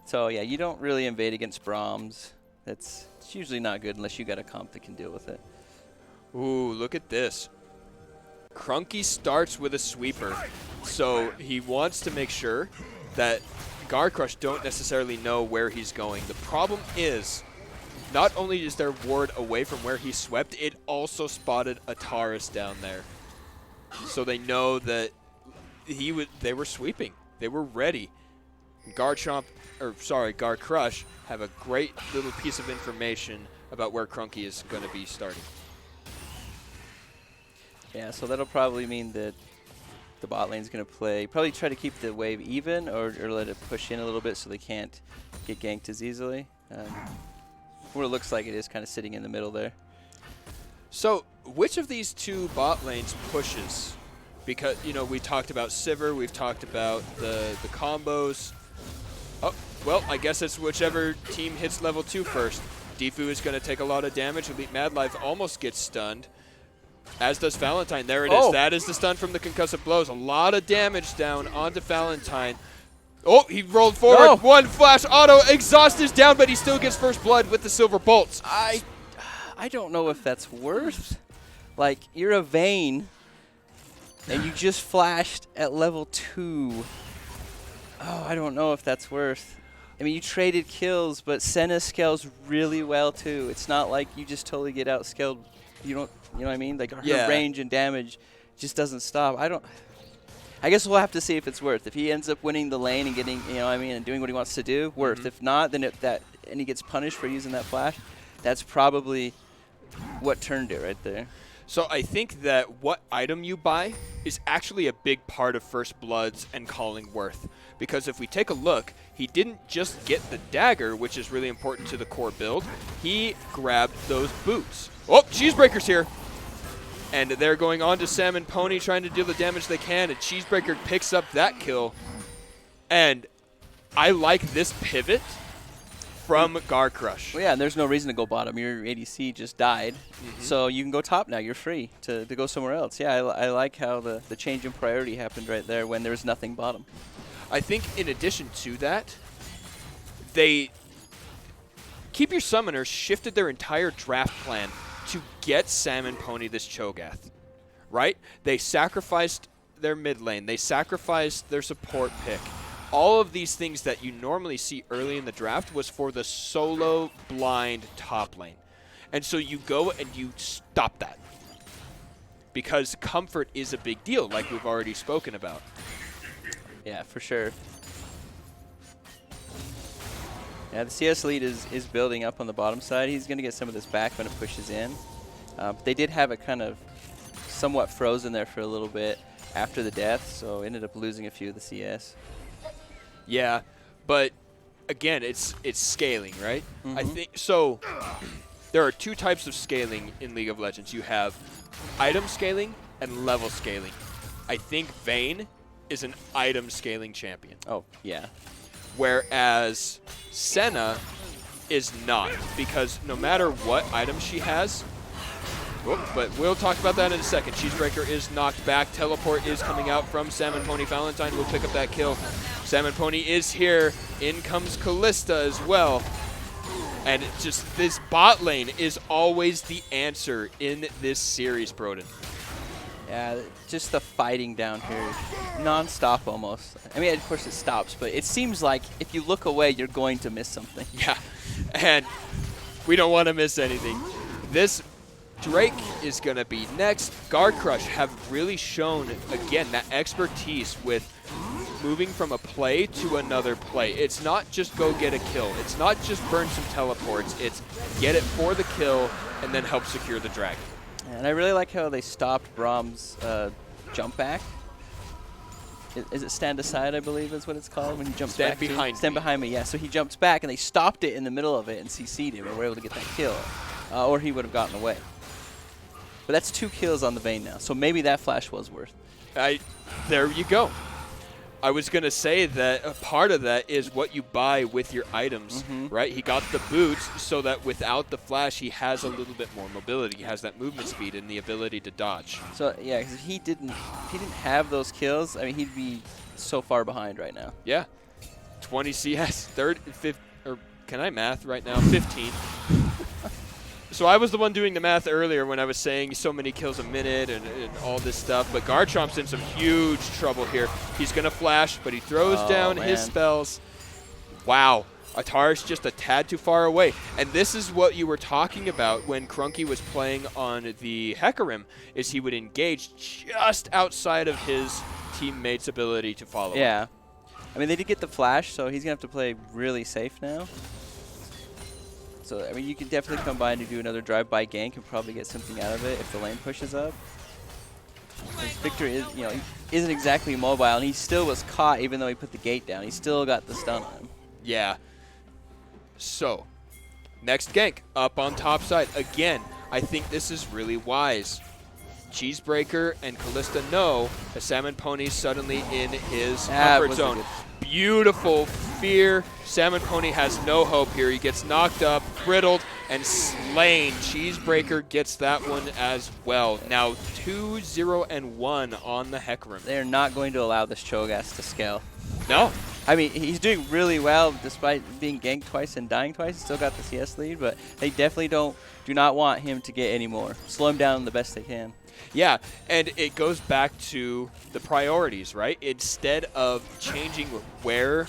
So yeah, you don't really invade against Brahms. It's usually not good unless you got a comp that can deal with it. Ooh, look at this. Crunky starts with a sweeper, so he wants to make sure that Garcrush don't necessarily know where he's going. The problem is, not only is there ward away from where he swept, it also spotted a Taurus down there. So they know that they were sweeping. They were ready. Garcrush have a great little piece of information about where Crunky is going to be starting. Yeah, so that'll probably mean that the bot lane's going to probably try to keep the wave even or let it push in a little bit so they can't get ganked as easily. What it looks like it is kind of sitting in the middle there. So which of these two bot lanes pushes? Because, we talked about Sivir, we've talked about the combos. Oh, well, I guess it's whichever team hits level 2 first. Defu is going to take a lot of damage. Elite Madlife almost gets stunned, as does Valentine. There it is. That is the stun from the concussive blows. A lot of damage down onto Valentine. Oh, he rolled forward. No. One flash auto. Exhaust is down, but he still gets first blood with the silver bolts. I don't know if that's worth. Like, you're a Vayne, and you just flashed at level 2. Oh, I don't know if that's worth. I mean, you traded kills, but Senna scales really well, too. It's not like you just totally get outscaled. You know what I mean? Like, her range and damage just doesn't stop. I guess we'll have to see if it's worth. If he ends up winning the lane and getting, and doing what he wants to do, worth. If not, then and he gets punished for using that flash, that's probably what turned it right there. So I think that what item you buy is actually a big part of First Blood's and calling worth. Because if we take a look, he didn't just get the dagger, which is really important to the core build. He grabbed those boots. Oh, Cheesebreaker's here. And they're going on to Sam and Pony, trying to deal the damage they can. And Cheesebreaker picks up that kill. And I like this pivot from Garcrush. Well, yeah, and there's no reason to go bottom. Your ADC just died. So you can go top now. You're free to go somewhere else. Yeah, I like how the change in priority happened right there when there was nothing bottom. I think in addition to that, they Keep Your Summoners shifted their entire draft plan to get Sam and Pony this Cho'Gath, right? They sacrificed their mid lane. They sacrificed their support pick. All of these things that you normally see early in the draft was for the solo blind top lane. And so you go and you stop that, because comfort is a big deal, like we've already spoken about. Yeah, for sure. Yeah, the CS lead is building up on the bottom side. He's going to get some of this back when it pushes in. But they did have it kind of somewhat frozen there for a little bit after the death, so ended up losing a few of the CS. Yeah, but again, it's scaling, right? I think so. There are two types of scaling in League of Legends. You have item scaling and level scaling. I think Vayne is an item scaling champion. Oh, yeah. Whereas Senna is not, because no matter what item she has, but we'll talk about that in a second. Cheesebreaker is knocked back. Teleport is coming out from Sam and Pony. Valentine will pick up that kill. Sam and Pony is here. In comes Callista as well. And just this bot lane is always the answer in this series, Broden. Yeah, just the fighting down here, non-stop almost. I mean, of course it stops, but it seems like if you look away, you're going to miss something. Yeah, and we don't want to miss anything. This Drake is going to be next. Garcrush have really shown, again, that expertise with moving from a play to another play. It's not just go get a kill. It's not just burn some teleports. It's get it for the kill and then help secure the dragon. And I really like how they stopped Brahm's jump back. Is it stand aside, I believe is what it's called, when he jumps back? Stand behind me, yeah. So he jumps back, and they stopped it in the middle of it and CC'd him, and were able to get that kill. Or he would have gotten away. But that's 2 kills on the Vayne now, so maybe that flash was worth. There you go. I was going to say that a part of that is what you buy with your items, right? He got the boots so that without the flash, he has a little bit more mobility. He has that movement speed and the ability to dodge. So, yeah, because if he didn't have those kills, I mean, he'd be so far behind right now. Yeah. 20 CS, 5th, or can I math right now? 15. So I was the one doing the math earlier when I was saying so many kills a minute and all this stuff, but Garchomp's in some huge trouble here. He's going to flash, but he throws down his spells. Wow. Atar's just a tad too far away. And this is what you were talking about when Crunky was playing on the Hecarim, is he would engage just outside of his teammate's ability to follow him. Yeah. I mean, they did get the flash, so he's going to have to play really safe now. So, I mean, you can definitely come by and do another drive-by gank and probably get something out of it if the lane pushes up. Victor is, he isn't exactly mobile, and he still was caught even though he put the gate down. He still got the stun on him. Yeah. So, next gank up on top side. Again, I think this is really wise. Cheesebreaker and Callista know a Salmon Pony's suddenly in his comfort zone. Beautiful fear. Salmon Pony has no hope here. He gets knocked up, brittled, and slain. Cheesebreaker gets that one as well. Now 2-0-1 on the Hecarim. They're not going to allow this Cho'Gath to scale. No. I mean, he's doing really well despite being ganked twice and dying twice. He's still got the CS lead, but they definitely do not want him to get any more. Slow him down the best they can. Yeah, and it goes back to the priorities, right? Instead of changing where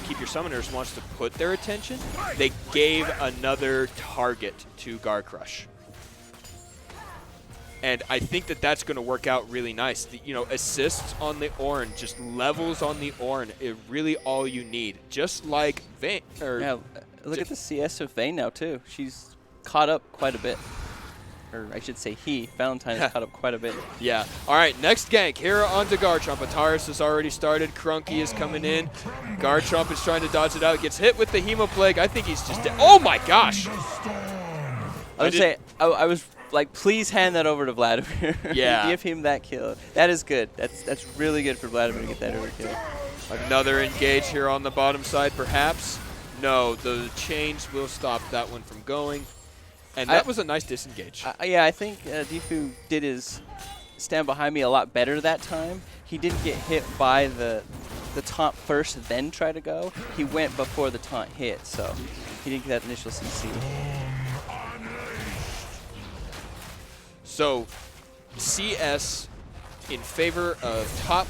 Keep Your Summoners wants to put their attention, they gave another target to Garcrush. And I think that that's going to work out really nice. Assists on the Ornn, just levels on the Ornn, is really all you need. Just like Vayne. Yeah, look at the CS of Vayne now, too. She's caught up quite a bit. Or I should say Valentine's caught up quite a bit. Yeah. All right, next gank here onto Garchomp. Ataris has already started. Crunky is coming in. Garchomp is trying to dodge it out. Gets hit with the Hemoplague. I think he's just dead. Oh, my gosh. I was like, please hand that over to Vladimir. Yeah. Give him that kill. That is good. That's really good for Vladimir to get that overkill. Another engage here on the bottom side, perhaps. No, the chains will stop that one from going. And that was a nice disengage. Yeah, I think Defu did his stand behind me a lot better that time. He didn't get hit by the taunt first, then try to go. He went before the taunt hit, so he didn't get that initial CC. So, CS in favor of top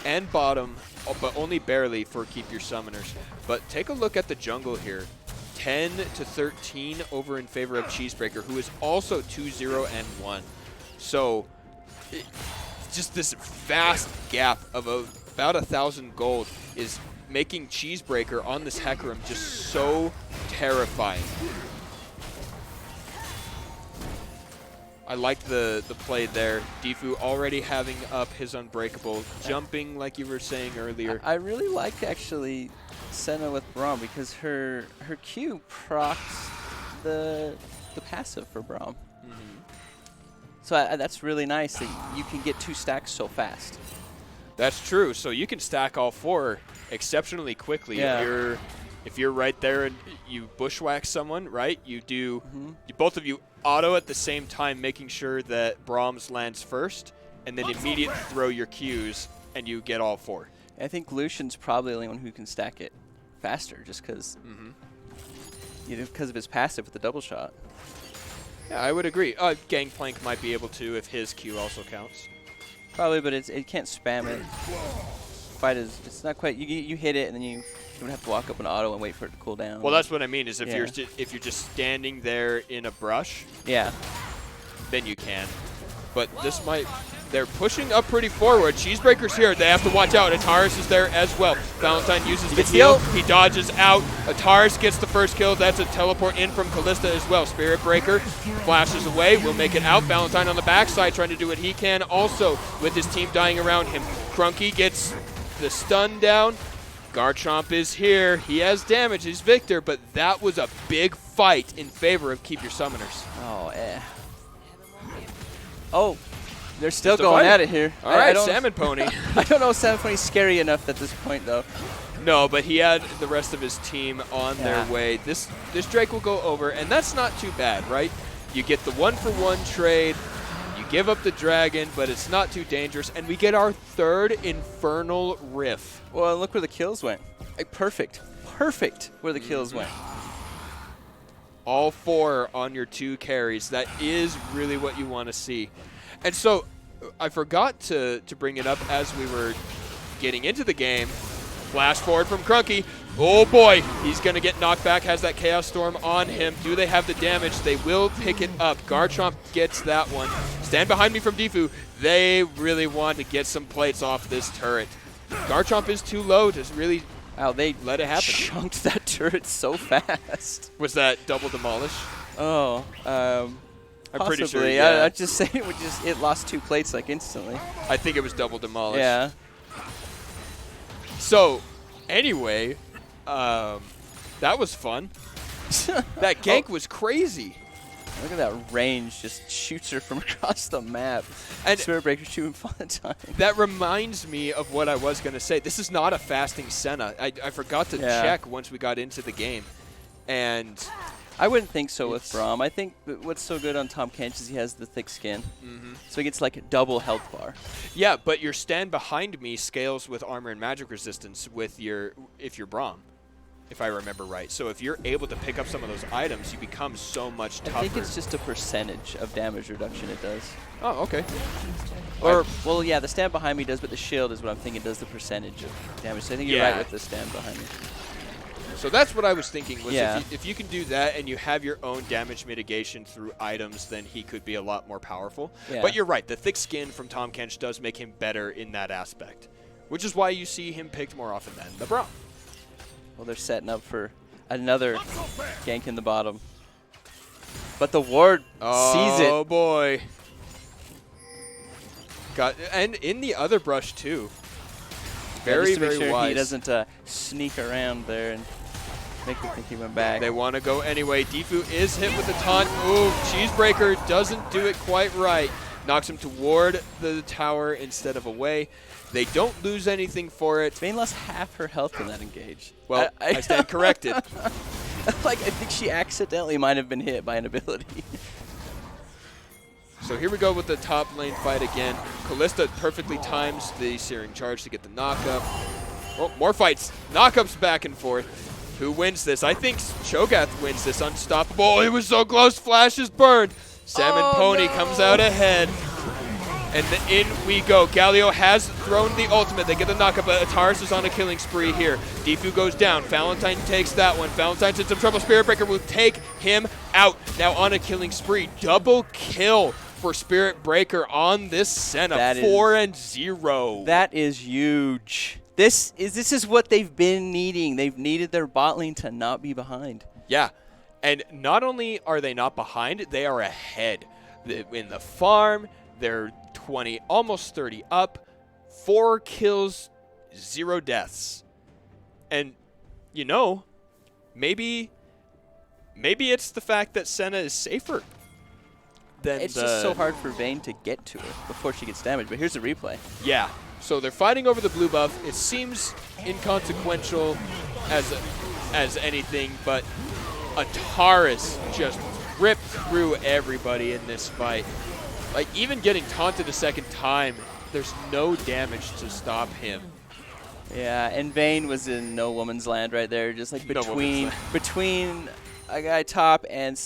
and bottom, but only barely for Keep Your Summoners. But take a look at the jungle here. 10-13 over in favor of Cheesebreaker, who is also 2-0-1. So, just this vast gap of about 1,000 gold is making Cheesebreaker on this Hecarim just so terrifying. I liked the play there. Defu already having up his Unbreakable, jumping like you were saying earlier. I really like, actually, Senna with Braum because her Q procs the passive for Braum. So that's really nice that you can get 2 stacks so fast. That's true. So you can stack all 4 exceptionally quickly. Yeah. If you're right there and you bushwhack someone, right? You do. Both of you auto at the same time, making sure that Brahms lands first, and then immediately throw your Qs, and you get all 4. I think Lucian's probably the only one who can stack it faster, just because of his passive with the double shot. Yeah, I would agree. Gangplank might be able to if his Q also counts. Probably, but it can't spam it. It's not quite. You hit it and then you would have to walk up an auto and wait for it to cool down. Well, that's what I mean. Is if Yeah. if you're just standing there in a brush, Yeah. then you can. But this might. They're pushing up pretty forward. Cheesebreaker's here. They have to watch out. Ataris is there as well. Valentine uses the heal. He dodges out. Ataris gets the first kill. That's a teleport in from Callista as well. Spirit Breaker flashes away. Will make it out. Valentine on the backside trying to do what he can. Also with his team dying around him. Crunky gets the stun down. Garchomp is here. He has damage. He's Victor. But that was a big fight in favor of Keep Your Summoners. Oh, Oh. They're still Just a going fight. at it here. All right, I don't, Salmon Pony. I don't know if Salmon Pony's scary enough at this point, though. No, but he had the rest of his team on their way. This Drake will go over, and that's not too bad, right? You get the 1-for-1 trade. You give up the dragon, but it's not too dangerous. And we get our third Infernal Riff. Well, look where the kills went. Like, perfect. Perfect where the kills went. All 4 on your 2 carries. That is really what you want to see. And so I forgot to bring it up as we were getting into the game. Flash forward from Crunky. Oh boy, he's going to get knocked back, has that Chaos Storm on him. Do they have the damage? They will pick it up. Garchomp gets that one. Stand behind me from Defu. They really want to get some plates off this turret. Garchomp is too low to really They let it happen. chunked that turret so fast. Was that double demolish? Oh, I'm pretty sure, possibly. yeah. I'd just say it lost 2 plates like instantly. I think it was double demolish. Yeah. So, anyway, that was fun. That gank was crazy. Look at that range, just shoots her from across the map. And Spirit Breaker shooting Valentine. that reminds me of what I was going to say. This is not a fasting Senna. I forgot to check once we got into the game. And I wouldn't think so with Braum. I think that what's so good on Tom Kench is he has the thick skin. So he gets like a double health bar. yeah, but your stand behind me scales with armor and magic resistance with if you're Braum, if I remember right. So if you're able to pick up some of those items, you become so much tougher. I think it's just a percentage of damage reduction it does. Oh, okay. Or, well, yeah, the stand behind me does, but the shield is what I'm thinking does the percentage of damage. So I think you're right with the stand behind me. So that's what I was thinking was Yeah. if you can do that and you have your own damage mitigation through items, then he could be a lot more powerful. Yeah. But you're right. The thick skin from Tom Kench does make him better in that aspect, which is why you see him picked more often than the Braum. Well, they're setting up for another gank in the bottom. But the ward sees it. Oh, boy. And in the other brush, too. Very, just to make very sure wise. he doesn't sneak around there and make me think he went back. They want to go anyway. Defu is hit with the taunt. Ooh, Cheesebreaker doesn't do it quite right. Knocks him toward the tower instead of away. They don't lose anything for it. Vayne lost half her health in that engage. Well, I stand corrected. Like, I think she accidentally might have been hit by an ability. So here we go with the top lane fight again. Callista perfectly times the Searing Charge to get the knockup. Oh, more fights. Knockups back and forth. Who wins this? I think Cho'Gath wins this. Unstoppable. Oh, he was so close. Flash is burned. Salmon Pony comes out ahead. And in we go. Galio has thrown the ultimate. They get the knockup, but Ataris is on a killing spree here. Defu goes down. Valentine takes that one. Valentine's in some trouble. Spirit Breaker will take him out. Now on a killing spree. Double kill for Spirit Breaker on this Senna. 4-0. That is huge. This is what they've been needing. They've needed their bot lane to not be behind. Yeah. And not only are they not behind, they are ahead. In the farm, they're 20, almost 30 up, 4 kills, 0 deaths. And, you know, maybe it's the fact that Senna is safer than It's just so hard for Vayne to get to her before she gets damaged. But here's the replay. Yeah. So they're fighting over the blue buff. It seems inconsequential as anything, but Ataris just ripped through everybody in this fight. Like, even getting taunted a second time, there's no damage to stop him. Yeah, and Vayne was in no woman's land right there, just like between a guy top and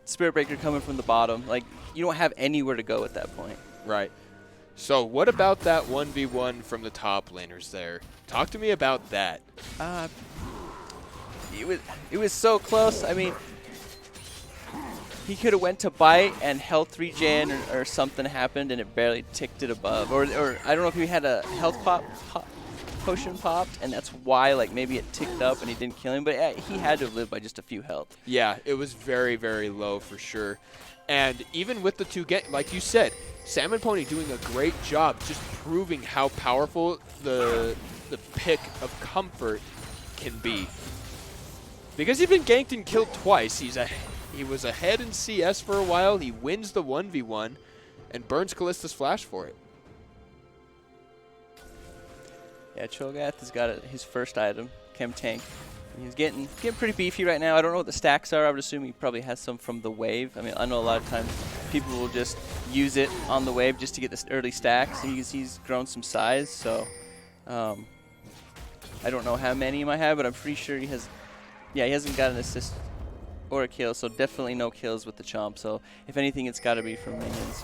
Spirit Breaker coming from the bottom. Like, you don't have anywhere to go at that point. Right. So what about that 1v1 from the top laners there? Talk to me about that. It was so close. I mean, he could have went to bite and health regen or something happened and it barely ticked it above. Or I don't know if he had a health potion popped and that's why like maybe it ticked up and he didn't kill him. But he had to live by just a few health. Yeah, it was very, very low for sure. And even with the two, like you said, Salmon Pony doing a great job just proving how powerful the pick of Comfort can be. Because he's been ganked and killed twice. He was ahead in CS for a while. He wins the 1v1 and burns Kallista's flash for it. Yeah, Cho'Gath has got his first item, Chem Tank. He's getting pretty beefy right now. I don't know what the stacks are. I would assume he probably has some from the wave. I mean, I know a lot of times people will just use it on the wave just to get the early stacks. And he's grown some size, so I don't know how many he might have, but I'm pretty sure he has. Yeah, he hasn't got an assist or a kill, so definitely no kills with the Chomp. So if anything, it's got to be from minions.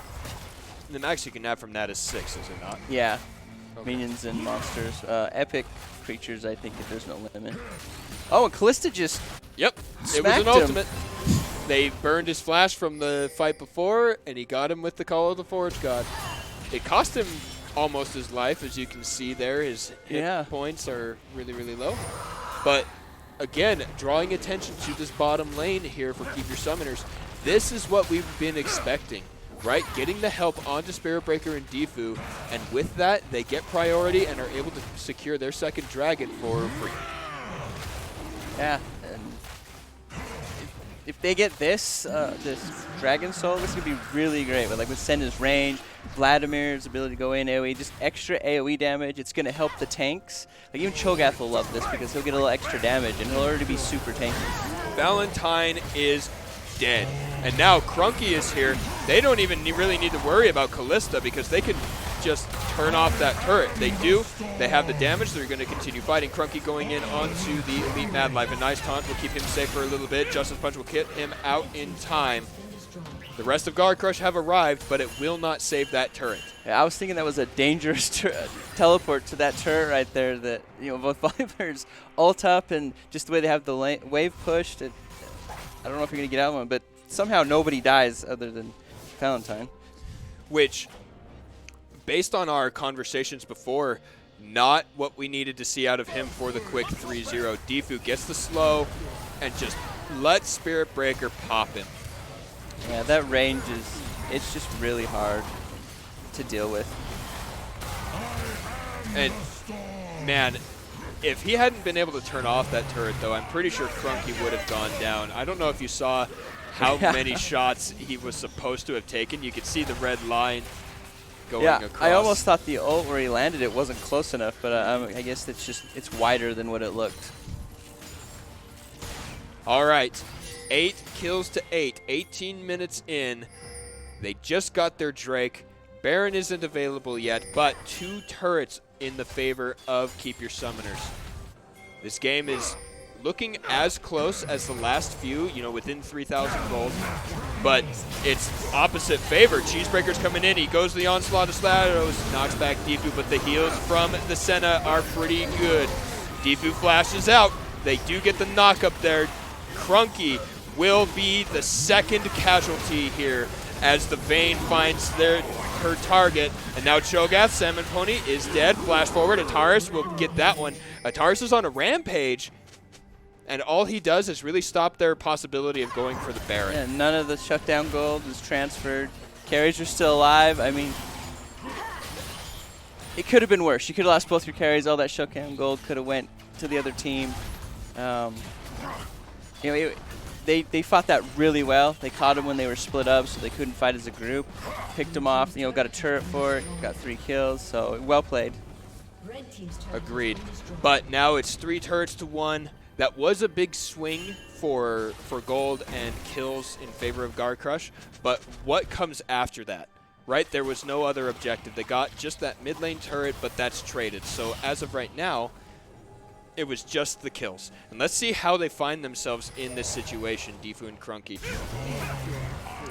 The max you can have from that is 6, is it not? Yeah, Okay. minions and monsters. Epic creatures, I think, if there's no limit. Oh, and Callista just Yep, it was smacked an him. ultimate. They burned his flash from the fight before, and he got him with the Call of the Forge God. It cost him almost his life, as you can see there. His hit points are really, really low. But again, drawing attention to this bottom lane here for Keep Your Summoners. This is what we've been expecting, right? Getting the help onto Spirit Breaker and Defu, and with that, they get priority and are able to secure their second dragon for free. Yeah, and if they get this Dragon Soul, this could be really great. But like with Senna's range, Vladimir's ability to go in AoE, just extra AoE damage. It's going to help the tanks. Like even Cho'Gath will love this because he'll get a little extra damage and he'll already be super tanky. Valentine is dead. And now Crunky is here. They don't even really need to worry about Callista because they can just turn off that turret. They do. They have the damage. They're going to continue fighting. Crunky going in onto the Elite Mad Life. A nice taunt will keep him safe for a little bit. Justice Punch will get him out in time. The rest of Garcrush have arrived, but it will not save that turret. Yeah, I was thinking that was a dangerous teleport to that turret right there. That both volleyballers ult up and just the way they have the wave pushed. I don't know if you're going to get out of one, but somehow nobody dies other than Valentine. Which, based on our conversations before, not what we needed to see out of him for the quick 3-0. Defu gets the slow and just lets Spirit Breaker pop him. Yeah, that range it's just really hard to deal with. And, man, if he hadn't been able to turn off that turret, though, I'm pretty sure Crunky would have gone down. I don't know if you saw how many shots he was supposed to have taken. You could see the red line going across. I almost thought the ult where he landed it wasn't close enough, but I guess it's wider than what it looked. All right, 8 kills to 8, 18 minutes in. They just got their Drake. Baron isn't available yet, but 2 turrets in the favor of Keep Your Summoners. This game is looking as close as the last few, within 3,000 gold, but it's opposite favor. Cheesebreaker's coming in. He goes to the onslaught of Slados, knocks back Defu, but the heals from the Senna are pretty good. Defu flashes out. They do get the knock up there. Crunky will be the second casualty here as the Vayne finds her target. And now Cho'Gath, Salmon Pony, is dead. Flash forward. Ataris will get that one. Ataris is on a rampage, and all he does is really stop their possibility of going for the Baron. Yeah, none of the shutdown gold was transferred. Carries are still alive. I mean, it could have been worse. You could have lost both your carries. All that shutdown gold could have went to the other team. They fought that really well. They caught him when they were split up, so they couldn't fight as a group. Picked him off, got a turret for it, got 3 kills, so well played. Agreed. But now it's 3 turrets to 1. That was a big swing for gold and kills in favor of Garcrush, but what comes after that? Right? There was no other objective. They got just that mid lane turret, but that's traded. So as of right now, It was just the kills. And let's see how they find themselves in this situation, Defu and Crunky.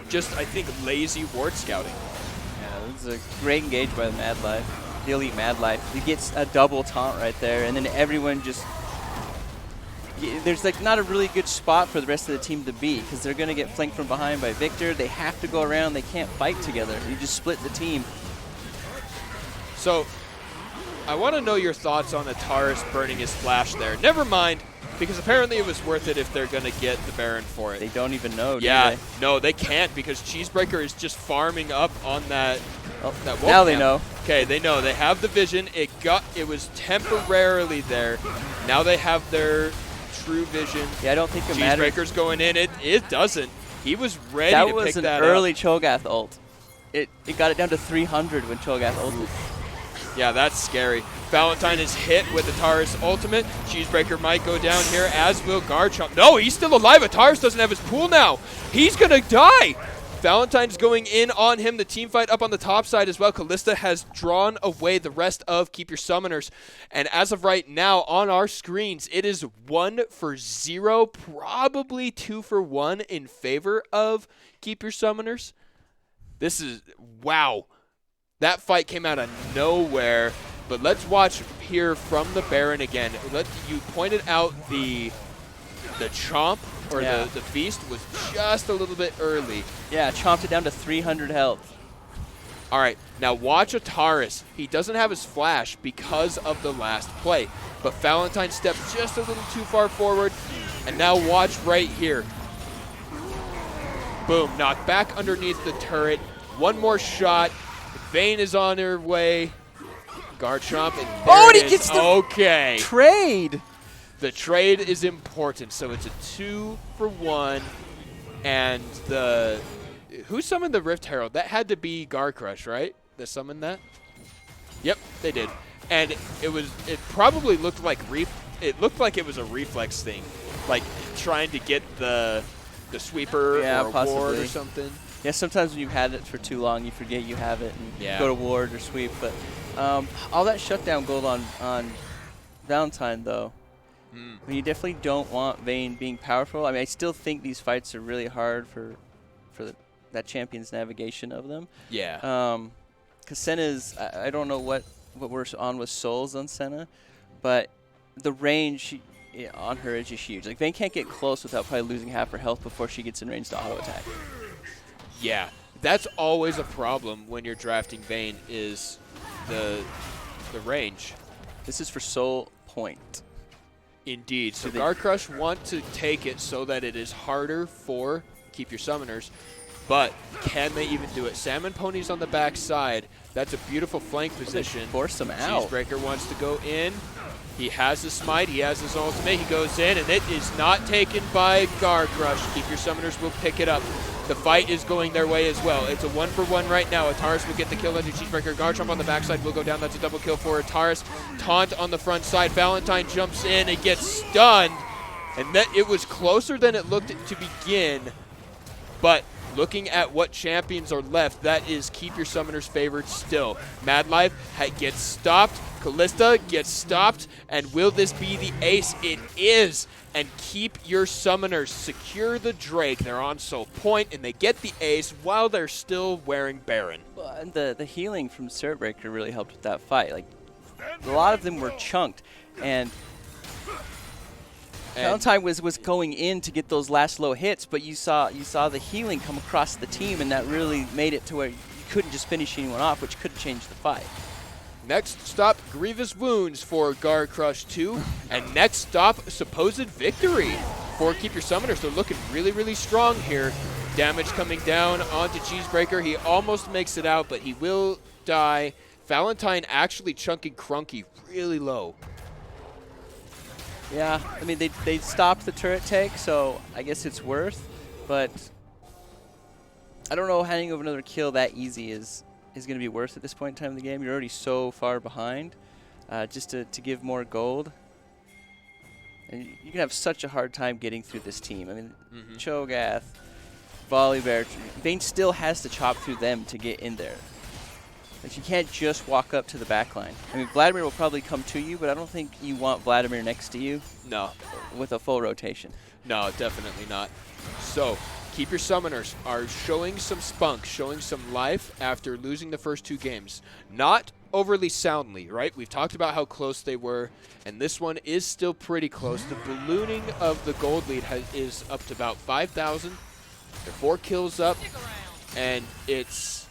Just, I think, lazy ward scouting. Yeah, this is a great engage by the Mad Life. The Elite Mad Life. He gets a double taunt right there, and then everyone just... There's like not a really good spot for the rest of the team to be, because they're going to get flanked from behind by Victor. They have to go around. They can't fight together. You just split the team. So, I want to know your thoughts on Ataris burning his flash there. Never mind, because apparently it was worth it if they're going to get the Baron for it. They don't even know, yeah, do they? No, they can't, because Cheesebreaker is just farming up on that. That now they know. Okay, they know. They have the vision. It was temporarily there. Now they have their true vision. Yeah, I don't think it matters. Cheesebreaker's going in. It doesn't. He was ready to pick that up. That was an early Cho'Gath ult. It got it down to 300 when Cho'Gath ulted. Yeah, that's scary. Valentine is hit with Ataris' ultimate. Cheesebreaker might go down here, as will Garcrush. No, he's still alive. Ataris doesn't have his pool now. He's going to die. Valentine's going in on him. The team fight up on the top side as well. Kalista has drawn away the rest of Keep Your Summoners. And as of right now, on our screens, it is 1-0, probably 2-1 in favor of Keep Your Summoners. This is, wow. That fight came out of nowhere. But let's watch here from the Baron again. You pointed out the chomp, or the feast, was just a little bit early. Yeah, chomped it down to 300 health. All right, now watch Ataris. He doesn't have his flash because of the last play. But Valentine stepped just a little too far forward. And now watch right here. Boom, knocked back underneath the turret. One more shot. Vayne is on her way. Garchomp, and and he gets the trade. The trade is important, so it's a 2-1. And who summoned the Rift Herald? That had to be Garcrush, right? That summoned that? Yep, they did. And it probably looked like it was a reflex thing, like trying to get the sweeper or a ward or something. Yeah, sometimes when you've had it for too long, you forget you have it and go to ward or sweep. But all that shutdown gold on Valentine, though, I mean, you definitely don't want Vayne being powerful. I mean, I still think these fights are really hard for that champion's navigation of them. Yeah. Because Senna's, I don't know what we're on with souls on Senna, but the range on her is just huge. Like, Vayne can't get close without probably losing half her health before she gets in range to auto attack. Yeah, that's always a problem when you're drafting Vayne, is the range. This is for soul point. Indeed. So Garcrush want to take it so that it is harder for Keep Your Summoners, but can they even do it? Salmon Pony's on the back side. That's a beautiful flank position. Force him out. Cheesebreaker wants to go in. He has his smite. He has his ultimate. He goes in, and it is not taken by Garcrush. Keep Your Summoners will pick it up. The fight is going their way as well. It's a 1-for-1 right now. Ataris will get the kill onto Cheesebreaker. Garchomp on the backside will go down. That's a double kill for Ataris. Taunt on the front side. Valentine jumps in and gets stunned. And it was closer than it looked to begin. But looking at what champions are left, that is Keep Your Summoners favored still. Mad Life gets stopped. Kalista gets stopped. And will this be the ace? It is. And Keep Your Summoners secure the Drake. They're on soul point, and they get the ace while they're still wearing Baron. Well, and the healing from Spirit Breaker really helped with that fight. Like, a lot of them were chunked, and Valentine was going in to get those last low hits, but you saw the healing come across the team, and that really made it to where you couldn't just finish anyone off, which could change the fight. Next stop, Grievous Wounds for Garcrush 2. And next stop, supposed victory for Keep Your Summoners. They're looking really, really strong here. Damage coming down onto Cheesebreaker. He almost makes it out, but he will die. Valentine actually chunking Crunky really low. Yeah, I mean, they stopped the turret take, so I guess it's worth. But I don't know, handing over another kill that easy is going to be worth at this point in time in the game. You're already so far behind. Just to give more gold. And you can have such a hard time getting through this team. I mean, Cho'Gath, Volibear, Vayne still has to chop through them to get in there. Like you can't just walk up to the back line. I mean, Vladimir will probably come to you, but I don't think you want Vladimir next to you. No. With a full rotation. No, definitely not. So, Keep Your Summoners are showing some spunk, showing some life after losing the first 2 games. Not overly soundly, right? We've talked about how close they were, and this one is still pretty close. The ballooning of the gold lead is up to about 5,000. They're 4 kills up, and it's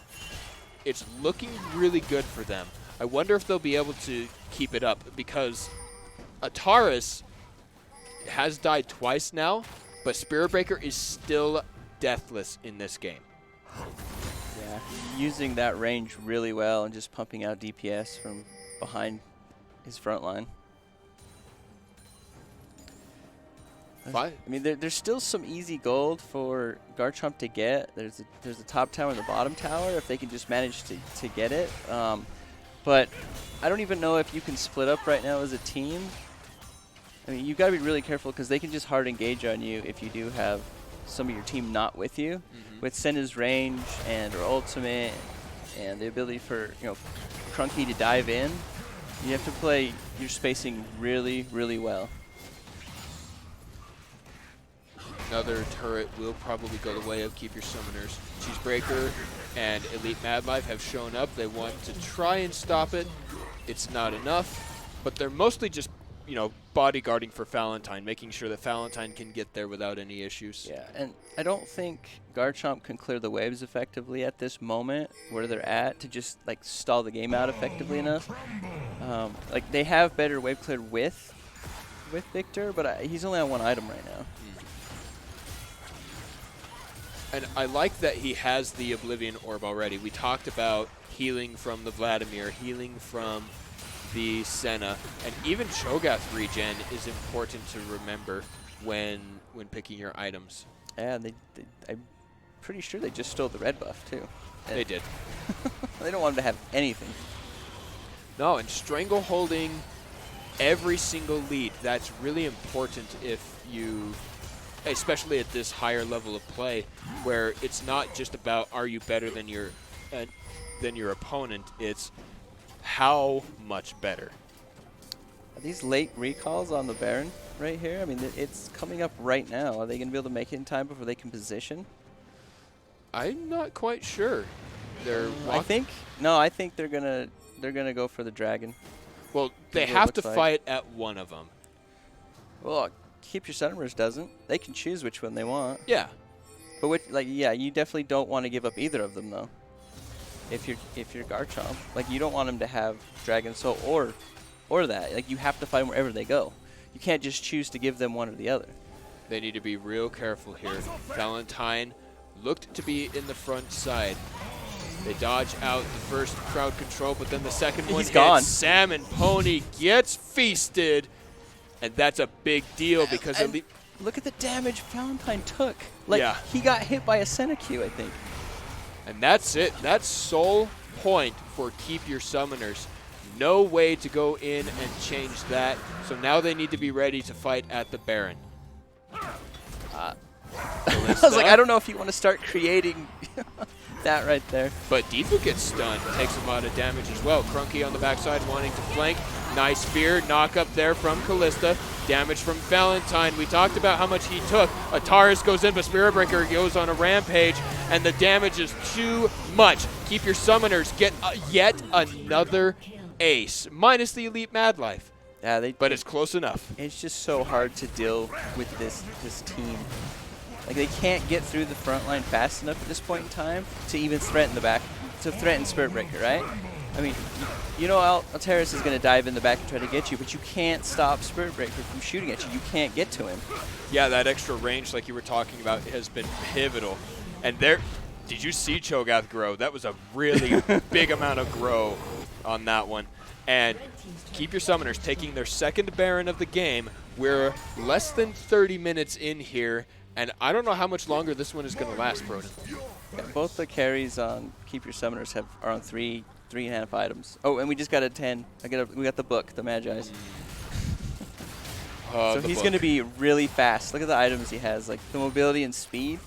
looking really good for them. I wonder if they'll be able to keep it up, because Ataris has died twice now, but Spirit Breaker is still deathless in this game. Yeah, using that range really well and just pumping out DPS from behind his front line. Fine. I mean, there's still some easy gold for Garchomp to get. There's a top tower and the bottom tower if they can just manage to get it. But I don't even know if you can split up right now as a team. I mean, you've got to be really careful because they can just hard engage on you if you do have some of your team not with you. With Senna's range and her ultimate and the ability for Crunky to dive in, you have to play your spacing really, really well. Another turret will probably go the way of Keep Your Summoners. Cheesebreaker and Elite Mad Life have shown up. They want to try and stop it. It's not enough, but they're mostly just, bodyguarding for Valentine, making sure that Valentine can get there without any issues. Yeah, and I don't think Garchomp can clear the waves effectively at this moment where they're at to just stall the game out effectively enough. They have better wave clear with Victor, but he's only on 1 item right now. And I like that he has the Oblivion Orb already. We talked about healing from the Vladimir, healing from the Senna, and even Cho'Gath regen is important to remember when picking your items. Yeah, I'm pretty sure they just stole the red buff too. They did. They don't want him to have anything. No, and Strangle holding every single lead, that's really important if you, especially at this higher level of play, where it's not just about are you better than your opponent, it's how much better. Are these late recalls on the Baron right here? I mean, it's coming up right now. Are they going to be able to make it in time before they can position? I'm not quite sure. I think they're gonna go for the dragon. Well, they have to fight at one of them. Well, Keep Your Summoners doesn't. They can choose which one they want. Yeah. But you definitely don't want to give up either of them though. If you're Garchomp, you don't want them to have Dragon Soul or that. You have to fight them wherever they go. You can't just choose to give them one or the other. They need to be real careful here. Valentine looked to be in the front side. They dodge out the first crowd control, but then the second one hits. Gone. Salmon Pony gets feasted, and that's a big deal because look at the damage Valentine took. He got hit by a Senna Q, I think. And that's it. That's sole point for Keep Your Summoners. No way to go in and change that. So now they need to be ready to fight at the Baron. I was I don't know if you want to start creating that right there. But Deepu gets stunned, takes a lot of damage as well. Crunky on the backside wanting to flank. Nice spear, knock up there from Callista. Damage from Valentine. We talked about how much he took. Ataris goes in, but Spirit Breaker goes on a rampage, and the damage is too much. Keep Your Summoners get yet another ace, minus the Elite Mad Life. Yeah, but it's close enough. It's just so hard to deal with this team. They can't get through the front line fast enough at this point in time to even threaten the back, to threaten Spirit Breaker, right? I mean, Alteris is going to dive in the back and try to get you, but you can't stop Spirit Breaker from shooting at you. You can't get to him. Yeah, that extra range, like you were talking about, has been pivotal. And did you see Cho'Gath grow? That was a really big amount of grow on that one. And Keep Your Summoners taking their second Baron of the game. We're less than 30 minutes in here, and I don't know how much longer this one is going to last, Broden. Yeah, both the carries on Keep Your Summoners are on 3.5 items. Oh, and we just got a 10. We got the book, the Magi's. So he's going to be really fast. Look at the items he has, the mobility and speed.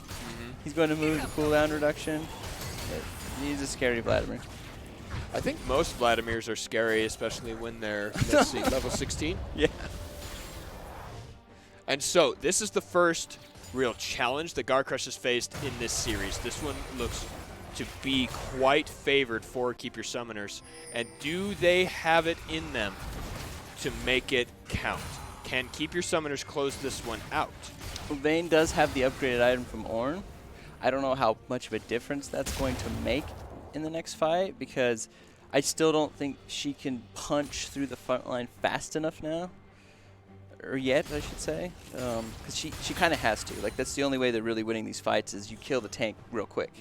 He's going to move the cooldown reduction. He's a scary Vladimir. I think most Vladimirs are scary, especially when they're, let's see, level 16. Yeah. And so this is the first real challenge that Garcrush has faced in this series. This one looks to be quite favored for Keep Your Summoners. And do they have it in them to make it count? Can Keep Your Summoners close this one out? Well, Vayne does have the upgraded item from Ornn. I don't know how much of a difference that's going to make in the next fight, because I still don't think she can punch through the front line fast enough now. Or yet, I should say. Because she kind of has to. Like, that's the only way they're really winning these fights is you kill the tank real quick.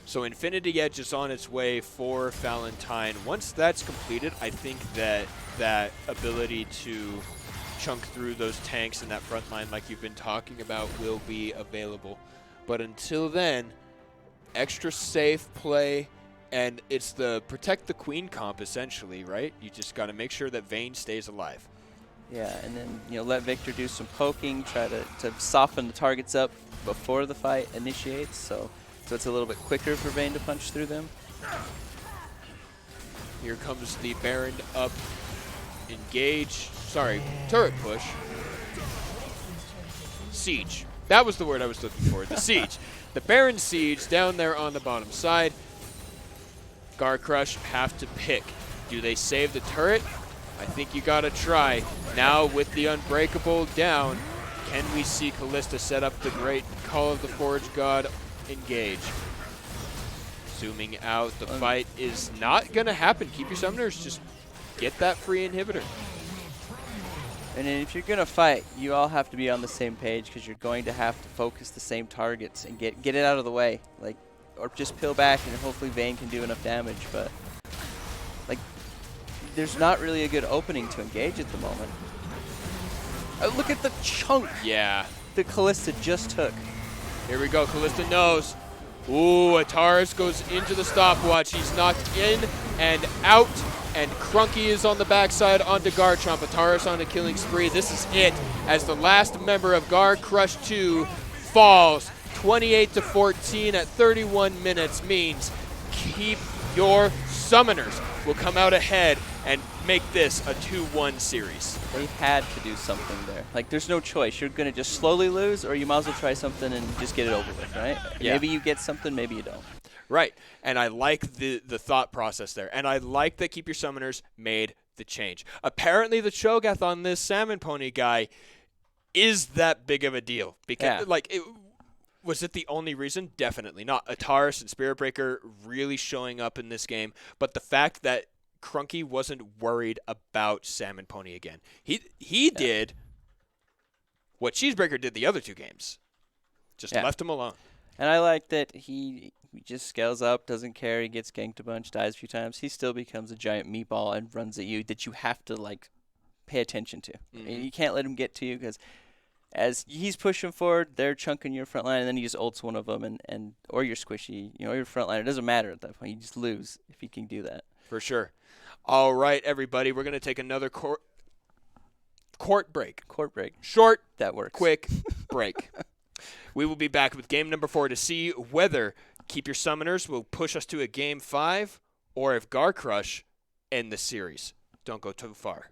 So Infinity Edge is on its way for Valentine. Once that's completed, I think that ability to chunk through those tanks in that front line like you've been talking about will be available. But until then, extra safe play, and it's the protect the queen comp essentially, right? You just got to make sure that Vayne stays alive. Yeah, and then let Victor do some poking, try to soften the targets up before the fight initiates, so it's a little bit quicker for Vayne to punch through them. Here comes the Baron up, engage, sorry, turret push. Siege. That was the word I was looking for, the siege. The Baron siege down there on the bottom side. Garcrush have to pick. Do they save the turret? I think you gotta try. Now with the Unbreakable down, can we see Callista set up the great Call of the Forge God engage? Zooming out, the fight is not gonna happen. Keep Your Summoners, just get that free inhibitor. And then if you're going to fight, you all have to be on the same page, because you're going to have to focus the same targets and get it out of the way. Like, or just peel back and hopefully Vayne can do enough damage. But, like, there's not really a good opening to engage at the moment. Look at the chunk that Callista just took. Here we go, Callista knows. Ooh, Ataris goes into the stopwatch. He's knocked in and out, and Crunky is on the backside onto Garchomp. Ataris on a killing spree. This is it, as the last member of Garcrush 2 falls. 28-14 at 31 minutes means Keep Your Summoners will come out ahead and make this a 2-1 series. They had to do something there. Like, there's no choice. You're going to just slowly lose, or you might as well try something and just get it over with, right? Yeah. Maybe you get something, maybe you don't. Right, and I like the thought process there. And I like that Keep Your Summoners made the change. Apparently the Cho'Gath on this Salmon Pony guy is that big of a deal. Because, was it the only reason? Definitely not. Ataris and Spirit Breaker really showing up in this game, but the fact that Crunky wasn't worried about Salmon Pony again. He did what Cheesebreaker did the other two games. Just left him alone. And I like that he just scales up, doesn't care, he gets ganked a bunch, dies a few times. He still becomes a giant meatball and runs at you that you have to, like, pay attention to. And you can't let him get to you, because as he's pushing forward, they're chunking your front line, and then he just ults one of them, or your squishy, your front line. It doesn't matter at that point. You just lose if you can do that. For sure. All right, everybody, we're going to take another court break. Court break. Short, that works. Quick break. We will be back with game number 4 to see whether Keep Your Summoners will push us to a game 5 or if Garcrush end the series. Don't go too far.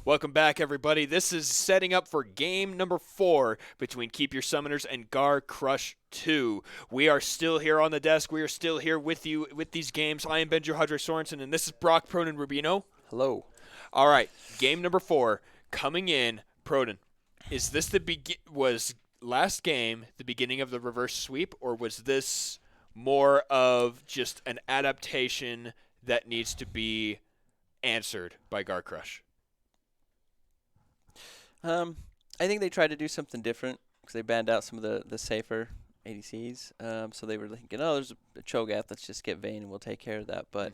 Welcome back, everybody. This is setting up for game number 4 between Keep Your Summoners and Garcrush 2. We are still here on the desk. We are still here with you with these games. I am Benjo Hudre Sorensen, and this is Brock Proden Rubino. Hello. All right, game number 4 coming in. Proden, is this was last game the beginning of the reverse sweep, or was this more of just an adaptation that needs to be answered by Garcrush? I think they tried to do something different because they banned out some of the safer ADCs. So they were thinking, oh, there's a Cho'Gath, let's just get Vayne and we'll take care of that. But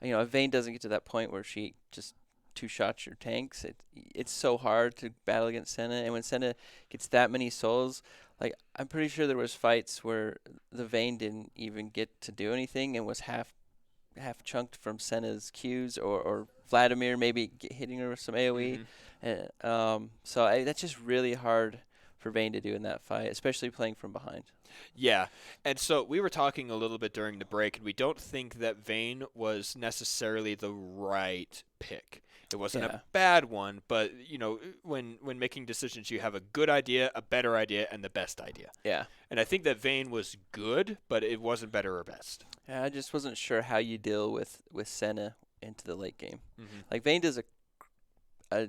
if Vayne doesn't get to that point where she just two-shots your tanks, it's so hard to battle against Senna. And when Senna gets that many souls, like I'm pretty sure there was fights where the Vayne didn't even get to do anything and was half chunked from Senna's Qs or Vladimir maybe hitting her with some AoE. That's just really hard for Vayne to do in that fight, especially playing from behind. Yeah, and so we were talking a little bit during the break, and we don't think that Vayne was necessarily the right pick. It wasn't a bad one, but when making decisions, you have a good idea, a better idea, and the best idea. Yeah. And I think that Vayne was good, but it wasn't better or best. Yeah, I just wasn't sure how you deal with Senna into the late game. Like Vayne does a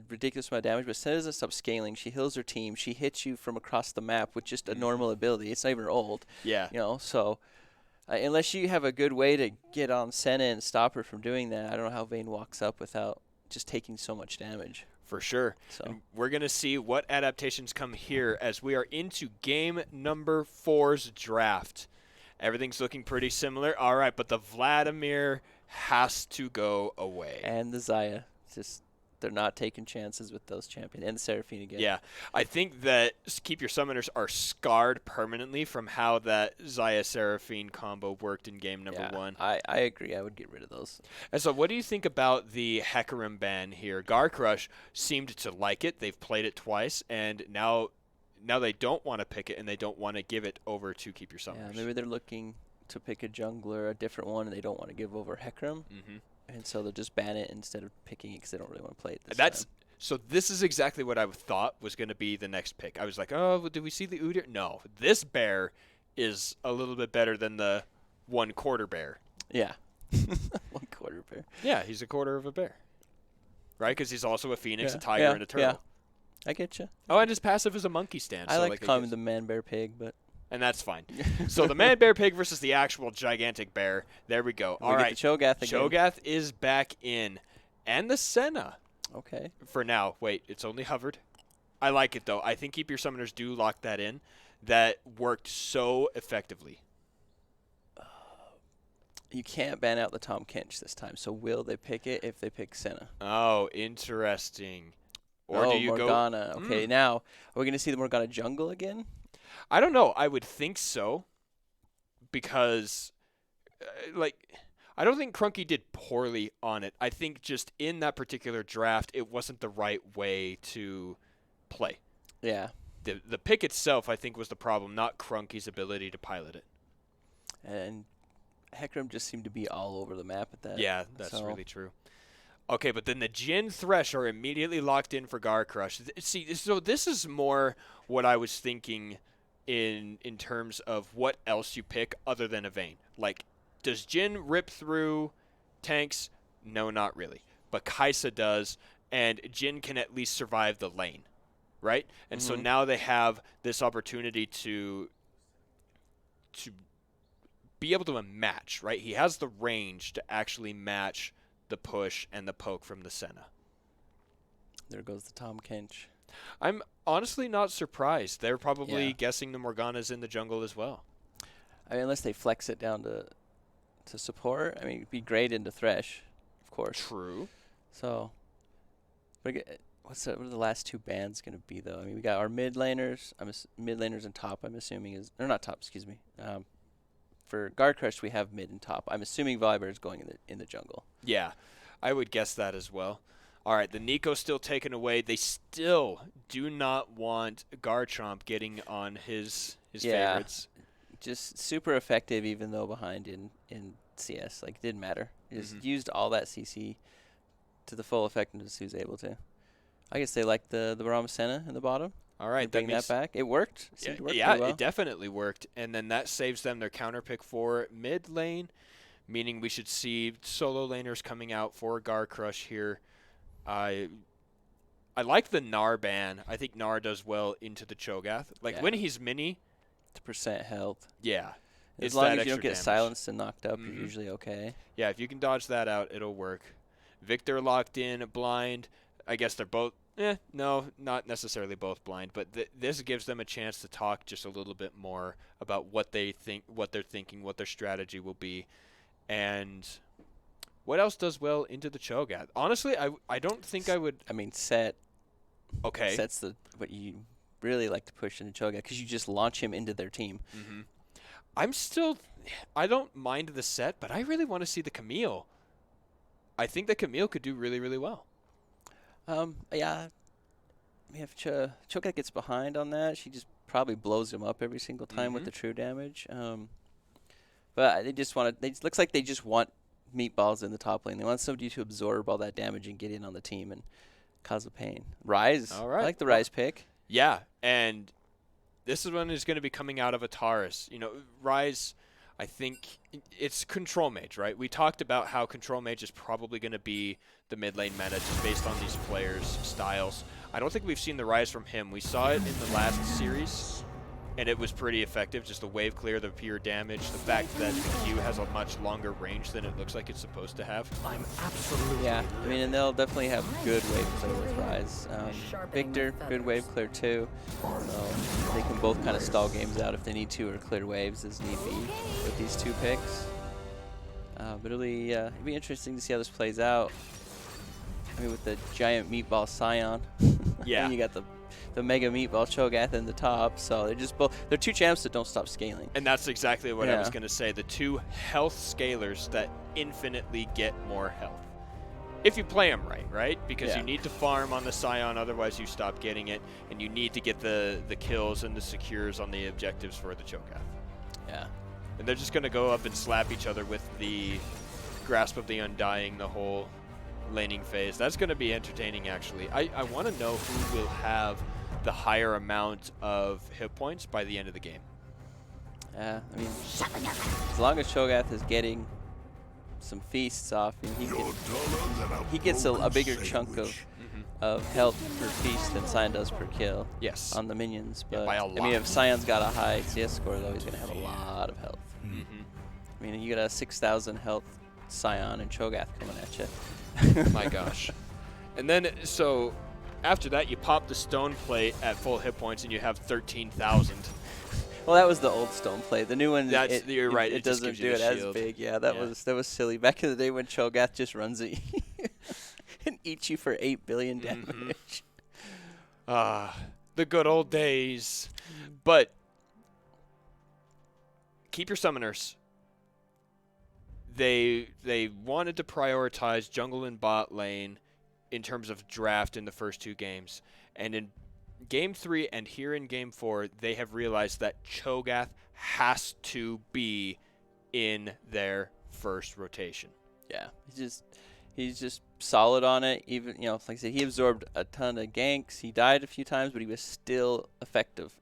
ridiculous amount of damage, but Senna doesn't stop scaling. She heals her team. She hits you from across the map with just a normal ability. It's not even her ult. Yeah. So unless you have a good way to get on Senna and stop her from doing that, I don't know how Vayne walks up without just taking so much damage. For sure. So and we're going to see what adaptations come here as we are into game number 4's draft. Everything's looking pretty similar. All right, but the Vladimir has to go away. And the Xayah. They're not taking chances with those champions. And the Seraphine again. Yeah. I think that Keep Your Summoners are scarred permanently from how that Xayah-Seraphine combo worked in game number 1. I agree. I would get rid of those. And so what do you think about the Hecarim ban here? Garcrush seemed to like it. They've played it twice, and now they don't want to pick it, and they don't want to give it over to Keep Your Summoners. Yeah, maybe they're looking to pick a jungler, a different one, and they don't want to give over Hecarim. And so they'll just ban it instead of picking it because they don't really want to play it this time. So this is exactly what I thought was going to be the next pick. I was like, oh, did we see the Udyr? No. This bear is a little bit better than the 1/4 bear. Yeah. 1/4 bear. Yeah, he's a quarter of a bear. Right? Because he's also a phoenix, a tiger, and a turtle. Yeah. I get you. Oh, and his passive is a monkey stand. I like calling him the man-bear-pig, but... And that's fine. So the man-bear-pig versus the actual gigantic bear. There we go. All right. The Cho'Gath again. Cho'Gath is back in. And the Senna. Okay. For now. Wait, it's only hovered. I like it, though. I think Keep Your Summoners do lock that in. That worked so effectively. You can't ban out the Tom Kench this time. So will they pick it if they pick Senna? Oh, interesting. Or do you Morgana. Okay, now, are we going to see the Morgana jungle again? I don't know. I would think so. Because, I don't think Crunky did poorly on it. I think just in that particular draft, it wasn't the right way to play. Yeah. The pick itself, I think, was the problem, not Crunky's ability to pilot it. And Hecarim just seemed to be all over the map at that. Yeah, that's really true. Okay, but then the Jhin Thresh are immediately locked in for Garcrush. See, so this is more what I was thinking in terms of what else you pick other than a Vayne. Like, does Jhin rip through tanks? No, not really. But Kai'Sa does, and Jhin can at least survive the lane, right? And so now they have this opportunity to be able to match, right? He has the range to actually match the push and the poke from the Senna. There goes the Tom Kench. I'm honestly not surprised. They're probably guessing the Morgana's in the jungle as well. I mean, unless they flex it down to support. I mean, it'd be great into Thresh, of course. True. So, but what are the last 2 bans going to be, though? I mean, we got our mid laners. Mid laners and top, I'm assuming, is... Or not top, excuse me. For Garcrush, we have mid and top. I'm assuming Volibear is going in the jungle. Yeah, I would guess that as well. All right, the Nico's still taken away. They still do not want Garchomp getting on his favorites. Just super effective, even though behind in CS. Like, it didn't matter. He just used all that CC to the full effectiveness he was able to. I guess they like the Ramasena in the bottom. All right, that Bring means that back. It worked. It seemed to work yeah, pretty well. it definitely worked, and then that saves them their counter pick for mid lane, meaning we should see solo laners coming out for Garcrush here. I like the Gnar ban. I think Gnar does well into the Cho'Gath. Like when he's mini, The percent health. yeah. As it's long that as you don't extra get damage. silenced and knocked up, you're usually okay. Yeah, if you can dodge that out, it'll work. Victor locked in, blind. I guess they're both. No, not necessarily both blind, but this gives them a chance to talk just a little bit more about what they think, what they're thinking, what their strategy will be, and what else does well into the Cho'Gath. Honestly, I don't think I would. I mean, Set. Okay. Set's what you really like to push into Cho'Gath because you just launch him into their team. I don't mind the Set, but I really want to see the Camille. I think that Camille could do really, really well. Yeah. I mean, if Cho'Gath gets behind on that, she just probably blows him up every single time with the true damage. But they just want to. It looks like they just want meatballs in the top lane. They want somebody to absorb all that damage and get in on the team and cause the pain. Rise. All right. I like the Rise pick. Yeah, and this is one is going to be coming out of a Taurus. Rise, I think it's Control Mage, right? We talked about how Control Mage is probably going to be the mid lane meta just based on these players' styles. I don't think we've seen the Rise from him. We saw it in the last series, and it was pretty effective. Just the wave clear, the pure damage, the fact that the Q has a much longer range than it looks like it's supposed to have. I'm absolutely Yeah, I mean, and they'll definitely have good wave clear with Rise. Victor, good wave clear too. So they can both kind of stall games out if they need to or clear waves as need be with these two picks. But it'll be interesting to see how this plays out. I mean, with the giant meatball Scion. Yeah. And you got the mega meatball Cho'Gath in the top. So they're two champs that don't stop scaling. And that's exactly what I was going to say. The two health scalers that infinitely get more health. If you play them right? Because you need to farm on the Scion, otherwise you stop getting it. And you need to get the kills and the secures on the objectives for the Cho'Gath. Yeah. And they're just going to go up and slap each other with the Grasp of the Undying the whole laning phase. That's going to be entertaining, actually. I want to know who will have the higher amount of hit points by the end of the game. Yeah, I mean, as long as Cho'Gath is getting some feasts off, he gets a bigger chunk of health per feast than Scion does per kill. Yes. On the minions, but by a I lot. mean, if Scion's got a high CS score, though, he's gonna have a lot of health. I mean, you got a 6,000 health Scion and Cho'Gath coming at you. My gosh. And then, so after that, you pop the stone plate at full hit points, and you have 13,000. Well, that was the old stone plate. The new one, you're right. It just doesn't gives you do the it as shield. big. Yeah, that was silly. Back in the day when Cho'Gath just runs at you and eats you for 8 billion damage. The good old days. But keep your summoners. They wanted to prioritize jungle and bot lane in terms of draft in the first two games. And in Game 3 and here in Game 4, they have realized that Cho'Gath has to be in their first rotation. Yeah, he's just solid on it. Even like I said, he absorbed a ton of ganks. He died a few times, but he was still effective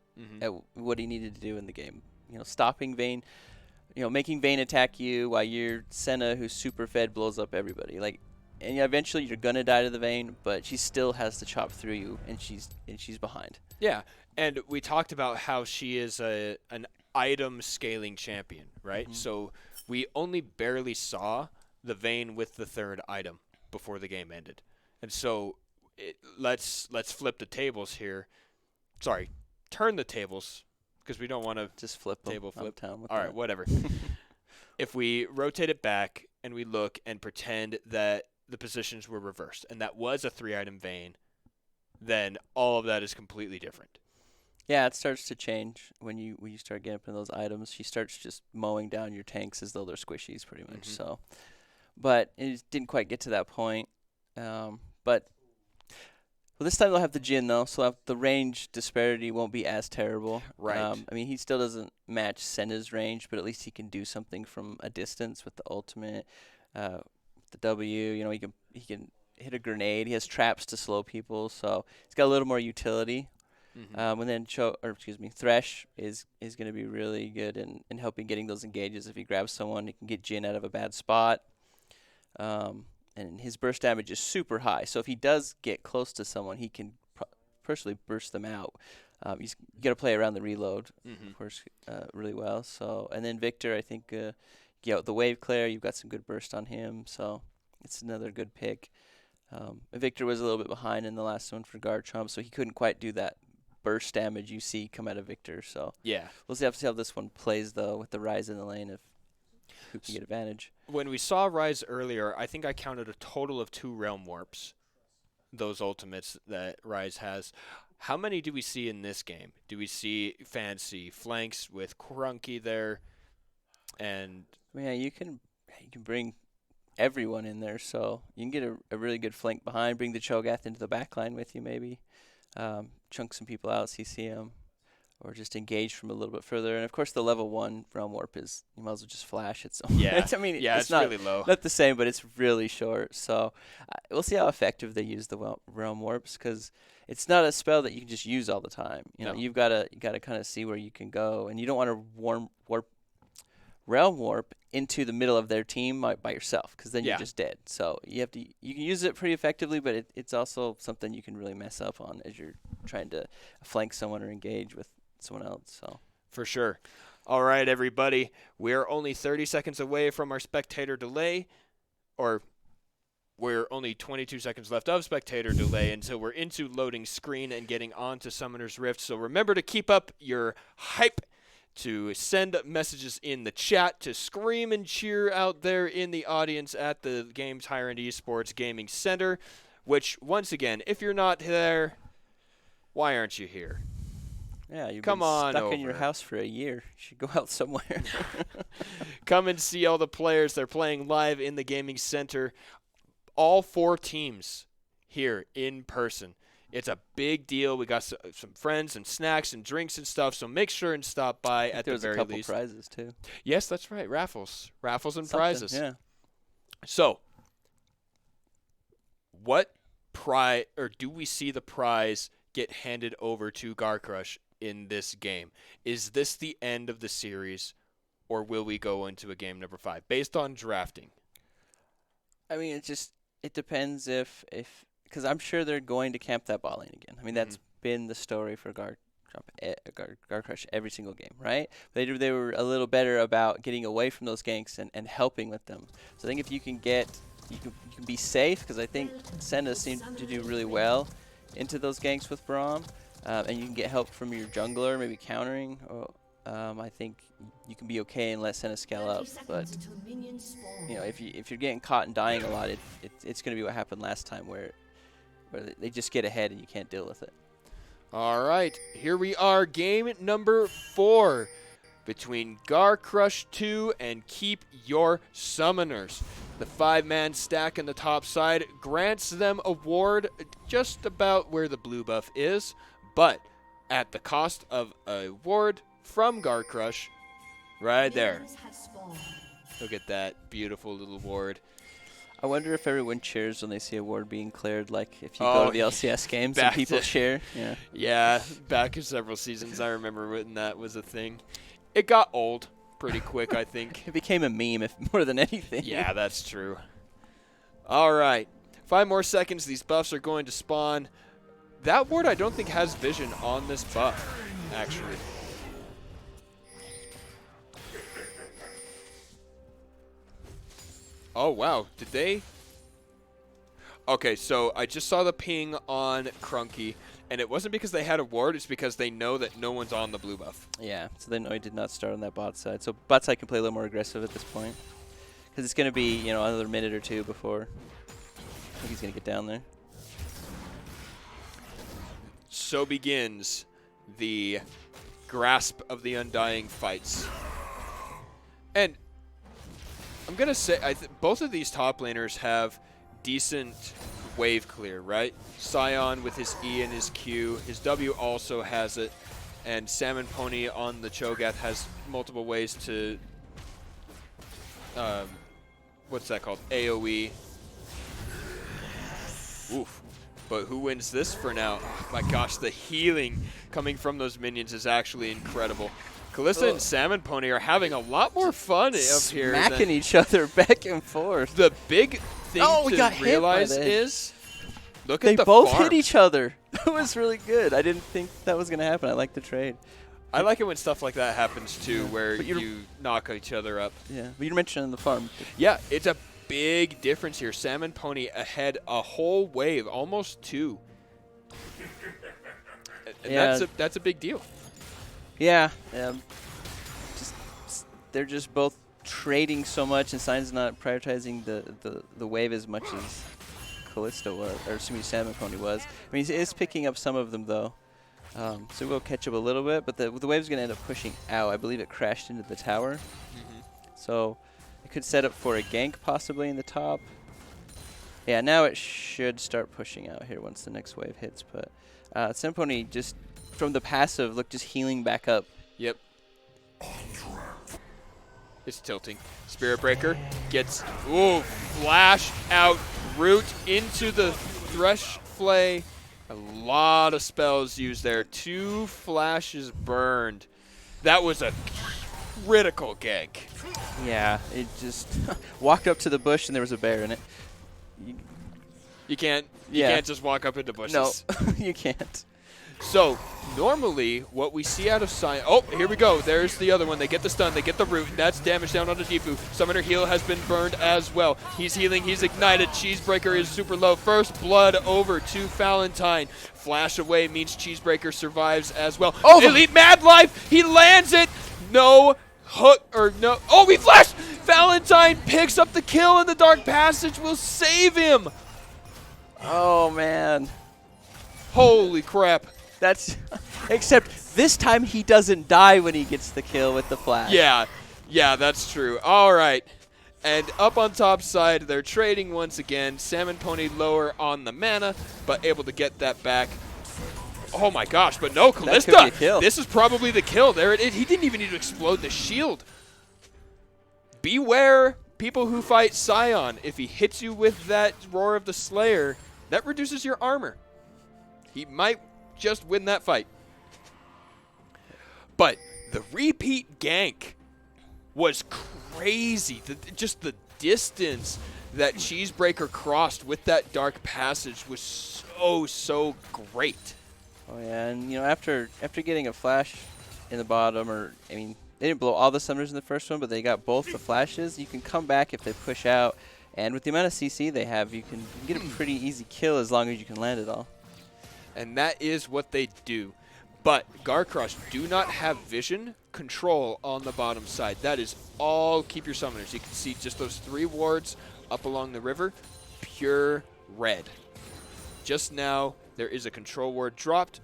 at what he needed to do in the game. Stopping Vayne, making Vayne attack you while your Senna, who's super fed, blows up everybody. And eventually you're gonna die to the Vayne, but she still has to chop through you, and she's behind. Yeah, and we talked about how she is an item scaling champion, right? So we only barely saw the Vayne with the third item before the game ended, and so let's flip the tables here. Sorry, turn the tables because we don't want to just flip table them flip. uptown with All that. right, whatever. If we rotate it back and we look and pretend that the positions were reversed and that was a 3-item Vayne, then all of that is completely different. Yeah, it starts to change when you start getting up in those items. She starts just mowing down your tanks as though they're squishies, pretty much. So, but it didn't quite get to that point. But this time they'll have the Jhin though, so the range disparity won't be as terrible. Right. I mean, he still doesn't match Senna's range, but at least he can do something from a distance with the ultimate, the W. He can hit a grenade. He has traps to slow people, so he's got a little more utility. And then Thresh is going to be really good in helping getting those engages. If he grabs someone, he can get Jin out of a bad spot. And his burst damage is super high, so if he does get close to someone, he can personally burst them out. You got to play around the reload, of course, really well. So, and then Victor, I think, the Wave Clear, you've got some good burst on him, so it's another good pick. Victor was a little bit behind in the last one for Garchomp, so he couldn't quite do that burst damage you see come out of Victor. So yeah, we'll have to see how this one plays, though, with the Rise in the lane, if who can get advantage. When we saw Rise earlier, I think I counted a total of 2 Realm Warps, those ultimates that Rise has. How many do we see in this game? Do we see fancy flanks with Crunky there? And yeah, you can bring everyone in there, so you can get a really good flank behind, bring the Cho'Gath into the back line with you maybe, chunk some people out, CC them, or just engage from a little bit further. And of course the level 1 Realm Warp is, you might as well just flash it. So yeah, I mean, yeah, it's not really low. Not the same, but it's really short. So we'll see how effective they use the Realm Warps, because it's not a spell that you can just use all the time. You know, you gotta kind of see where you can go, and you don't want to Realm Warp into the middle of their team by yourself, because then you're just dead. So you can use it pretty effectively, but it's also something you can really mess up on as you're trying to flank someone or engage with someone else. So for sure. All right, everybody, we're only 30 seconds away from our spectator delay, or we're only 22 seconds left of spectator delay until we're into loading screen and getting onto Summoner's Rift. So remember to keep up your hype, to send messages in the chat, to scream and cheer out there in the audience at the GameTyrant Esports Gaming Center, which, once again, if you're not there, why aren't you here? Yeah, you've Come been on stuck over. in your house for a year. You should go out somewhere. Come and see all the players. They're playing live in the Gaming Center. All 4 teams here in person. It's a big deal. We got some friends and snacks and drinks and stuff, so make sure and stop by at the very least. There's a couple prizes, too. Yes, that's right. Raffles and prizes. Yeah. So, what prize, or do we see the prize get handed over to Garcrush in this game? Is this the end of the series, or will we go into a game number 5 based on drafting? I mean, it depends because I'm sure they're going to camp that bot lane again. I mean, that's been the story for Garcrush every single game, right? They were a little better about getting away from those ganks and helping with them. So I think if you can you can be safe, because I think Senna seemed to do really well into those ganks with Braum, and you can get help from your jungler, maybe countering. I think you can be okay and let Senna scale up, but if you're getting caught and dying a lot, it's going to be what happened last time, where they just get ahead and you can't deal with it. All right, here we are, game number 4 between Garcrush 2 and Keep Your Summoners. The 5-man stack in the top side grants them a ward just about where the blue buff is, but at the cost of a ward from Garcrush right there. Look at that beautiful little ward. I wonder if everyone cheers when they see a ward being cleared, like if you go to the LCS games and people cheer. Yeah, back in several seasons, I remember when that was a thing. It got old pretty quick, I think. It became a meme more than anything. Yeah, that's true. All right, 5 more seconds. These buffs are going to spawn. That ward I don't think has vision on this buff, actually. Oh, wow. Did they? Okay, so I just saw the ping on Crunky, and it wasn't because they had a ward. It's because they know that no one's on the blue buff. Yeah, so they know he did not start on that bot side. So bot side can play a little more aggressive at this point, because it's going to be, another minute or 2 before I think he's going to get down there. So begins the grasp of the Undying fights. And I'm going to say, both of these top laners have decent wave clear, right? Sion with his E and his Q. His W also has it. And Salmon Pony on the Cho'Gath has multiple ways to, what's that called? AoE. Oof. But who wins this for now? Oh my gosh, the healing coming from those minions is actually incredible. Kalista and Salmon Pony are having a lot more fun up here. Smacking each other back and forth. The big thing to realize is, look at the both farms. hit each other. That was really good. I didn't think that was going to happen. I like the trade. I like it when stuff like that happens too, where you knock each other up. Yeah, but you're mentioning the farm. Yeah, it's a big difference here. Salmon Pony ahead a whole wave, almost 2. And yeah. that's a big deal. Yeah, they're just both trading so much, and Sign's not prioritizing the wave as much as Kalista was, or excuse me, Salmon Pony was. I mean, he is picking up some of them though, so we'll catch up a little bit. But the wave's going to end up pushing out. I believe it crashed into the tower, so it could set up for a gank possibly in the top. Yeah, now it should start pushing out here once the next wave hits. But Salmon Pony just from the passive, look, just healing back up. Yep. It's tilting. Spirit Breaker gets, flash out, root into the Thresh Flay. A lot of spells used there. 2 flashes burned. That was a critical gank. Yeah, it just walked up to the bush and there was a bear in it. You can't just walk up into bushes. No, you can't. So, normally, what we see out of Sion... Oh, here we go. There's the other one. They get the stun. They get the root. That's damage down onto Defu. Summoner heal has been burned as well. He's healing. He's ignited. Cheesebreaker is super low. First blood over to Valentine. Flash away means Cheesebreaker survives as well. Oh, Elite Mad Life! He lands it! No hook, or no... Oh, we flashed! Valentine picks up the kill, and the Dark Passage will save him! Oh, man. Holy crap. That's except this time he doesn't die when he gets the kill with the flash. Yeah, that's true. All right. And up on top side, they're trading once again. Salmon Pony lower on the mana, but able to get that back. Oh my gosh, but no, Kalista. This is probably the kill. There it is. He didn't even need to explode the shield. Beware people who fight Sion. If he hits you with that Roar of the Slayer, that reduces your armor. He might just win that fight. But the repeat gank was crazy. Just the distance that Cheesebreaker crossed with that Dark Passage was so great. Oh yeah, and you know after getting a flash in the bottom, or I mean they didn't blow all the summoners in the first one, but they got both the flashes. You can come back if they push out, and with the amount of CC they have, you can get a pretty easy kill as long as you can land it all. And that is what they do. But Garcrush do not have vision control on the bottom side. That is all keep your summoners. You can see just those 3 wards up along the river, pure red. Just now, there is a control ward dropped,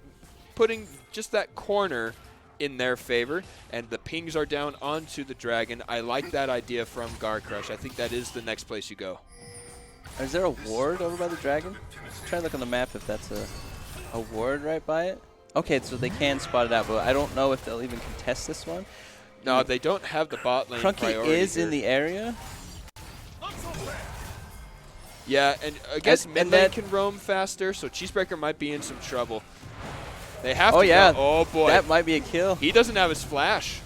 putting just that corner in their favor, and the pings are down onto the dragon. I like that idea from Garcrush. I think that is the next place you go. Is there a ward over by the dragon? I'm trying to look on the map if that's a ward right by it. Okay, so they can spot it out, but I don't know if they'll even contest this one. No, they don't have the bot lane Crunky priority is here. In the area. Yeah, and I guess mid lane can roam faster, so Cheesebreaker might be in some trouble. They have to go. Oh, boy. That might be a kill. He doesn't have his flash.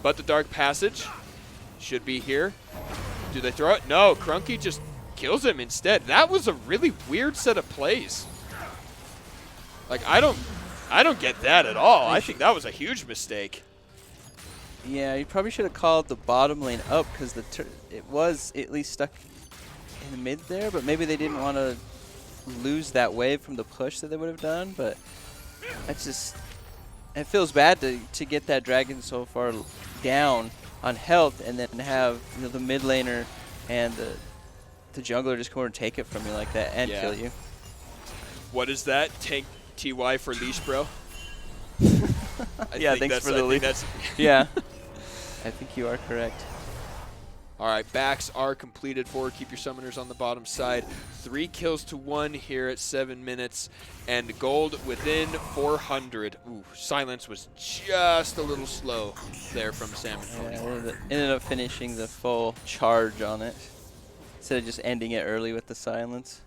But the Dark Passage should be here. Do they throw it? No, Crunky just kills him instead. That was a really weird set of plays. Like, I don't get that at all. I think that was a huge mistake. Yeah, you probably should have called the bottom lane up because it was at least stuck in the mid there, but maybe they didn't want to lose that wave from the push that they would have done. But it's just, it feels bad to get that dragon so far down on health and then have the mid laner and the jungler just come over and take it from you like that and kill you. What is that? Tank TY for leash, bro? Yeah, thanks for the leash. Yeah, I think you are correct. All right, backs are completed for Keep Your Summoners on the bottom side. 3 kills to 1 here at 7 minutes, and gold within 400. Ooh, silence was just a little slow there from Salmon Pony. Yeah, ended up finishing the full charge on it instead of just ending it early with the silence.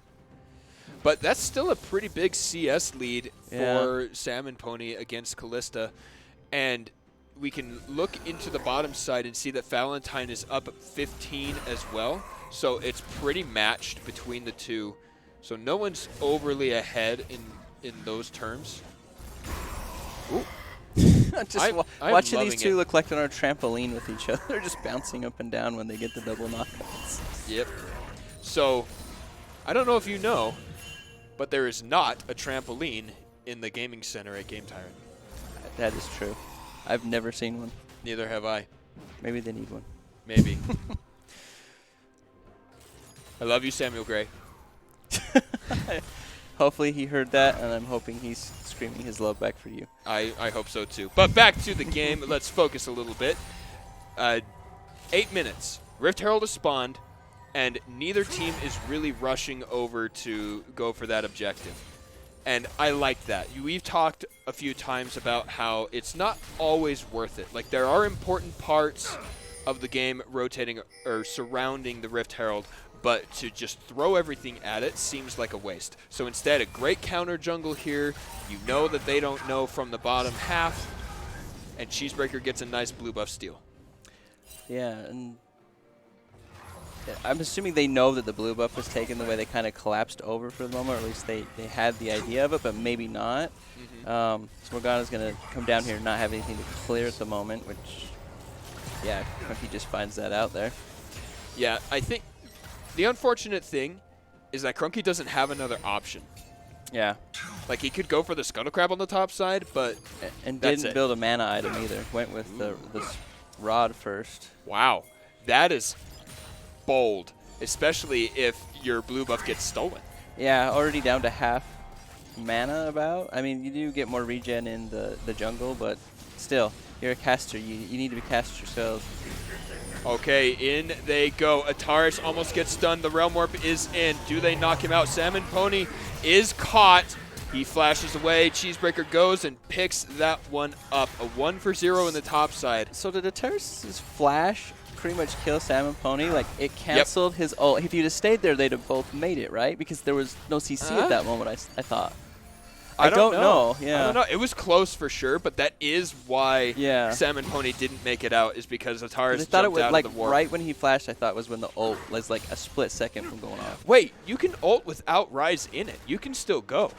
But that's still a pretty big CS lead Yeah. for Salmon Pony against Callista. And we can look into the bottom side and see that Valentine is up 15 as well. So it's pretty matched between the two. So no one's overly ahead in those terms. Ooh. Just I'm watching these loving two it. look like they're on a trampoline with each other. They're just bouncing up and down when they get the double knockouts. Yep. So I don't know if you know, but there is not a trampoline in the gaming center at GameTyrant. That is true. I've never seen one. Neither have I. Maybe they need one. Maybe. I love you, Samuel Gray. Hopefully he heard that, and I'm hoping he's screaming his love back for you. I hope so too. But back to the game. Let's focus a little bit. 8 minutes. Rift Herald has spawned, and neither team is really rushing over to go for that objective. And I like that. We've talked a few times about how it's not always worth it. Like, there are important parts of the game rotating or surrounding the Rift Herald, but to just throw everything at it seems like a waste. So instead, a great counter jungle here. You know that they don't know from the bottom half, and Cheesebreaker gets a nice blue buff steal. Yeah, and I'm assuming they know that the blue buff was taken the way they kind of collapsed over for the moment, or at least they had the idea of it, but maybe not. So Morgana's going to come down here and not have anything to clear at the moment, which, yeah, he just finds that out there. Yeah, I think the unfortunate thing is that Crunky doesn't have another option. Yeah. Like, he could go for the Scuttle Crab on the top side, but And that's didn't it. build a mana item either. Went with the rod first. Wow, that is bold, especially if your blue buff gets stolen. Yeah, already down to half mana about. I mean, you do get more regen in the jungle, but still, you're a caster. You need to be cast yourself. Okay, in they go. Ataris almost gets stunned. The Realm Warp is in. Do they knock him out? Salmon Pony is caught. He flashes away. Cheesebreaker goes and picks that one up. A 1-for-0 in the top side. So did Ataris' flash pretty much kill Salmon Pony? Like, it canceled his ult. If you'd have stayed there, they'd have both made it, right? Because there was no CC at that moment, I thought. I don't know. Yeah. I don't know. It was close for sure, but that is why Yeah. Salmon Pony didn't make it out, is because Ataris I thought it jumped was out like of the warp. right when he flashed. I thought was when the ult was like a split second from going off. Wait, you can ult without Rise in it. You can still go.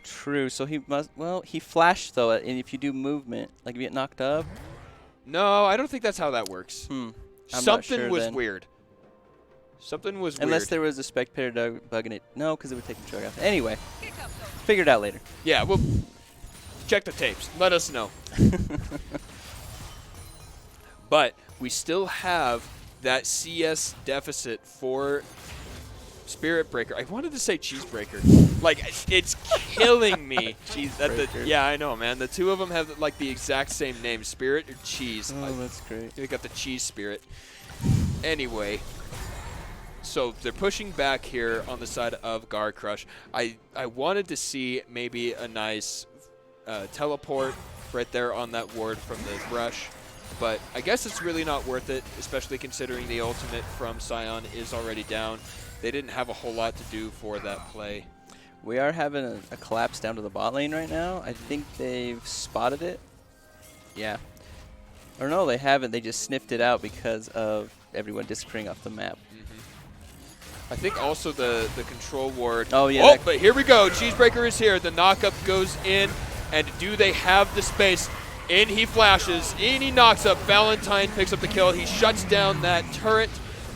True. So he must. Well, he flashed though, and if you do movement, like if you get knocked up. No, I don't think that's how that works. I'm Something not sure was then. weird. Something was Unless weird. there was a spectator bug in it. No, because it would take the drug out. Anyway, figure it out later. Yeah, well, check the tapes. Let us know. But we still have that CS deficit for Spirit Breaker. I wanted to say Cheesebreaker. Like, it's killing me. Cheesebreaker. Yeah, I know, man. The two of them have like the exact same name, Spirit or Cheese. Oh, that's great. We got the Cheese Spirit. Anyway, so they're pushing back here on the side of Garcrush. I wanted to see maybe a nice teleport right there on that ward from the rush, but I guess it's really not worth it, especially considering the ultimate from Scion is already down. They didn't have a whole lot to do for that play. We are having a collapse down to the bot lane right now. I think they've spotted it. Yeah. Or no, they haven't. They just sniffed it out because of everyone disappearing off the map. I think also the control ward. Oh, yeah. Oh, but here we go. Cheesebreaker is here. The knockup goes in. And do they have the space? In he flashes. In he knocks up. Valentine picks up the kill. He shuts down that turret.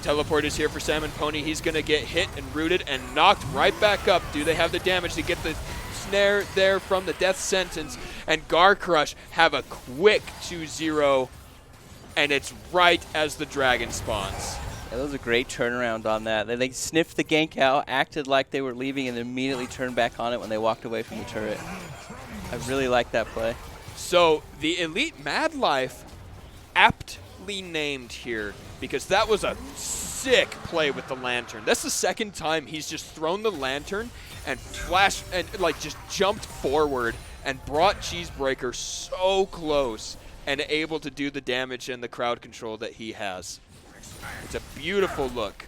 Teleport is here for Salmon Pony. He's going to get hit and rooted and knocked right back up. Do they have the damage to get the snare there from the death sentence? And Garcrush have a quick 2-0. And it's right as the dragon spawns. Yeah, that was a great turnaround on that. They sniffed the gank out, acted like they were leaving, and then immediately turned back on it when they walked away from the turret. I really like that play. So the Elite Mad Life, aptly named here, because that was a sick play with the lantern. That's the second time he's just thrown the lantern and flashed and like just jumped forward and brought Cheesebreaker so close and able to do the damage and the crowd control that he has. It's a beautiful look.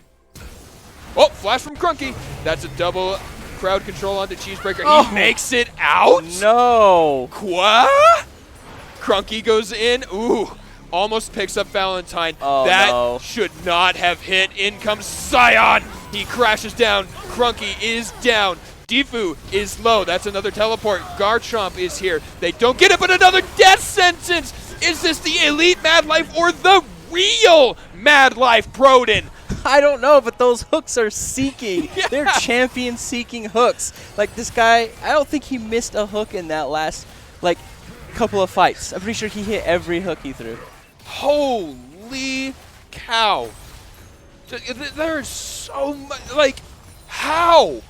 Oh, flash from Crunky. That's a double crowd control onto Cheeseburger. Oh. He makes it out. No. Qua? Crunky goes in. Ooh, almost picks up Valentine. Oh, that no. should not have hit. In comes Scion. He crashes down. Crunky is down. Defu is low. That's another teleport. Garchomp is here. They don't get it, but another death sentence. Is this the Elite Mad Life or the real Mad Life Broden? I don't know, but those hooks are seeking. Yeah. They're champion-seeking hooks. Like, this guy, I don't think he missed a hook in that last, like, couple of fights. I'm pretty sure he hit every hook he threw. Holy cow. There's so much, like, how?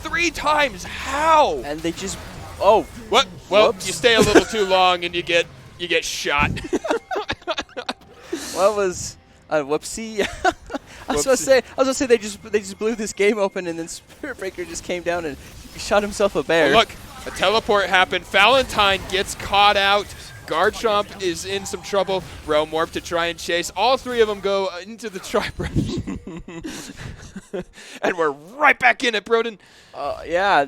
3 times, how? And they just, oh. What? Well, Whoops. you stay a little too long and you get shot. What was a whoopsie? I was gonna say they just blew this game open, and then Spirit Breaker just came down and shot himself a bear. Oh, look, a teleport happened. Valentine gets caught out. Garchomp is in some trouble. Realm Warp to try and chase. All 3 of them go into the tri-brush. And we're right back in it, Broden. Yeah.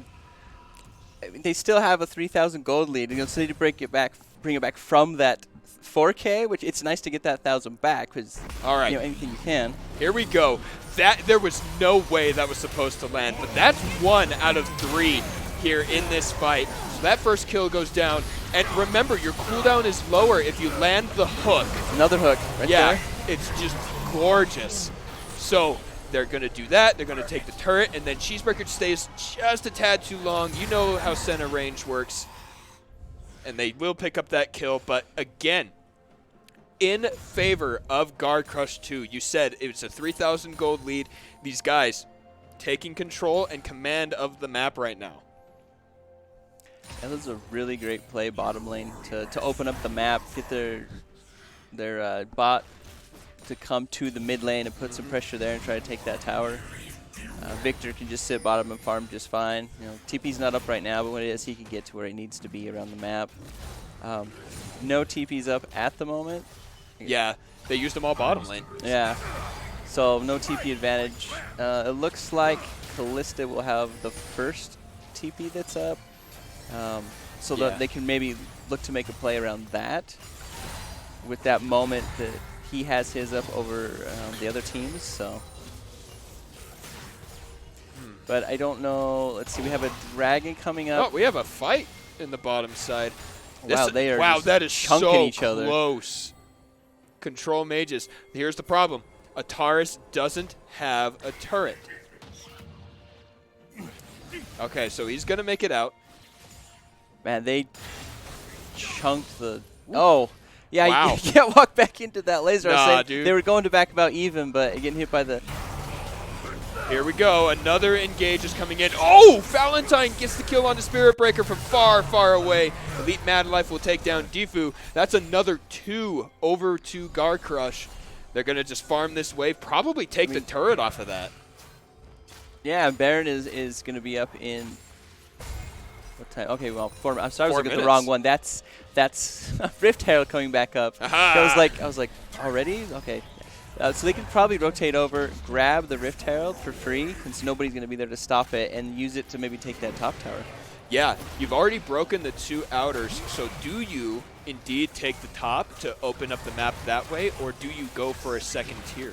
I mean, they still have a 3,000 gold lead, and so they need to bring it back from that 4K, which it's nice to get that 1,000 back, because All right. anything you can. Here we go. There was no way that was supposed to land, but that's 1 out of 3 here in this fight. So that first kill goes down. And remember, your cooldown is lower if you land the hook. Another hook right there. It's just gorgeous. So they're going to do that. They're going to take the turret, and then Cheeseburger stays just a tad too long. You know how center range works. And they will pick up that kill, but again, in favor of Garcrush 2. You said it was a 3,000 gold lead. These guys taking control and command of the map right now. That was a really great play bottom lane to open up the map, get their bot to come to the mid lane and put some pressure there and try to take that tower. Victor can just sit bottom and farm just fine. You know, TP's not up right now, but when it is, he can get to where he needs to be around the map. No TP's up at the moment. Yeah, they used them all bottom lane. Yeah, so no TP advantage. It looks like Callista will have the first TP that's up, so that they can maybe look to make a play around that with that moment that he has his up over the other teams. So, but I don't know. Let's see, we have a dragon coming up. Oh, we have a fight in the bottom side. Wow, they are just that is chunking so each other. Close. Control mages. Here's the problem. Ataris doesn't have a turret. Okay, so he's going to make it out. Man, they chunked the... Oh, yeah, Wow. you can't walk back into that laser. I was Nah, saying dude. they were going to back about even, but getting hit by the... Here we go. Another engage is coming in. Oh! Valentine gets the kill on the Spirit Breaker from far, far away. Elite Mad Life will take down Defu. That's another 2 over to Garcrush. They're going to just farm this wave. Probably take the turret off of that. Yeah, Baron is going to be up in... What time? Okay, well, I'm sorry, I was 4 looking at the minutes. wrong one. That's Rift Herald coming back up. Aha! I was like, already? Okay. So they can probably rotate over, grab the Rift Herald for free, since nobody's going to be there to stop it, and use it to maybe take that top tower. Yeah, you've already broken the 2 outers, so do you indeed take the top to open up the map that way, or do you go for a second tier?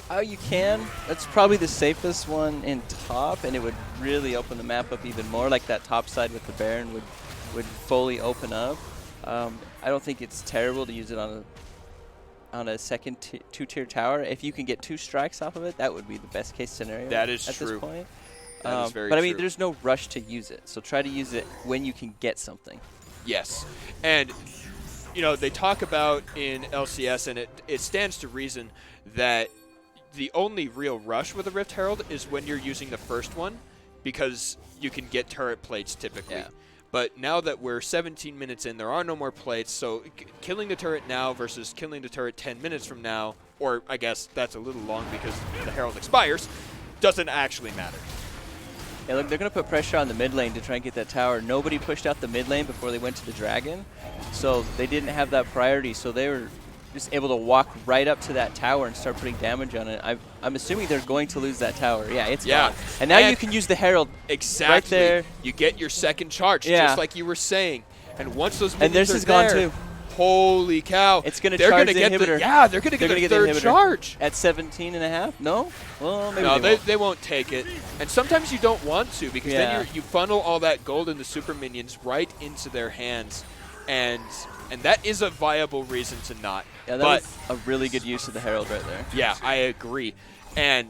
Oh, you can. That's probably the safest one in top, and it would really open the map up even more, like that top side with the Baron would fully open up. I don't think it's terrible to use it on a second 2-tier tower. If you can get 2 strikes off of it, that would be the best case scenario. That is at true. this point. That is very but I mean, true. there's no rush to use it, so try to use it when you can get something. Yes, and you know they talk about in LCS, and it stands to reason that the only real rush with a Rift Herald is when you're using the first one, because you can get turret plates typically. Yeah. But now that we're 17 minutes in, there are no more plates, so killing the turret now versus killing the turret 10 minutes from now, or I guess that's a little long because the Herald expires, doesn't actually matter. Yeah, look, they're going to put pressure on the mid lane to try and get that tower. Nobody pushed out the mid lane before they went to the dragon, so they didn't have that priority. So they were just able to walk right up to that tower and start putting damage on it. I'm assuming they're going to lose that tower. Yeah, it's gone. And now you can use the Herald exactly. right there. You get your second charge, just like you were saying. And once those minions this are is gone there, too. Holy cow. It's going to they're charge gonna the get inhibitor. they're going to get their third the charge. At 17.5? No? Well, maybe No, they won't. they won't take it. And sometimes you don't want to because then you funnel all that gold and the super minions right into their hands. And that is a viable reason to not. Yeah, that was a really good use of the Herald right there. Yeah, I agree. And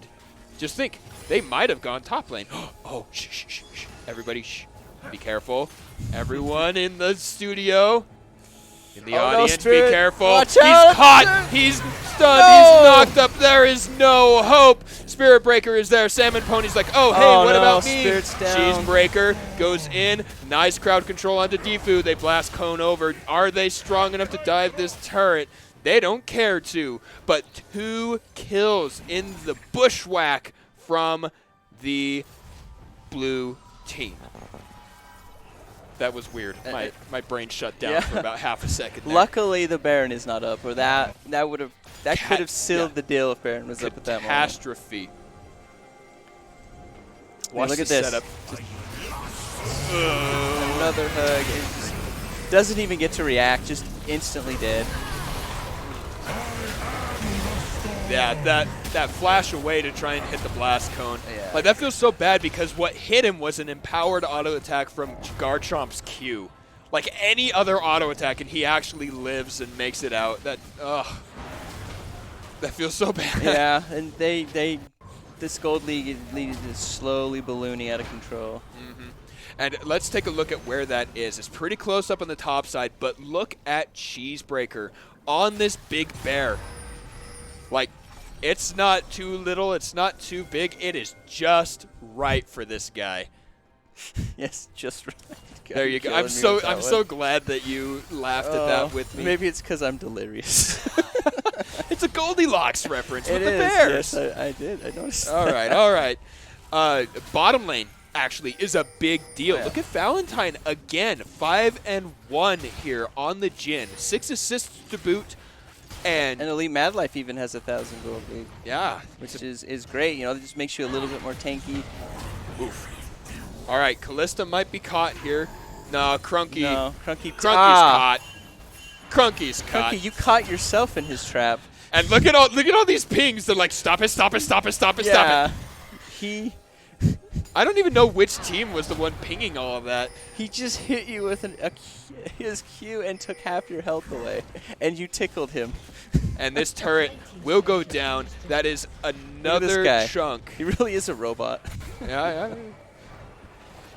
just think, they might have gone top lane. Oh, shh. Everybody, shh. Be careful. Everyone in the studio, in the audience, be careful. Watch He's out. caught. He's stunned. No. He's knocked up. There is no hope. Spirit Breaker is there. Salmon Pony's like, oh, hey, what about me? Spirit's down. Cheese Breaker goes in. Nice crowd control onto Defu. They blast Cone over. Are they strong enough to dive this turret? They don't care to. But 2 kills in the bushwhack from the blue team. That was weird. My brain shut down for about half a second there. Luckily, the Baron is not up, or that could have sealed the deal if Baron was up at that moment. Catastrophe. Watch look at the this. setup. Another hug. It just doesn't even get to react. Just instantly dead. Yeah, that flash away to try and hit the blast cone. Yeah. Like, that feels so bad because what hit him was an empowered auto attack from Garchomp's Q. Like any other auto attack, and he actually lives and makes it out. That feels so bad. Yeah, and this Gold League is slowly ballooning out of control. Mm-hmm. And let's take a look at where that is. It's pretty close up on the top side, but look at Cheesebreaker on this big bear. Like, it's not too little, it's not too big, it is just right for this guy. Yes, just right. There you go. I'm so glad that you laughed at that with me. Maybe it's because I'm delirious. It's a Goldilocks reference with the is, bears. Yes, I did. I noticed. All right. Bottom lane actually is a big deal. Look at Valentine again, 5-1 here on the Jhin. 6 assists to boot. And Elite Mad Life even has 1,000 gold lead. Yeah. Which is great. You know, it just makes you a little bit more tanky. Oof. All right, Callista might be caught here. No, Crunky. No, Crunky's caught. Crunky's caught. Crunky, you caught yourself in his trap. And look at all these pings. They're like, stop it. He I don't even know which team was the one pinging all of that. He just hit you with his Q and took half your health away, and you tickled him. And this turret will go down. That is another chunk. He really is a robot. Yeah.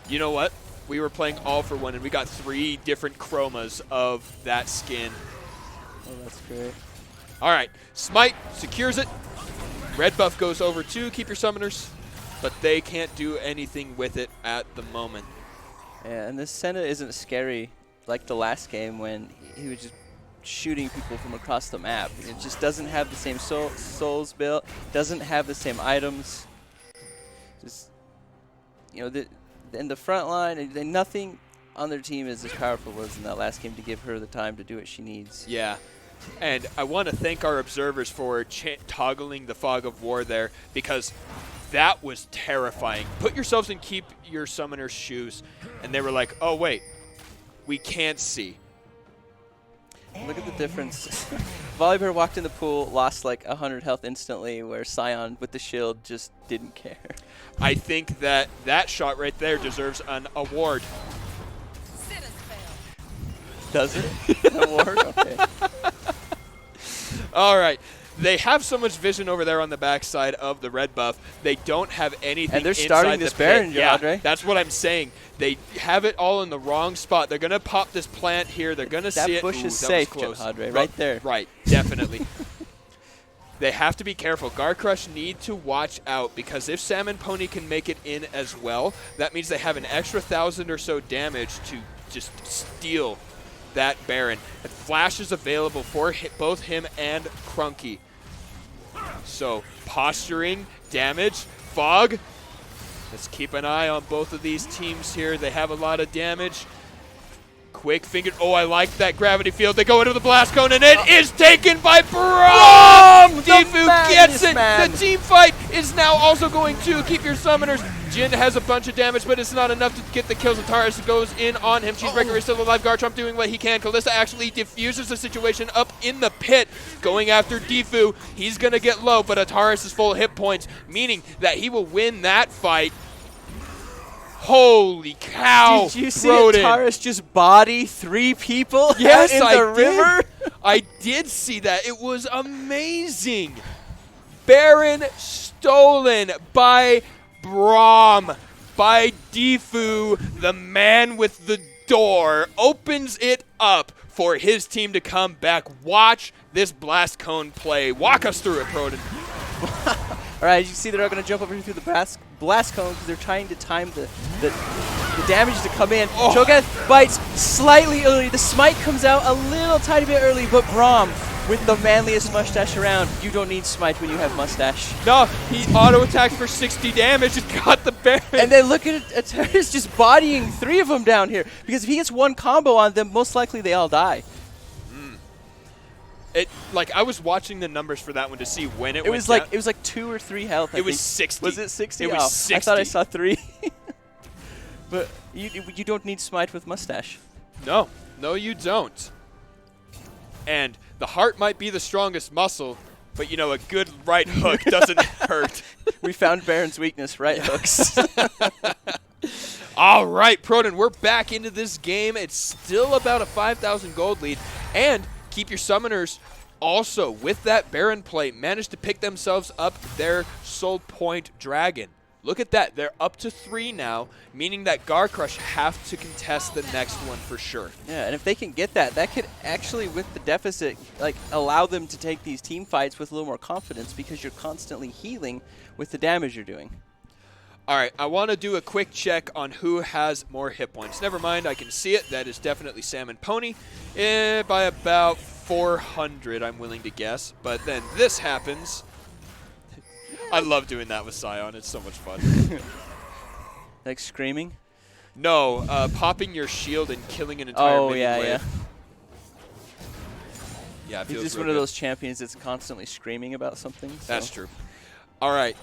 You know what? We were playing All for One, and we got 3 different chromas of that skin. Oh, that's great. All right, Smite secures it. Red buff goes over to keep your summoners, but they can't do anything with it at the moment. Yeah, and this Senna isn't scary like the last game when he was just shooting people from across the map. It just doesn't have the same souls built, doesn't have the same items. Just, you know, in the front line, nothing on their team is as powerful as in that last game to give her the time to do what she needs. Yeah. And I want to thank our observers for toggling the Fog of War there, because that was terrifying. Put yourselves in keep your summoner's shoes, and they were like, oh, wait, we can't see. Look at the difference. Volibear walked in the pool, lost like 100 health instantly, where Scion with the shield just didn't care. I think that shot right there deserves an award. Does it? An award? Okay. All right. They have so much vision over there on the backside of the red buff. They don't have anything. And they're starting this Baron, yeah, that's what I'm saying. They have it all in the wrong spot. They're going to pop this plant here. They're going to see it. That bush is that safe, was close. Jadre, right there. Right, definitely. They have to be careful. Garcrush need to watch out, because if Salmon Pony can make it in as well, that means they have an extra 1,000 or so damage to just steal that Baron. And Flash is available for both him and Crunky. So, posturing, damage, Fog. Let's keep an eye on both of these teams here. They have a lot of damage. quick finger. Oh, I like that gravity field. They go into the blast cone, and it is taken by Braum! Defu gets it! The team fight is now also going to keep your summoners. Jin has a bunch of damage, but it's not enough to get the kills. Taurus goes in on him. Cheesebreaker is still alive. Garcrush doing what he can. Kalista actually diffuses the situation up in the pit, going after Defu. He's going to get low, but Ataris is full hit points, meaning that he will win that fight. Holy cow! Did you see Ataris just body 3 people yes, out in the river? I did see that. It was amazing. Baron stolen by Braum, by Defu, the man with the door, opens it up for his team to come back. Watch this blast cone play. Walk us through it, Proden. All right, you see they're going to jump over here through the blast cone because they're trying to time the damage to come in. Oh. Cho'Gath bites slightly early. The smite comes out a little tiny bit early, but Braum, with the manliest mustache around, you don't need smite when you have mustache. No, he auto-attacked for 60 damage and got the Baron. And then look at Ataris just bodying 3 of them down here. Because if he gets 1 combo on them, most likely they all die. I was watching the numbers for that one to see when it went down. down. It was like 2 or 3 health. It was 60. Was it 60? It was 60. I thought I saw 3. But you don't need smite with mustache. No, you don't. And the heart might be the strongest muscle, but you know, a good right hook doesn't hurt. We found Baron's weakness, right hooks. All right, Proden, we're back into this game. It's still about a 5,000 gold lead, and keep your summoners also with that Baron play managed to pick themselves up their Soul Point Dragon. Look at that. They're up to 3 now, meaning that Garcrush have to contest the next one for sure. Yeah, and if they can get that, that could actually, with the deficit, allow them to take these team fights with a little more confidence because you're constantly healing with the damage you're doing. All right, I want to do a quick check on who has more hit points. Never mind, I can see it. That is definitely Sam and Pony by about 400, I'm willing to guess. But then this happens. I love doing that with Scion. It's so much fun. Like screaming? No, popping your shield and killing an entire minion wave. Yeah. Yeah, it He's feels just real one of good. those champions that's constantly screaming about something. So. That's true. All right.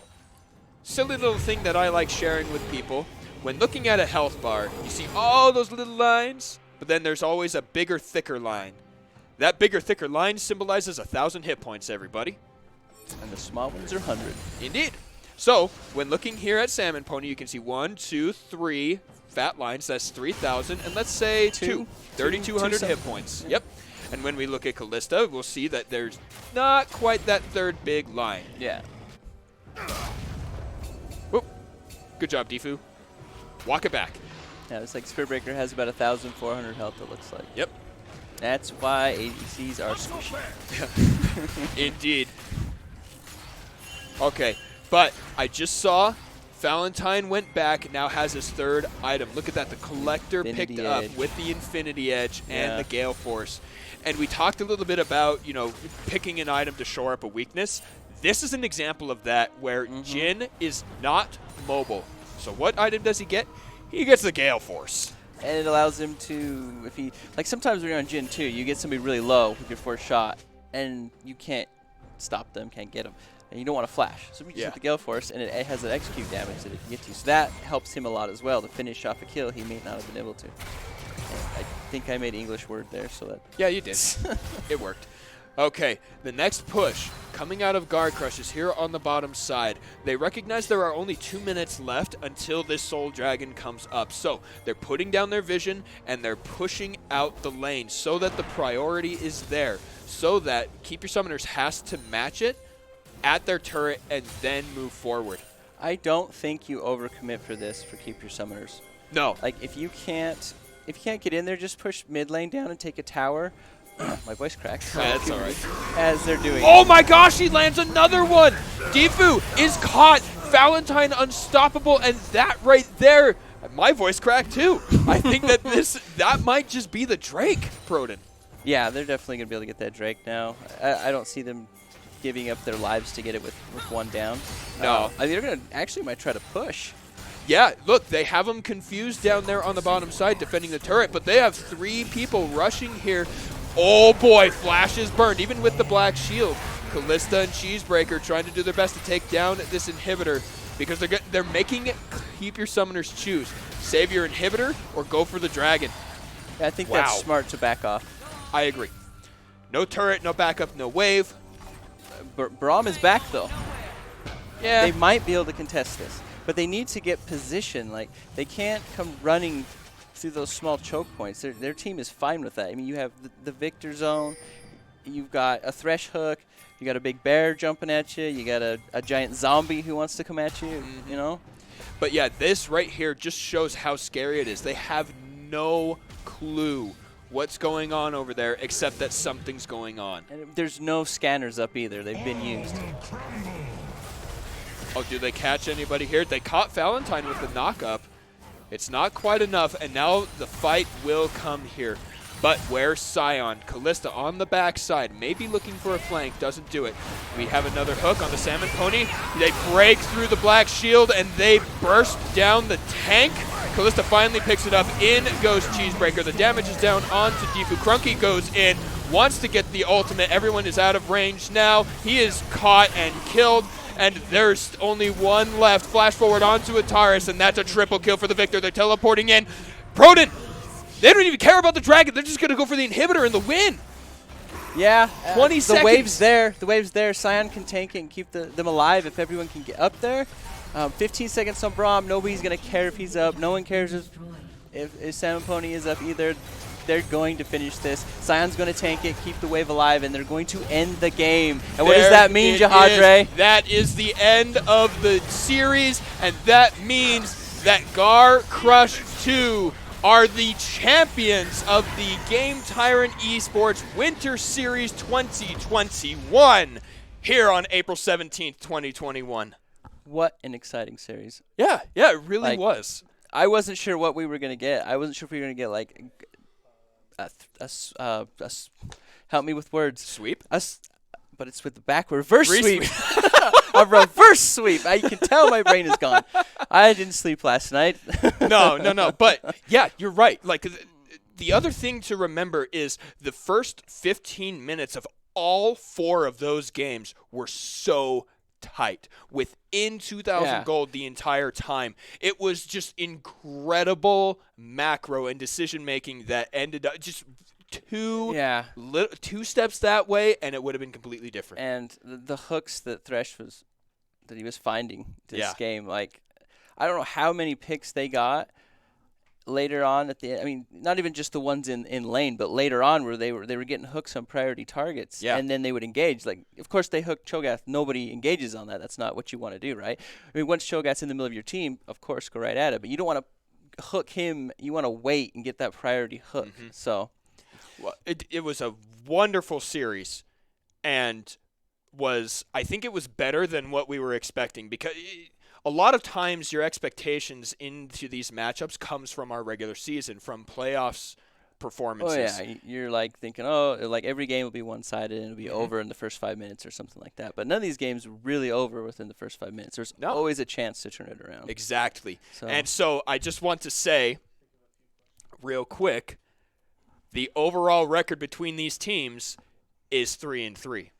Silly little thing that I like sharing with people. When looking at a health bar, you see all those little lines, but then there's always a bigger, thicker line. That bigger, thicker line symbolizes 1,000 hit points, everybody. And the small ones are 100. Indeed. So, when looking here at Salmon Pony, you can see 1, 2, 3 fat lines. That's 3,000. And let's say 3,200 hit points. Yep. And when we look at Kalista, we'll see that there's not quite that third big line. Yeah. Whoop. Good job, Defu. Walk it back. Yeah, it's like Spearbreaker has about 1,400 health, it looks like. Yep. That's why ADCs are squishy. Indeed. Okay, but I just saw Valentine went back, now has his 3rd item. Look at that, the Collector picked up with the Infinity Edge and the Gale Force. And we talked a little bit about, you know, picking an item to shore up a weakness. This is an example of that where Jin is not mobile. So what item does he get? He gets the Gale Force. And it allows him to, if he, like sometimes when you're on Jin 2, you get somebody really low with your 4th shot, and you can't stop them, can't get them. And you don't want to flash. So we just hit the Gale Force, and it has that execute damage that it can get to. So that helps him a lot as well to finish off a kill he may not have been able to. And I think I made English word there, so that... Yeah, you did. It worked. Okay, the next push coming out of Garcrush is here on the bottom side. They recognize there are only 2 minutes left until this Soul Dragon comes up. So they're putting down their vision and they're pushing out the lane so that the priority is there. So that Keep Your Summoners has to match it at their turret and then move forward. I don't think you overcommit for this for Keep Your Summoners. No. Like if you can't get in there, just push mid lane down and take a tower. My voice cracked. That's all right. As they're doing. Oh my gosh, he lands another one! Defu is caught. Valentine unstoppable, and that right there, my voice cracked too. I think that that might just be the Drake, Proden. Yeah, they're definitely going to be able to get that Drake now. I don't see them giving up their lives to get it with 1 down. No. They're going to actually might try to push. Yeah, look, they have them confused down there on the bottom side defending the turret, but they have 3 people rushing here. Oh boy, Flash is burned, even with the black shield. Callista and Cheesebreaker trying to do their best to take down this inhibitor because they're making it keep your summoners choose. Save your inhibitor or go for the dragon. Yeah, I think that's smart to back off. I agree. No turret, no backup, no wave. Braum is back, though. Yeah. They might be able to contest this, but they need to get position. Like, they can't come running through those small choke points. Their team is fine with that. I mean, you have the Victor zone. You've got a Thresh hook. You got a big bear jumping at you. You got a giant zombie who wants to come at you, you know? But yeah, this right here just shows how scary it is. They have no clue what's going on over there except that something's going on. And there's no scanners up either. They've been used. Oh, do they catch anybody here? They caught Valentine with the knock-up. It's not quite enough, and now the fight will come here. But where's Scion? Callista on the backside, maybe looking for a flank, doesn't do it. We have another hook on the Salmon Pony. They break through the black shield, and they burst down the tank. Callista finally picks it up. In goes Cheesebreaker. The damage is down onto Deepu. Crunky goes in, wants to get the ultimate. Everyone is out of range now. He is caught and killed. And there's only one left. Flash forward onto Ataris, and that's a triple kill for the Victor. They're teleporting in. Proden, they don't even care about the dragon. They're just going to go for the inhibitor and the win. Yeah. 20 seconds. The wave's there. The wave's there. Scion can tank it and keep them alive if everyone can get up there. 15 seconds on Braum. Nobody's going to care if he's up. No one cares if Salmon Pony is up either. They're going to finish this. Scion's going to tank it, keep the wave alive, and they're going to end the game. And what does that mean, Jahadre? That is the end of the series, and that means that Garcrush 2 are the champions of the GameTyrant Esports Winter Series 2021 here on April 17th, 2021. What an exciting series. Yeah, it really was. I wasn't sure what we were going to get. I wasn't sure if we were going to get, like, help me with words. Sweep? But it's with the back reverse sweep. A reverse sweep. You can tell my brain is gone. I didn't sleep last night. No. But, yeah, you're right. Like, the other thing to remember is the first 15 minutes of all 4 of those games were so tight. Within 2,000 gold the entire time. It was just incredible macro and decision-making that ended up just two steps that way, and it would have been completely different. And the hooks that he was finding this game, like, I don't know how many picks they got later on at the end. I mean, not even just the ones in lane, but later on where they were getting hooks on priority targets, and then they would engage. Like, of course, they hook Cho'Gath. Nobody engages on that. That's not what you want to do, right? I mean, once Cho'Gath's in the middle of your team, of course, go right at it. But you don't want to hook him. You want to wait and get that priority hook. Mm-hmm. So, well, it was a wonderful series, and I think it was better than what we were expecting because. A lot of times your expectations into these matchups comes from our regular season, from playoffs performances. Oh, yeah. You're like thinking, like every game will be one-sided and it'll be over in the first 5 minutes or something like that. But none of these games are really over within the first 5 minutes. There's always a chance to turn it around. Exactly. And so I just want to say real quick, the overall record between these teams is 3-3.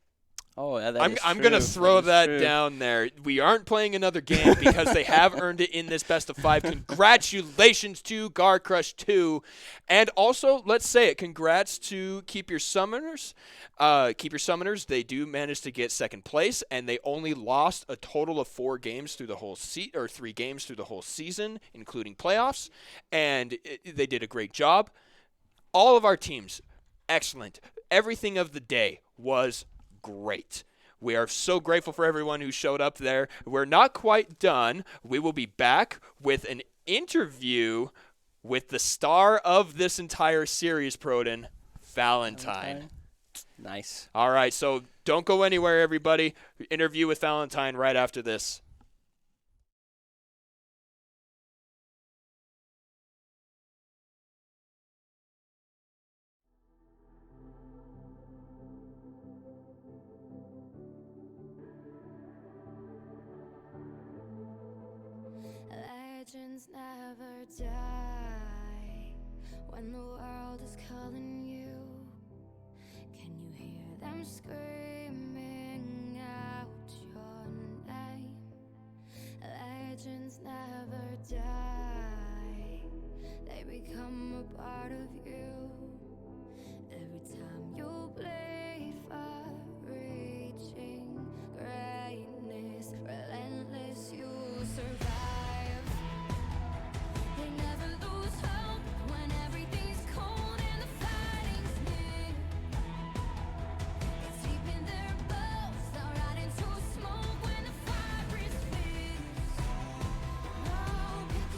Oh, yeah, I'm going to throw that down there. We aren't playing another game because they have earned it in this best of 5. Congratulations to Garcrush 2. And also, let's say it, congrats to Keep Your Summoners. They do manage to get second place, and they only lost a total of 4 games through the whole 3 games through the whole season, including playoffs. And they did a great job. All of our teams, excellent. Everything of the day was great. We are so grateful for everyone who showed up there. We're not quite done. We will be back with an interview with the star of this entire series, Proden, Valentine. Nice. All right, so don't go anywhere, everybody. Interview with Valentine right after this. Legends never die when the world is calling you. Can you hear them screaming out your name? Legends never die, they become a part of you. Every time you bleed for reaching greatness, relentless, you survive. They never lose hope when everything's cold and the fighting's near. It's deep in their bones, they'll rot into smoke when the fire is fierce. Oh, pick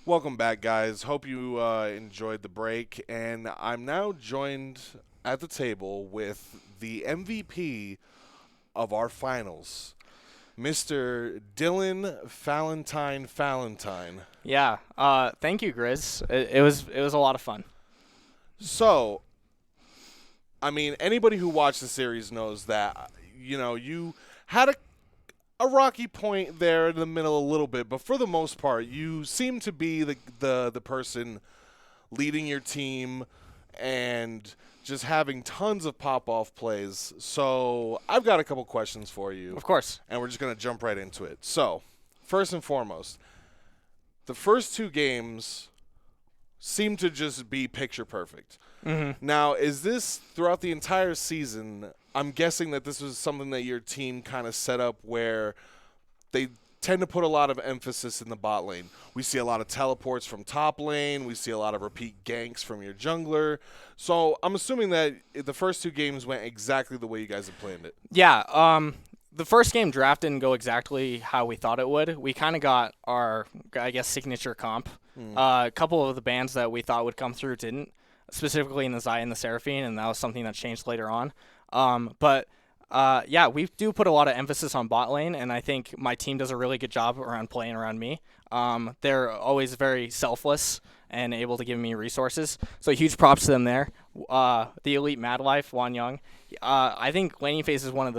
Welcome back, guys. Hope you enjoyed the break. And I'm now joined at the table with the MVP of our finals, Mr. Dylan Falentine. Yeah. Thank you, Grizz. It was a lot of fun. So, I mean, anybody who watched the series knows that, you had a rocky point there in the middle a little bit, but for the most part, you seem to be the person leading your team and just having tons of pop-off plays. So I've got a couple questions for you. Of course. And we're just going to jump right into it. So, first and foremost, the first 2 games seem to just be picture perfect. Mm-hmm. Now, is this throughout the entire season? I'm guessing that this was something that your team kind of set up where they tend to put a lot of emphasis in the bot lane. We see a lot of teleports from top lane. We see a lot of repeat ganks from your jungler. So I'm assuming that the first 2 games went exactly the way you guys had planned it. Yeah. The first game draft didn't go exactly how we thought it would. We kind of got our, I guess, signature comp. A couple of the bans that we thought would come through didn't, specifically in the Xayah and the Seraphine, and that was something that changed later on. Yeah, we do put a lot of emphasis on bot lane, and I think my team does a really good job around playing around me. They're always very selfless and able to give me resources, so huge props to them there. The elite Mad Life, Wan Young, I think laning phase is one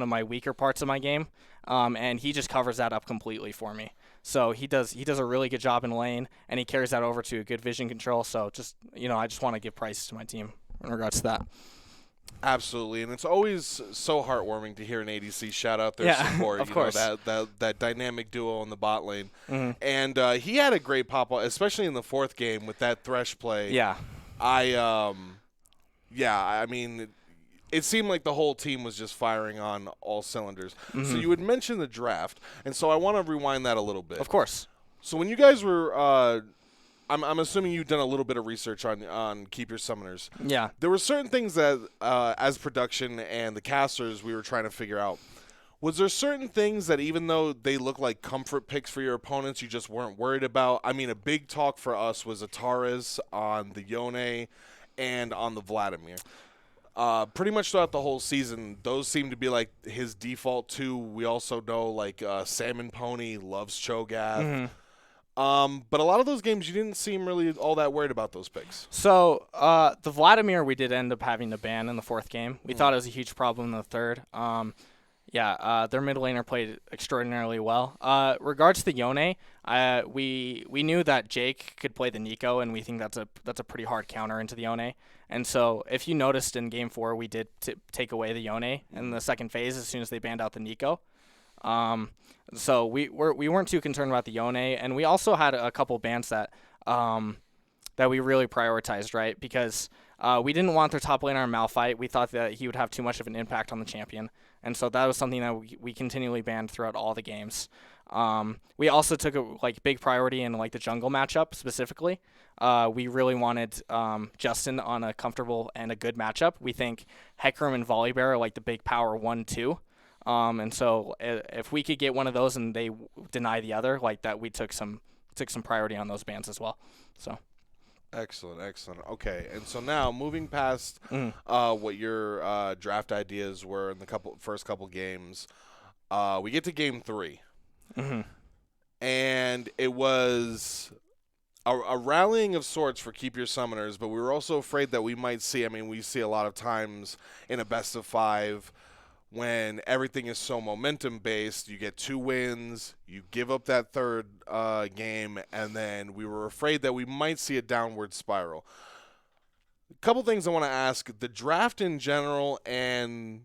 of my weaker parts of my game, and he just covers that up completely for me. So he does a really good job in lane, and he carries that over to a good vision control. So I just want to give praise to my team in regards to that. Absolutely, and it's always so heartwarming to hear an ADC shout out their support. Of course. That dynamic duo on the bot lane. Mm-hmm. And he had a great pop-up, especially in the 4th game with that Thresh play. Yeah. I mean, it seemed like the whole team was just firing on all cylinders. Mm-hmm. So you had mentioned the draft, and so I want to rewind that a little bit. Of course. So when you guys were I'm assuming you've done a little bit of research on Keep Your Summoners. Yeah. There were certain things that, as production and the casters, we were trying to figure out. Was there certain things that, even though they look like comfort picks for your opponents, you just weren't worried about? I mean, a big talk for us was Ataris on the Yone and on the Vladimir. Pretty much throughout the whole season, those seem to be like his default 2. We also know like Salmon Pony loves Cho'Gath. Mm-hmm. But a lot of those games, you didn't seem really all that worried about those picks. So the Vladimir, we did end up having to ban in the 4th game. We thought it was a huge problem in the 3rd. Their mid laner played extraordinarily well. Regards to the Yone, we knew that Jake could play the Nico, and we think that's a pretty hard counter into the Yone. And so if you noticed in Game 4, we did take away the Yone in the 2nd phase as soon as they banned out the Nico. So we weren't too concerned about the Yone, and we also had a couple bans that we really prioritized, right? Because we didn't want their top laner Malphite. We thought that he would have too much of an impact on the champion, and so that was something that we continually banned throughout all the games. We also took a big priority in the jungle matchup specifically. We really wanted Justin on a comfortable and a good matchup. We think Hecarim and Volibear are the big power 1-2. And so if we could get one of those and they deny the other, that we took some priority on those bans as well. So excellent. Okay, and so now moving past what your draft ideas were in the first couple games, we get to Game 3, and it was a rallying of sorts for Keep Your Summoners, but we were also afraid that we might see. I mean, we see a lot of times in a best of 5. When everything is so momentum-based, you get 2 wins, you give up that 3rd game, and then we were afraid that we might see a downward spiral. A couple things I want to ask. The draft in general and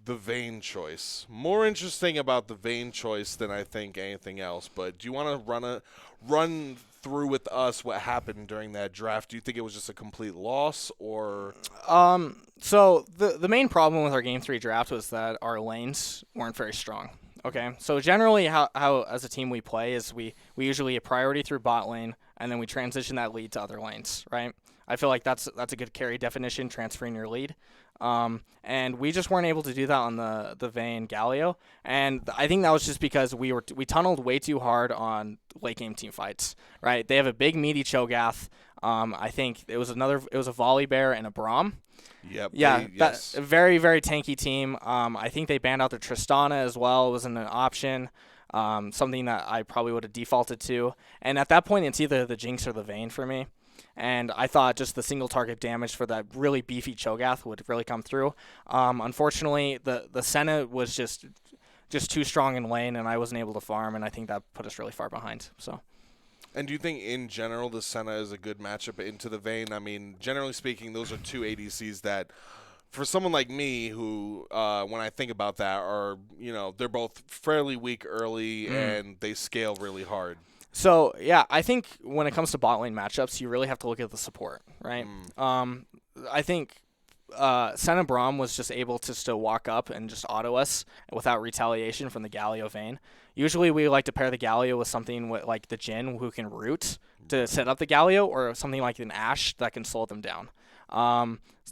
the Vayne choice. More interesting about the Vayne choice than I think anything else, but do you want to run through with us what happened during that draft? Do you think it was just a complete loss, or? So the main problem with our Game 3 draft was that our lanes weren't very strong. Okay, so generally how as a team we play is we usually get priority through bot lane, and then we transition that lead to other lanes, right? I feel like that's a good carry definition, transferring your lead. And we just weren't able to do that on the Vayne Galio, and I think that was just because we tunneled way too hard on late game team fights, right? They have a big meaty Cho'Gath. I think it was a Volibear and a Braum. Yep. Yeah, yes. a very, very tanky team. I think they banned out their Tristana as well. It wasn't an option. Something that I probably would have defaulted to. And at that point, it's either the Jinx or the Vayne for me. And I thought just the single target damage for that really beefy Cho'Gath would really come through. Unfortunately, the Senna was just too strong in lane, and I wasn't able to farm, and I think that put us really far behind. So. And do you think, in general, the Senna is a good matchup into the Vayne? I mean, generally speaking, those are two ADCs that, for someone like me who, when I think about that, are, they're both fairly weak early and they scale really hard. So, yeah, I think when it comes to bot lane matchups, you really have to look at the support, right? I think Senna Braum was just able to still walk up and just auto us without retaliation from the Galio Vayne. Usually we like to pair the Galio with something like the Jhin who can root to set up the Galio, or something like an Ashe that can slow them down.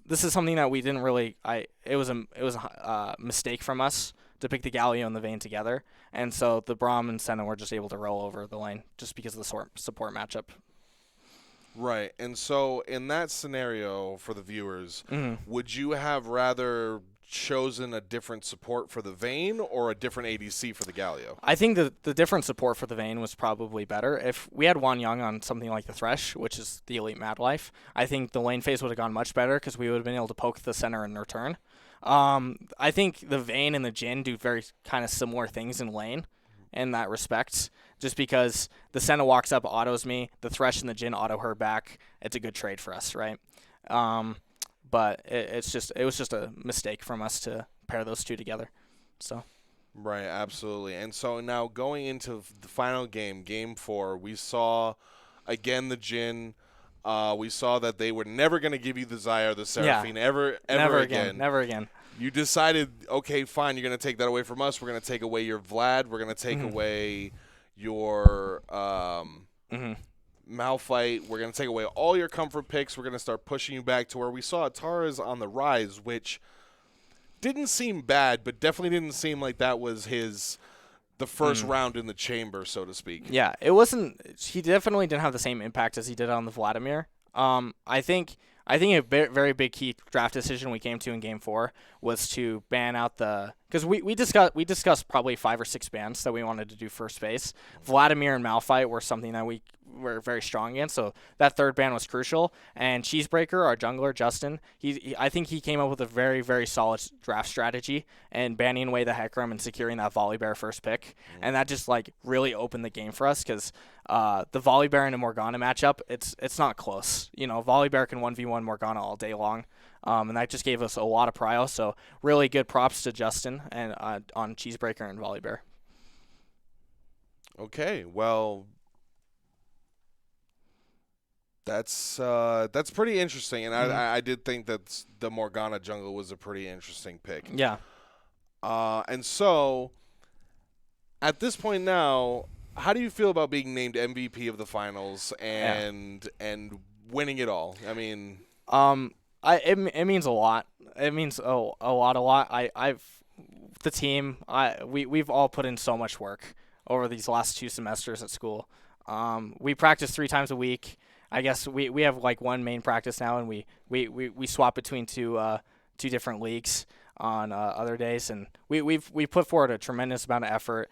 This is something that we didn't really it was a mistake from us to pick the Galio and the Vayne together, and so the Braum and Senna were just able to roll over the lane just because of the support matchup. Right, and so in that scenario for the viewers, would you have rather chosen a different support for the Vayne or a different ADC for the Galio? I think the different support for the Vayne was probably better. If we had Wan Young on something like the Thresh, which is the elite Mad Life, I think the lane phase would have gone much better because we would have been able to poke the center in return. I think the Vayne and the Jhin do very kind of similar things in lane in that respect. Just because the Senna walks up, autos me, the Thresh and the Jhin auto her back, it's a good trade for us, right? But it was just a mistake from us to pair those two together. So. Right, absolutely. And so now going into the final game, Game 4, we saw again the Jhin. We saw that they were never going to give you the Xayah or the Seraphine ever again. Never again. You decided, okay, fine, you're going to take that away from us. We're going to take away your Vlad. We're going to take away your Malphite. We're going to take away all your comfort picks. We're going to start pushing you back to where we saw Tara's on the rise, which didn't seem bad, but definitely didn't seem like that was the first round in the chamber, so to speak. Yeah, it wasn't. He definitely didn't have the same impact as he did on the Vladimir. I think a very big key draft decision we came to in Game 4 was to ban out because we discussed probably 5 or 6 bans that we wanted to do first phase. Vladimir and Malphite were something that we were very strong against, so that third ban was crucial. And Cheesebreaker, our jungler Justin, I think he came up with a very, very solid draft strategy and banning away the Hecarim and securing that Volibear first pick, and that just really opened the game for us because the Volibear and a Morgana matchup, it's not close. Volibear can 1v1 Morgana all day long. And that just gave us a lot of prio. So really good props to Justin and on Cheesebreaker and Volibear. Okay, well, that's pretty interesting, and I did think that the Morgana jungle was a pretty interesting pick. Yeah. And so at this point now, how do you feel about being named MVP of the finals and winning it all? I mean, it means a lot. It means a lot. The team, we've all put in so much work over these last 2 semesters at school. We practice 3 times a week. I guess we have one main practice now, and we swap between two different leagues on other days, and we put forward a tremendous amount of effort.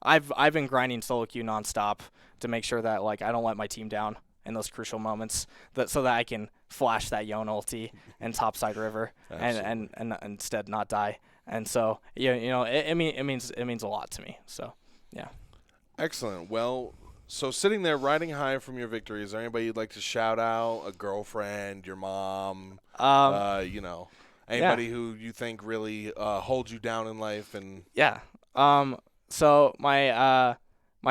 I've been grinding solo queue nonstop to make sure that I don't let my team down in those crucial moments, so that I can flash that Yone ulti and topside river and instead not die. And so it means a lot to me. So yeah. Excellent. Well, so sitting there riding high from your victory, is there anybody you'd like to shout out? A girlfriend, your mom, anybody who you think really holds you down in life? And yeah. So my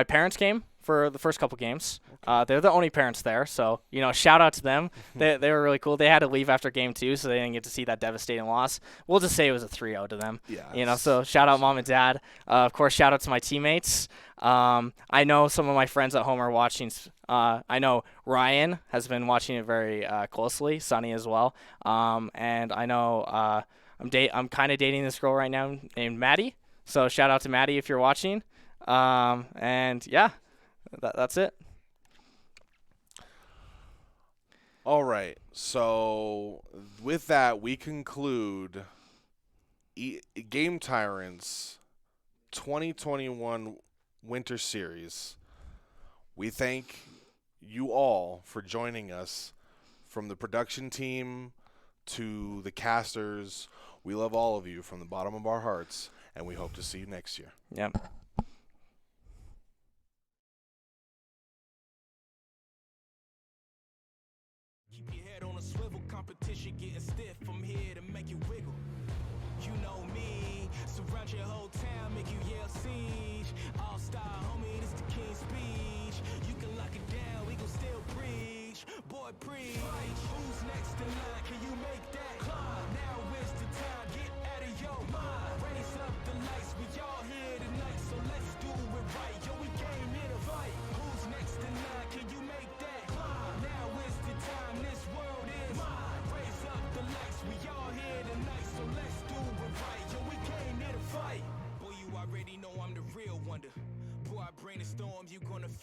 parents came for the first couple games. They're the only parents there, so shout out to them. They were really cool. They had to leave after game 2, so they didn't get to see that devastating loss. We'll just say it was a 3-0 to them. Yeah. So shout out mom and dad. Of course, shout out to my teammates. I know some of my friends at home are watching. I know Ryan has been watching it very closely. Sonny as well. And I know I'm kind of dating this girl right now named Maddie. So shout out to Maddie if you're watching. And yeah, that's it. All right. So with that, we conclude GameTyrant's 2021 Winter Series. We thank you all for joining us, from the production team to the casters. We love all of you from the bottom of our hearts, and we hope to see you next year. Yep. Keep your head on a swivel, competition getting stiff. I'm here to make you wiggle. You know me, surround your whole town, make you yell siege. All-star, homie, this the king's speech. You can lock it down, we gon' still preach. Boy, preach. Who's next in line? Can you make that climb? Now is the time, get out of your mind. Raise up the lights, we all here tonight, so let's do it right. Yo, we came here to fight. Who's next in line? Can you make that climb? Now is the time, this world is mine. Raise up the lights, we all here tonight, so let's do it right. Yo, we came here to fight. Boy, you already know I'm the real wonder. Boy, I bring the storm, you gonna feel